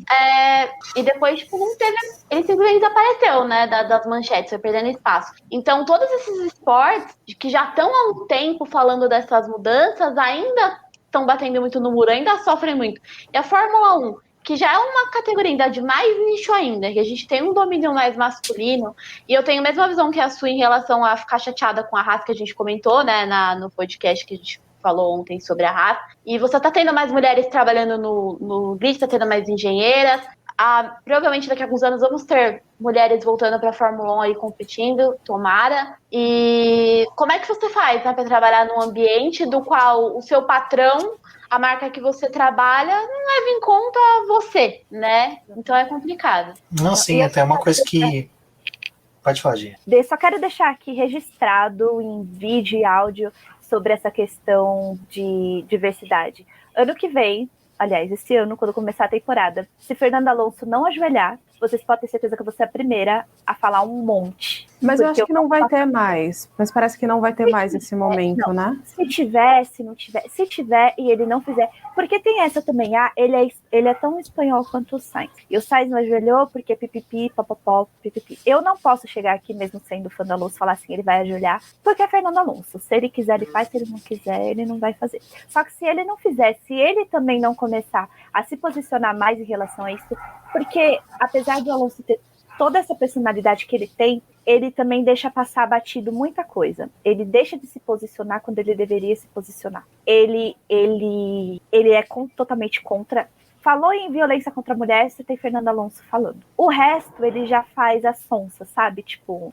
tipo, não teve. Ele simplesmente desapareceu, né? Das manchetes, foi perdendo espaço. Então, todos esses esportes que já estão há um tempo falando dessas mudanças ainda estão batendo muito no muro, ainda sofrem muito. E a Fórmula 1, que já é uma categoria ainda de mais nicho ainda, que a gente tem um domínio mais masculino, e eu tenho a mesma visão que a sua em relação a ficar chateada com a Haas que a gente comentou, né? No podcast que a gente falou ontem sobre a Haas, e você tá tendo mais mulheres trabalhando no grid, tá tendo mais engenheiras, provavelmente daqui a alguns anos vamos ter mulheres voltando para a Fórmula 1 aí competindo, tomara. E como é que você faz, né, para trabalhar num ambiente do qual o seu patrão, a marca que você trabalha, não leva em conta você, né? Então é complicado. Não, sim, até uma coisa que... Pode falar, Gia. Só quero deixar aqui registrado em vídeo e áudio sobre essa questão de diversidade. Ano que vem, aliás, esse ano, quando começar a temporada, se Fernando Alonso não ajoelhar, vocês podem ter certeza que eu vou ser a primeira a falar um monte. Mas eu acho que não vai ter mais. Mas parece que não vai ter mais esse momento, não, né? Se tiver, se não tiver. Se tiver e ele não fizer. Porque tem essa também. Ele é tão espanhol quanto o Sainz. E o Sainz não ajoelhou porque pipipi, papapó, pipipi. Eu não posso chegar aqui, mesmo sendo fã do Alonso, falar assim, ele vai ajoelhar, porque é Fernando Alonso. Se ele quiser, ele faz. Se ele não quiser, ele não vai fazer. Só que se ele não fizer, se ele também não começar a se posicionar mais em relação a isso, porque apesar do Alonso ter toda essa personalidade que ele tem, ele também deixa passar batido muita coisa. Ele deixa de se posicionar quando ele deveria se posicionar. Ele é totalmente contra. Falou em violência contra a mulher, você tem Fernando Alonso falando. O resto, ele já faz a sonsa, sabe? Tipo,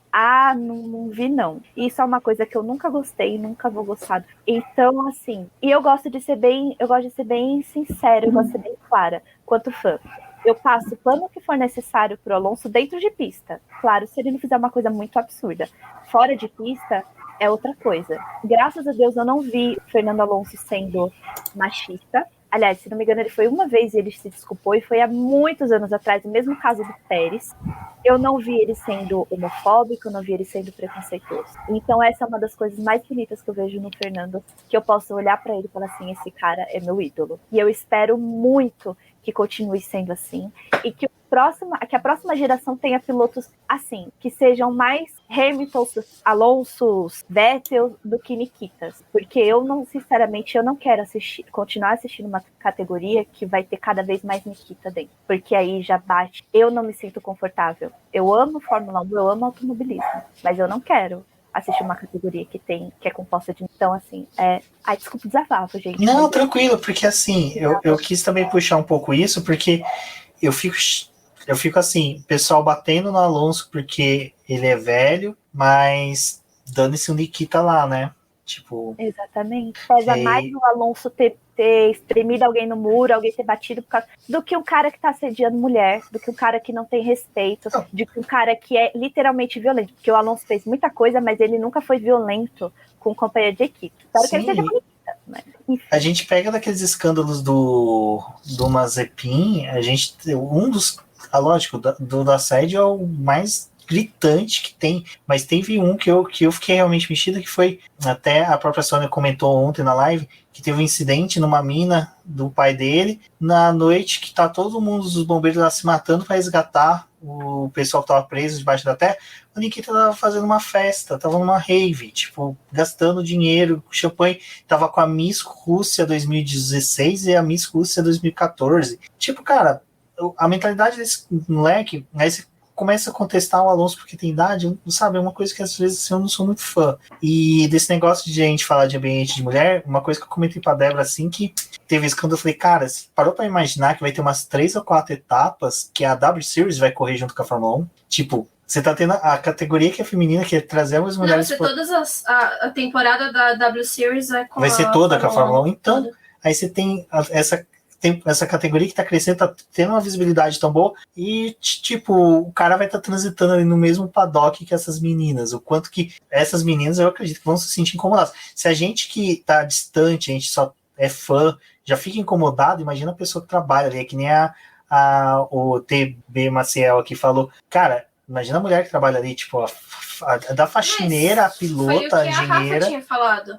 não vi não. Isso é uma coisa que eu nunca gostei e nunca vou gostar. Então, assim, e eu gosto de ser bem sincera, eu gosto de ser bem clara, quanto fã. Eu passo o plano que for necessário pro Alonso dentro de pista. Claro, se ele não fizer uma coisa muito absurda. Fora de pista, é outra coisa. Graças a Deus, eu não vi o Fernando Alonso sendo machista. Aliás, se não me engano, ele foi uma vez e ele se desculpou, e foi há muitos anos atrás, o mesmo caso do Pérez. Eu não vi ele sendo homofóbico, eu não vi ele sendo preconceituoso. Então essa é uma das coisas mais bonitas que eu vejo no Fernando, que eu posso olhar para ele e falar assim, esse cara é meu ídolo. E eu espero muito que continue sendo assim, e que a próxima geração tenha pilotos assim, que sejam mais Hamilton, Alonso, Vettel do que Nikitas. Porque sinceramente, eu não quero continuar assistindo uma categoria que vai ter cada vez mais Nikita dentro. Porque aí já bate. Eu não me sinto confortável. Eu amo Fórmula 1, eu amo automobilismo, mas eu não quero assistir uma categoria que é composta de... Então, assim, desculpa o desabafo, gente. Não, tranquilo, porque assim, eu quis também puxar um pouco isso, porque eu fico assim, pessoal batendo no Alonso porque ele é velho, mas dando-se um Nikita lá, né? Tipo... Exatamente. Pesa mais o Alonso ter espremido alguém no muro, alguém ter batido do que um cara que tá assediando mulher, do que um cara que não tem respeito, do que um cara que é literalmente violento. Porque o Alonso fez muita coisa, mas ele nunca foi violento com o companheiro de equipe. Espero que ele seja bonito. A gente pega daqueles escândalos do Mazepin, lógico, do assédio é o mais gritante que tem, mas teve um que eu fiquei realmente mexido, que foi, até a própria Sônia comentou ontem na live, que teve um incidente numa mina do pai dele, na noite que tá todo mundo dos bombeiros lá se matando para resgatar o pessoal que tava preso debaixo da terra. O Nikita tava fazendo uma festa, tava numa rave, tipo, gastando dinheiro, champanhe, tava com a Miss Rússia 2016 e a Miss Rússia 2014. Tipo, cara, a mentalidade desse moleque, começa a contestar o Alonso porque tem idade, sabe? É uma coisa que às vezes assim, eu não sou muito fã. E desse negócio de a gente falar de ambiente de mulher, uma coisa que eu comentei pra Débora, assim, que teve isso quando eu falei, cara, você parou pra imaginar que vai ter umas 3 ou 4 etapas que a W Series vai correr junto com a Fórmula 1? Tipo, você tá tendo a categoria que é feminina, que é trazer as mulheres... Não, vai ser todas a temporada da W Series vai ser toda com a Fórmula 1. Então, aí você tem essa categoria que está crescendo, tá tendo uma visibilidade tão boa, e tipo, o cara vai estar transitando ali no mesmo paddock que essas meninas, o quanto que essas meninas, eu acredito que vão se sentir incomodadas. Se a gente que tá distante, a gente só é fã, já fica incomodado, imagina a pessoa que trabalha ali, é que nem o TB Maciel aqui falou, cara, imagina a mulher que trabalha ali, tipo, da faxineira, a pilota, a engenheira. A Rafa tinha falado.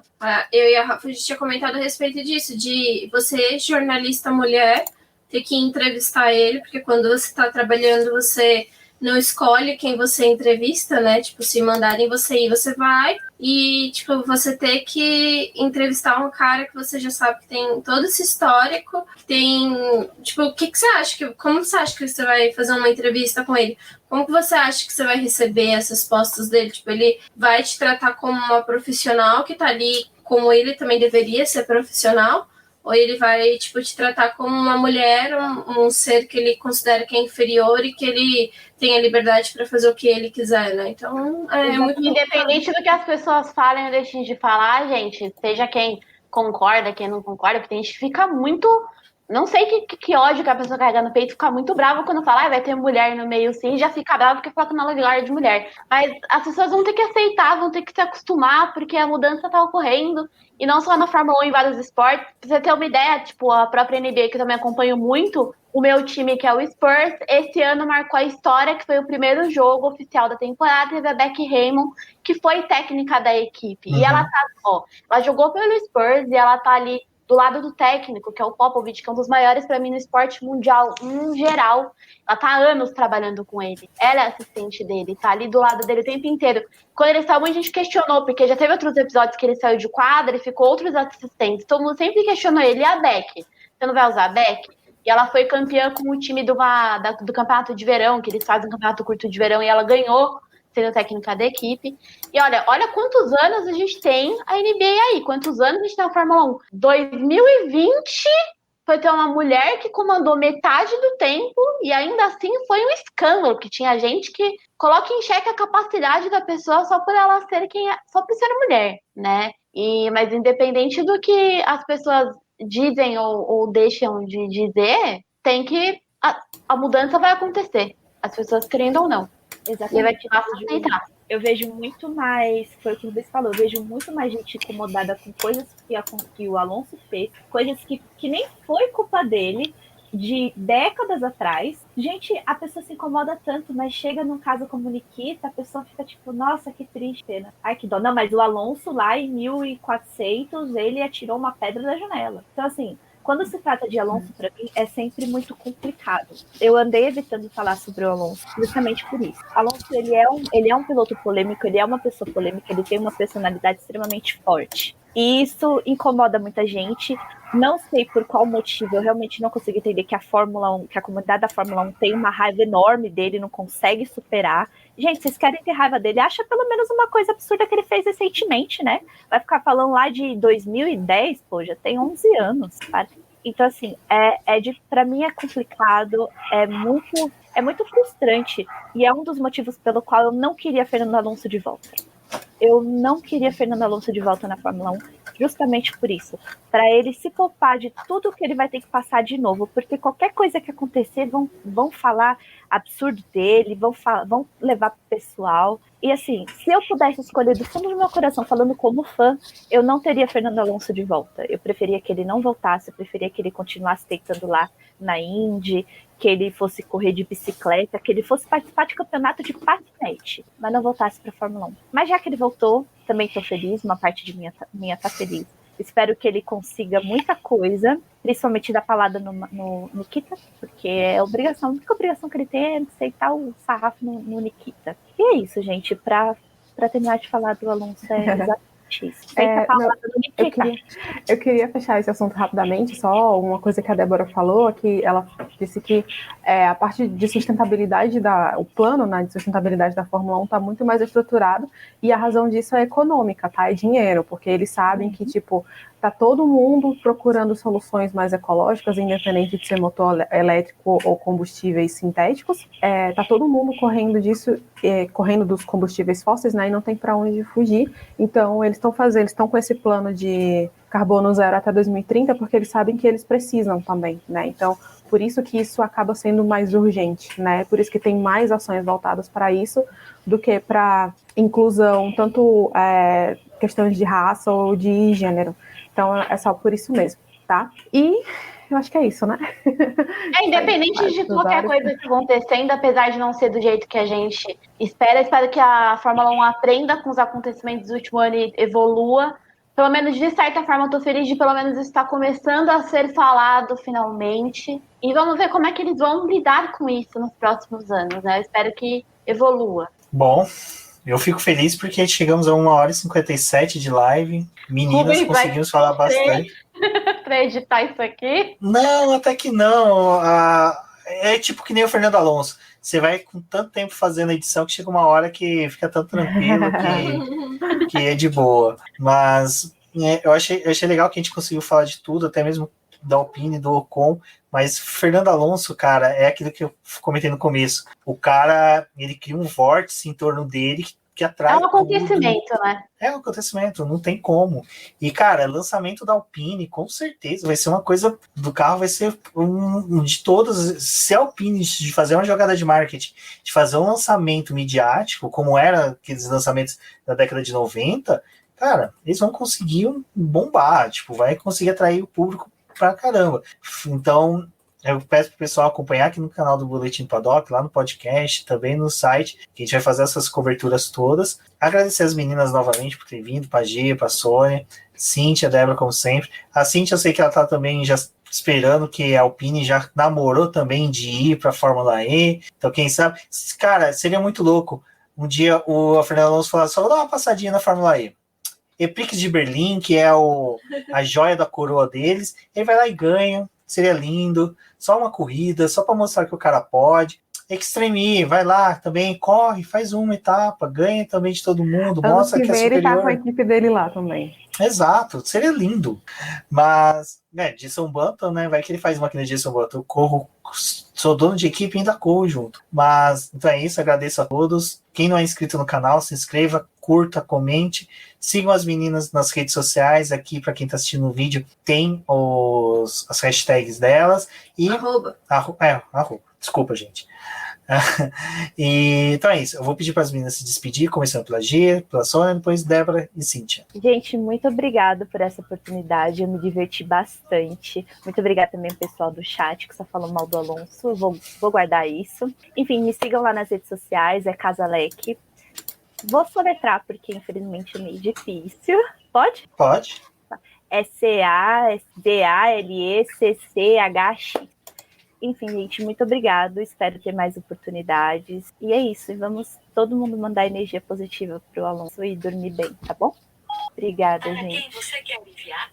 Eu e a Rafa, a gente tinha comentado a respeito disso, de você, jornalista mulher, ter que entrevistar ele, porque quando você está trabalhando, você não escolhe quem você entrevista, né? Tipo, se mandarem você ir, você vai. E, tipo, você ter que entrevistar um cara que você já sabe que tem todo esse histórico, que tem... Tipo, o que você acha? Como você acha que você vai fazer uma entrevista com ele? Como que você acha que você vai receber essas respostas dele? Tipo, ele vai te tratar como uma profissional que tá ali, como ele também deveria ser profissional? Ou ele vai, tipo, te tratar como uma mulher, um ser que ele considera que é inferior e que ele tem a liberdade para fazer o que ele quiser, né? Então, é muito independente do que as pessoas falem ou deixem de falar, gente, seja quem concorda, quem não concorda, porque tem gente que fica muito... Não sei que ódio que a pessoa carrega no peito, fica muito brava quando fala, vai ter mulher no meio, sim, já fica brava porque fala que não é lugar de mulher. Mas as pessoas vão ter que aceitar, vão ter que se acostumar, porque a mudança tá ocorrendo, e não só na Fórmula 1, em vários esportes. Pra você ter uma ideia, tipo, a própria NBA, que eu também acompanho muito, o meu time, que é o Spurs, esse ano marcou a história, que foi o primeiro jogo oficial da temporada, teve a Becky Hammon, que foi técnica da equipe. E ela tá, ela jogou pelo Spurs, e ela tá ali do lado do técnico, que é o Popovich, que é um dos maiores para mim no esporte mundial em geral. Ela tá há anos trabalhando com ele. Ela é assistente dele, tá ali do lado dele o tempo inteiro. Quando ele saiu, a gente questionou, porque já teve outros episódios que ele saiu de quadra e ficou outros assistentes. Todo mundo sempre questionou ele. E a Beck? Você não vai usar a Beck? E ela foi campeã com o time do campeonato de verão, que eles fazem um campeonato curto de verão, e ela ganhou, sendo técnica da equipe. E olha quantos anos a gente tem a NBA aí, quantos anos a gente tem a Fórmula 1. 2020 foi ter uma mulher que comandou metade do tempo e ainda assim foi um escândalo, que tinha gente que coloca em xeque a capacidade da pessoa só por ela ser só por ser mulher, né? Mas independente do que as pessoas dizem ou deixam de dizer, tem que... A mudança vai acontecer, as pessoas querendo ou não. Exatamente. Eu vejo muito mais, foi o que o Luiz falou, eu vejo muito mais gente incomodada com coisas que o Alonso fez, coisas que nem foi culpa dele, de décadas atrás. Gente, a pessoa se incomoda tanto, mas chega num caso como o Nikita, a pessoa fica tipo, nossa, que triste, pena. Ai, que dó. Não, mas o Alonso lá em 1400, ele atirou uma pedra da janela. Então, assim, quando se trata de Alonso, para mim, é sempre muito complicado. Eu andei evitando falar sobre o Alonso justamente por isso. Alonso, ele é um piloto polêmico, ele é uma pessoa polêmica, ele tem uma personalidade extremamente forte. E isso incomoda muita gente. Não sei por qual motivo, eu realmente não consigo entender que a comunidade da Fórmula 1 tem uma raiva enorme dele, não consegue superar. Gente, vocês querem ter raiva dele? Acha pelo menos uma coisa absurda que ele fez recentemente, né? Vai ficar falando lá de 2010, pô, já tem 11 anos, sabe? Então, assim, pra mim é complicado, é muito frustrante. E é um dos motivos pelo qual eu não queria Fernando Alonso de volta. Eu não queria Fernando Alonso de volta na Fórmula 1, justamente por isso. Para ele se poupar de tudo que ele vai ter que passar de novo, porque qualquer coisa que acontecer, vão falar absurdo dele, vão levar pro pessoal. E assim, se eu pudesse escolher do fundo do meu coração, falando como fã, eu não teria Fernando Alonso de volta. Eu preferia que ele não voltasse, eu preferia que ele continuasse tentando lá na Indy, que ele fosse correr de bicicleta, que ele fosse participar de campeonato de patinete, mas não voltasse para a Fórmula 1. Mas já que ele voltou, também estou feliz, uma parte de minha tá feliz. Espero que ele consiga muita coisa, principalmente dar palada no Nikita, porque a única obrigação que ele tem é aceitar o sarrafo no Nikita. E é isso, gente. Para terminar de falar do Alonso, Eu queria fechar esse assunto rapidamente, só uma coisa que a Débora falou, que ela disse que a parte de sustentabilidade, o plano, né, de sustentabilidade da Fórmula 1 está muito mais estruturado, e a razão disso é econômica, tá? É dinheiro, porque eles sabem que, tipo, tá todo mundo procurando soluções mais ecológicas, independente de ser motor elétrico ou combustíveis sintéticos, tá todo mundo correndo disso, correndo dos combustíveis fósseis, né, e não tem para onde fugir. Então, eles estão com esse plano de carbono zero até 2030, porque eles sabem que eles precisam também, né? Então, por isso que isso acaba sendo mais urgente, né? Por isso que tem mais ações voltadas para isso do que para inclusão, tanto questões de raça ou de gênero. Então, é só por isso mesmo, tá? E eu acho que é isso, né? Independente de qualquer coisa que acontecendo, apesar de não ser do jeito que a gente espero que a Fórmula 1 aprenda com os acontecimentos do último ano e evolua. Pelo menos, de certa forma, eu tô feliz de pelo menos estar começando a ser falado finalmente. E vamos ver como é que eles vão lidar com isso nos próximos anos, né? Eu espero que evolua. Bom, eu fico feliz porque chegamos a 1h57 de live. Meninas, conseguimos falar bastante. Pra editar isso aqui? Não, até que não. É tipo que nem o Fernando Alonso. Você vai com tanto tempo fazendo a edição que chega uma hora que fica tão tranquilo que é de boa. Mas eu achei legal que a gente conseguiu falar de tudo, até mesmo da Alpine, do Ocon. Mas Fernando Alonso, cara, é aquilo que eu comentei no começo. O cara, ele cria um vórtice em torno dele que atrai. É um acontecimento, né? É um acontecimento, não tem como. E, cara, lançamento da Alpine, com certeza, vai ser uma coisa do carro, vai ser de todas. Se a Alpine de fazer uma jogada de marketing, de fazer um lançamento midiático, como era aqueles lançamentos da década de 90, cara, eles vão conseguir bombar, tipo, vai conseguir atrair o público pra caramba. Então, eu peço pro pessoal acompanhar aqui no canal do Boletim Paddock, lá no podcast, também no site, que a gente vai fazer essas coberturas todas. Agradecer as meninas novamente por ter vindo, pra Gia, pra Sônia, Cíntia, Débora, como sempre. A Cíntia, eu sei que ela tá também já esperando, que a Alpine já namorou também de ir pra Fórmula E, então quem sabe, cara, seria muito louco. Um dia o Fernando Alonso falou só, vou dar uma passadinha na Fórmula E. Eprix de Berlim, que é a joia da coroa deles, ele vai lá e ganha, seria lindo, só uma corrida, só para mostrar que o cara pode. Extreme E, vai lá também, corre, faz uma etapa, ganha também de todo mundo, mostra que é superior. Ele tá com a equipe dele lá também. Exato, seria lindo. Mas, Jason Button, né, vai que ele faz máquina de Jason Button, eu corro, sou dono de equipe e ainda corro junto. Mas, então é isso, agradeço a todos. Quem não é inscrito no canal, se inscreva, curta, comente, sigam as meninas nas redes sociais, aqui para quem está assistindo o vídeo, tem as hashtags delas, e... Arroba. Desculpa, gente. Então é isso, eu vou pedir para as meninas se despedir, começando pela Gia, pela Sônia, depois Débora e Cíntia. Gente, muito obrigada por essa oportunidade, eu me diverti bastante. Muito obrigada também ao pessoal do chat que só falou mal do Alonso, vou guardar isso. Enfim, me sigam lá nas redes sociais, é Casalec. Vou soletrar porque infelizmente é meio difícil. Pode? Pode. É CASDALECCHX. Enfim, gente, muito obrigado. Espero ter mais oportunidades. E é isso. E vamos todo mundo mandar energia positiva pro Alonso e dormir bem, tá bom? Obrigada, gente. Quem você quer enviar?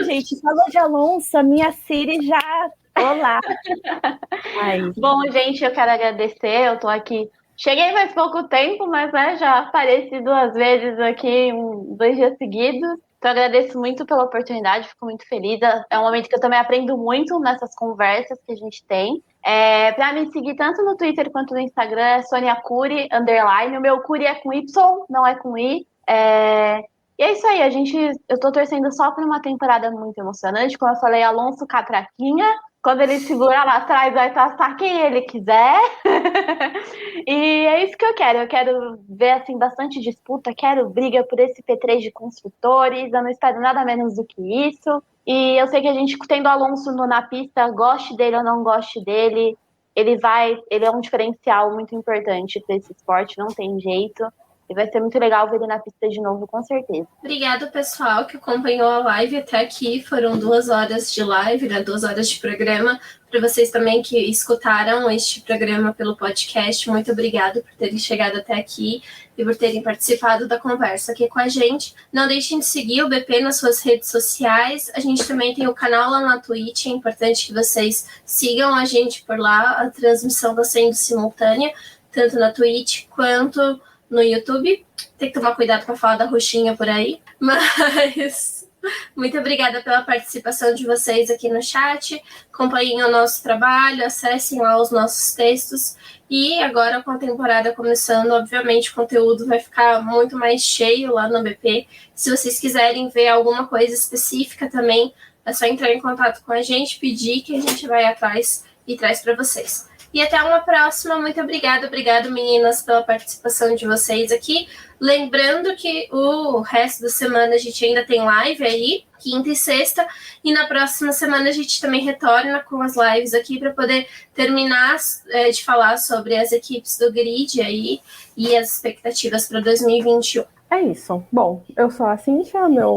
Gente, falou de Alonso, a minha Siri já... Olá. Bom, gente, eu quero agradecer. Eu tô aqui. Cheguei faz pouco tempo, mas já apareci 2 vezes aqui, 2 dias seguidos. Então, agradeço muito pela oportunidade, fico muito feliz. É um momento que eu também aprendo muito nessas conversas que a gente tem. Para me seguir tanto no Twitter quanto no Instagram é Sonia Curi, _. O meu Curi é com Y, não é com I. E é isso aí, eu tô torcendo só por uma temporada muito emocionante. Como eu falei, Alonso Catraquinha. Quando ele segurar lá atrás, vai passar quem ele quiser. E é isso que eu quero. Eu quero ver assim, bastante disputa, quero briga por esse P3 de construtores. Eu não espero nada menos do que isso. E eu sei que a gente, tendo Alonso na pista, goste dele ou não goste dele, ele é um diferencial muito importante para esse esporte, não tem jeito. E vai ser muito legal ver ele na pista de novo, com certeza. Obrigado, pessoal, que acompanhou a live até aqui. Foram 2 horas de live, né? 2 horas de programa. Para vocês também que escutaram este programa pelo podcast, muito obrigado por terem chegado até aqui e por terem participado da conversa aqui com a gente. Não deixem de seguir o BP nas suas redes sociais. A gente também tem o canal lá na Twitch. É importante que vocês sigam a gente por lá. A transmissão está sendo simultânea, tanto na Twitch quanto no YouTube. Tem que tomar cuidado para falar da roxinha por aí. Mas muito obrigada pela participação de vocês aqui no chat. Acompanhem o nosso trabalho, acessem lá os nossos textos. E agora, com a temporada começando, obviamente o conteúdo vai ficar muito mais cheio lá no BP. Se vocês quiserem ver alguma coisa específica também, é só entrar em contato com a gente, pedir que a gente vai atrás e traz para vocês. E até uma próxima. Muito obrigada. Obrigado, meninas, pela participação de vocês aqui. Lembrando que o resto da semana a gente ainda tem live aí, quinta e sexta. E na próxima semana a gente também retorna com as lives aqui para poder terminar de falar sobre as equipes do grid aí e as expectativas para 2021. É isso. Bom, eu sou a Cíntia, meu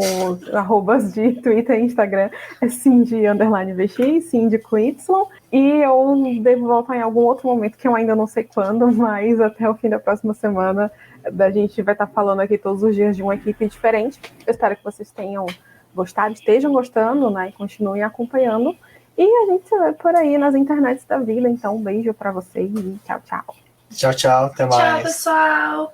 arrobas de Twitter e Instagram é Cindy_VX, Cindy com Y, e eu devo voltar em algum outro momento que eu ainda não sei quando, mas até o fim da próxima semana a gente vai estar falando aqui todos os dias de uma equipe diferente. Eu espero que vocês tenham gostado, estejam gostando, né, e continuem acompanhando, e a gente se vê por aí nas internets da vida. Então, um beijo pra vocês e tchau, tchau. Tchau, tchau, até mais. Tchau, pessoal.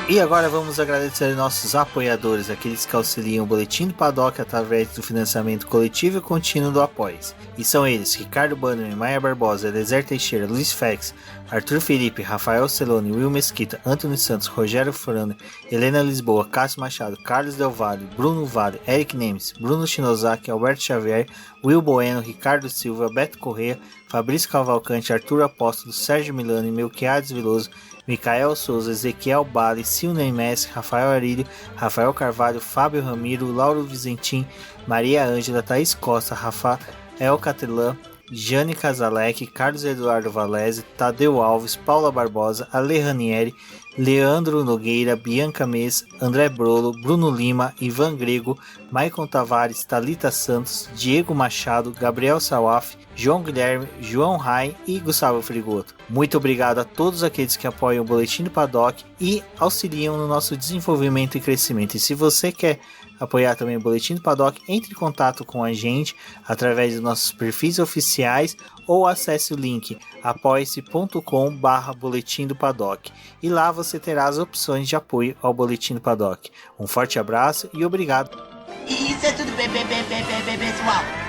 E agora vamos agradecer nossos apoiadores, aqueles que auxiliam o Boletim do Paddock através do financiamento coletivo e contínuo do Apoies. E são eles: Ricardo Bannerman, Maia Barbosa, Eliezer Teixeira, Luiz Fex, Arthur Felipe, Rafael Celone, Will Mesquita, Antônio Santos, Rogério Furano, Helena Lisboa, Cássio Machado, Carlos Del Valle, Bruno Vale, Eric Nemes, Bruno Shinozaki, Alberto Xavier, Will Bueno, Ricardo Silva, Beto Corrêa, Fabrício Cavalcante, Arthur Apóstolo, Sérgio Milani, Melquiades Veloso, Micael Souza, Ezequiel Bale, Silney Messi, Rafael Arílio, Rafael Carvalho, Fábio Ramiro, Lauro Vizentim, Maria Ângela, Thaís Costa, Rafael Catelã, Jane Casalec, Carlos Eduardo Valese, Tadeu Alves, Paula Barbosa, Ale Ranieri, Leandro Nogueira, Bianca Mês, André Brolo, Bruno Lima, Ivan Grego, Maicon Tavares, Thalita Santos, Diego Machado, Gabriel Sawaf, João Guilherme, João Rai e Gustavo Frigoto. Muito obrigado a todos aqueles que apoiam o Boletim do Paddock e auxiliam no nosso desenvolvimento e crescimento. E se você quer apoiar também o Boletim do Paddock, entre em contato com a gente através dos nossos perfis oficiais ou acesse o link apoia-se.com/Boletim do Paddock e lá você terá as opções de apoio ao Boletim do Paddock. Um forte abraço e obrigado! Isso é tudo, pessoal!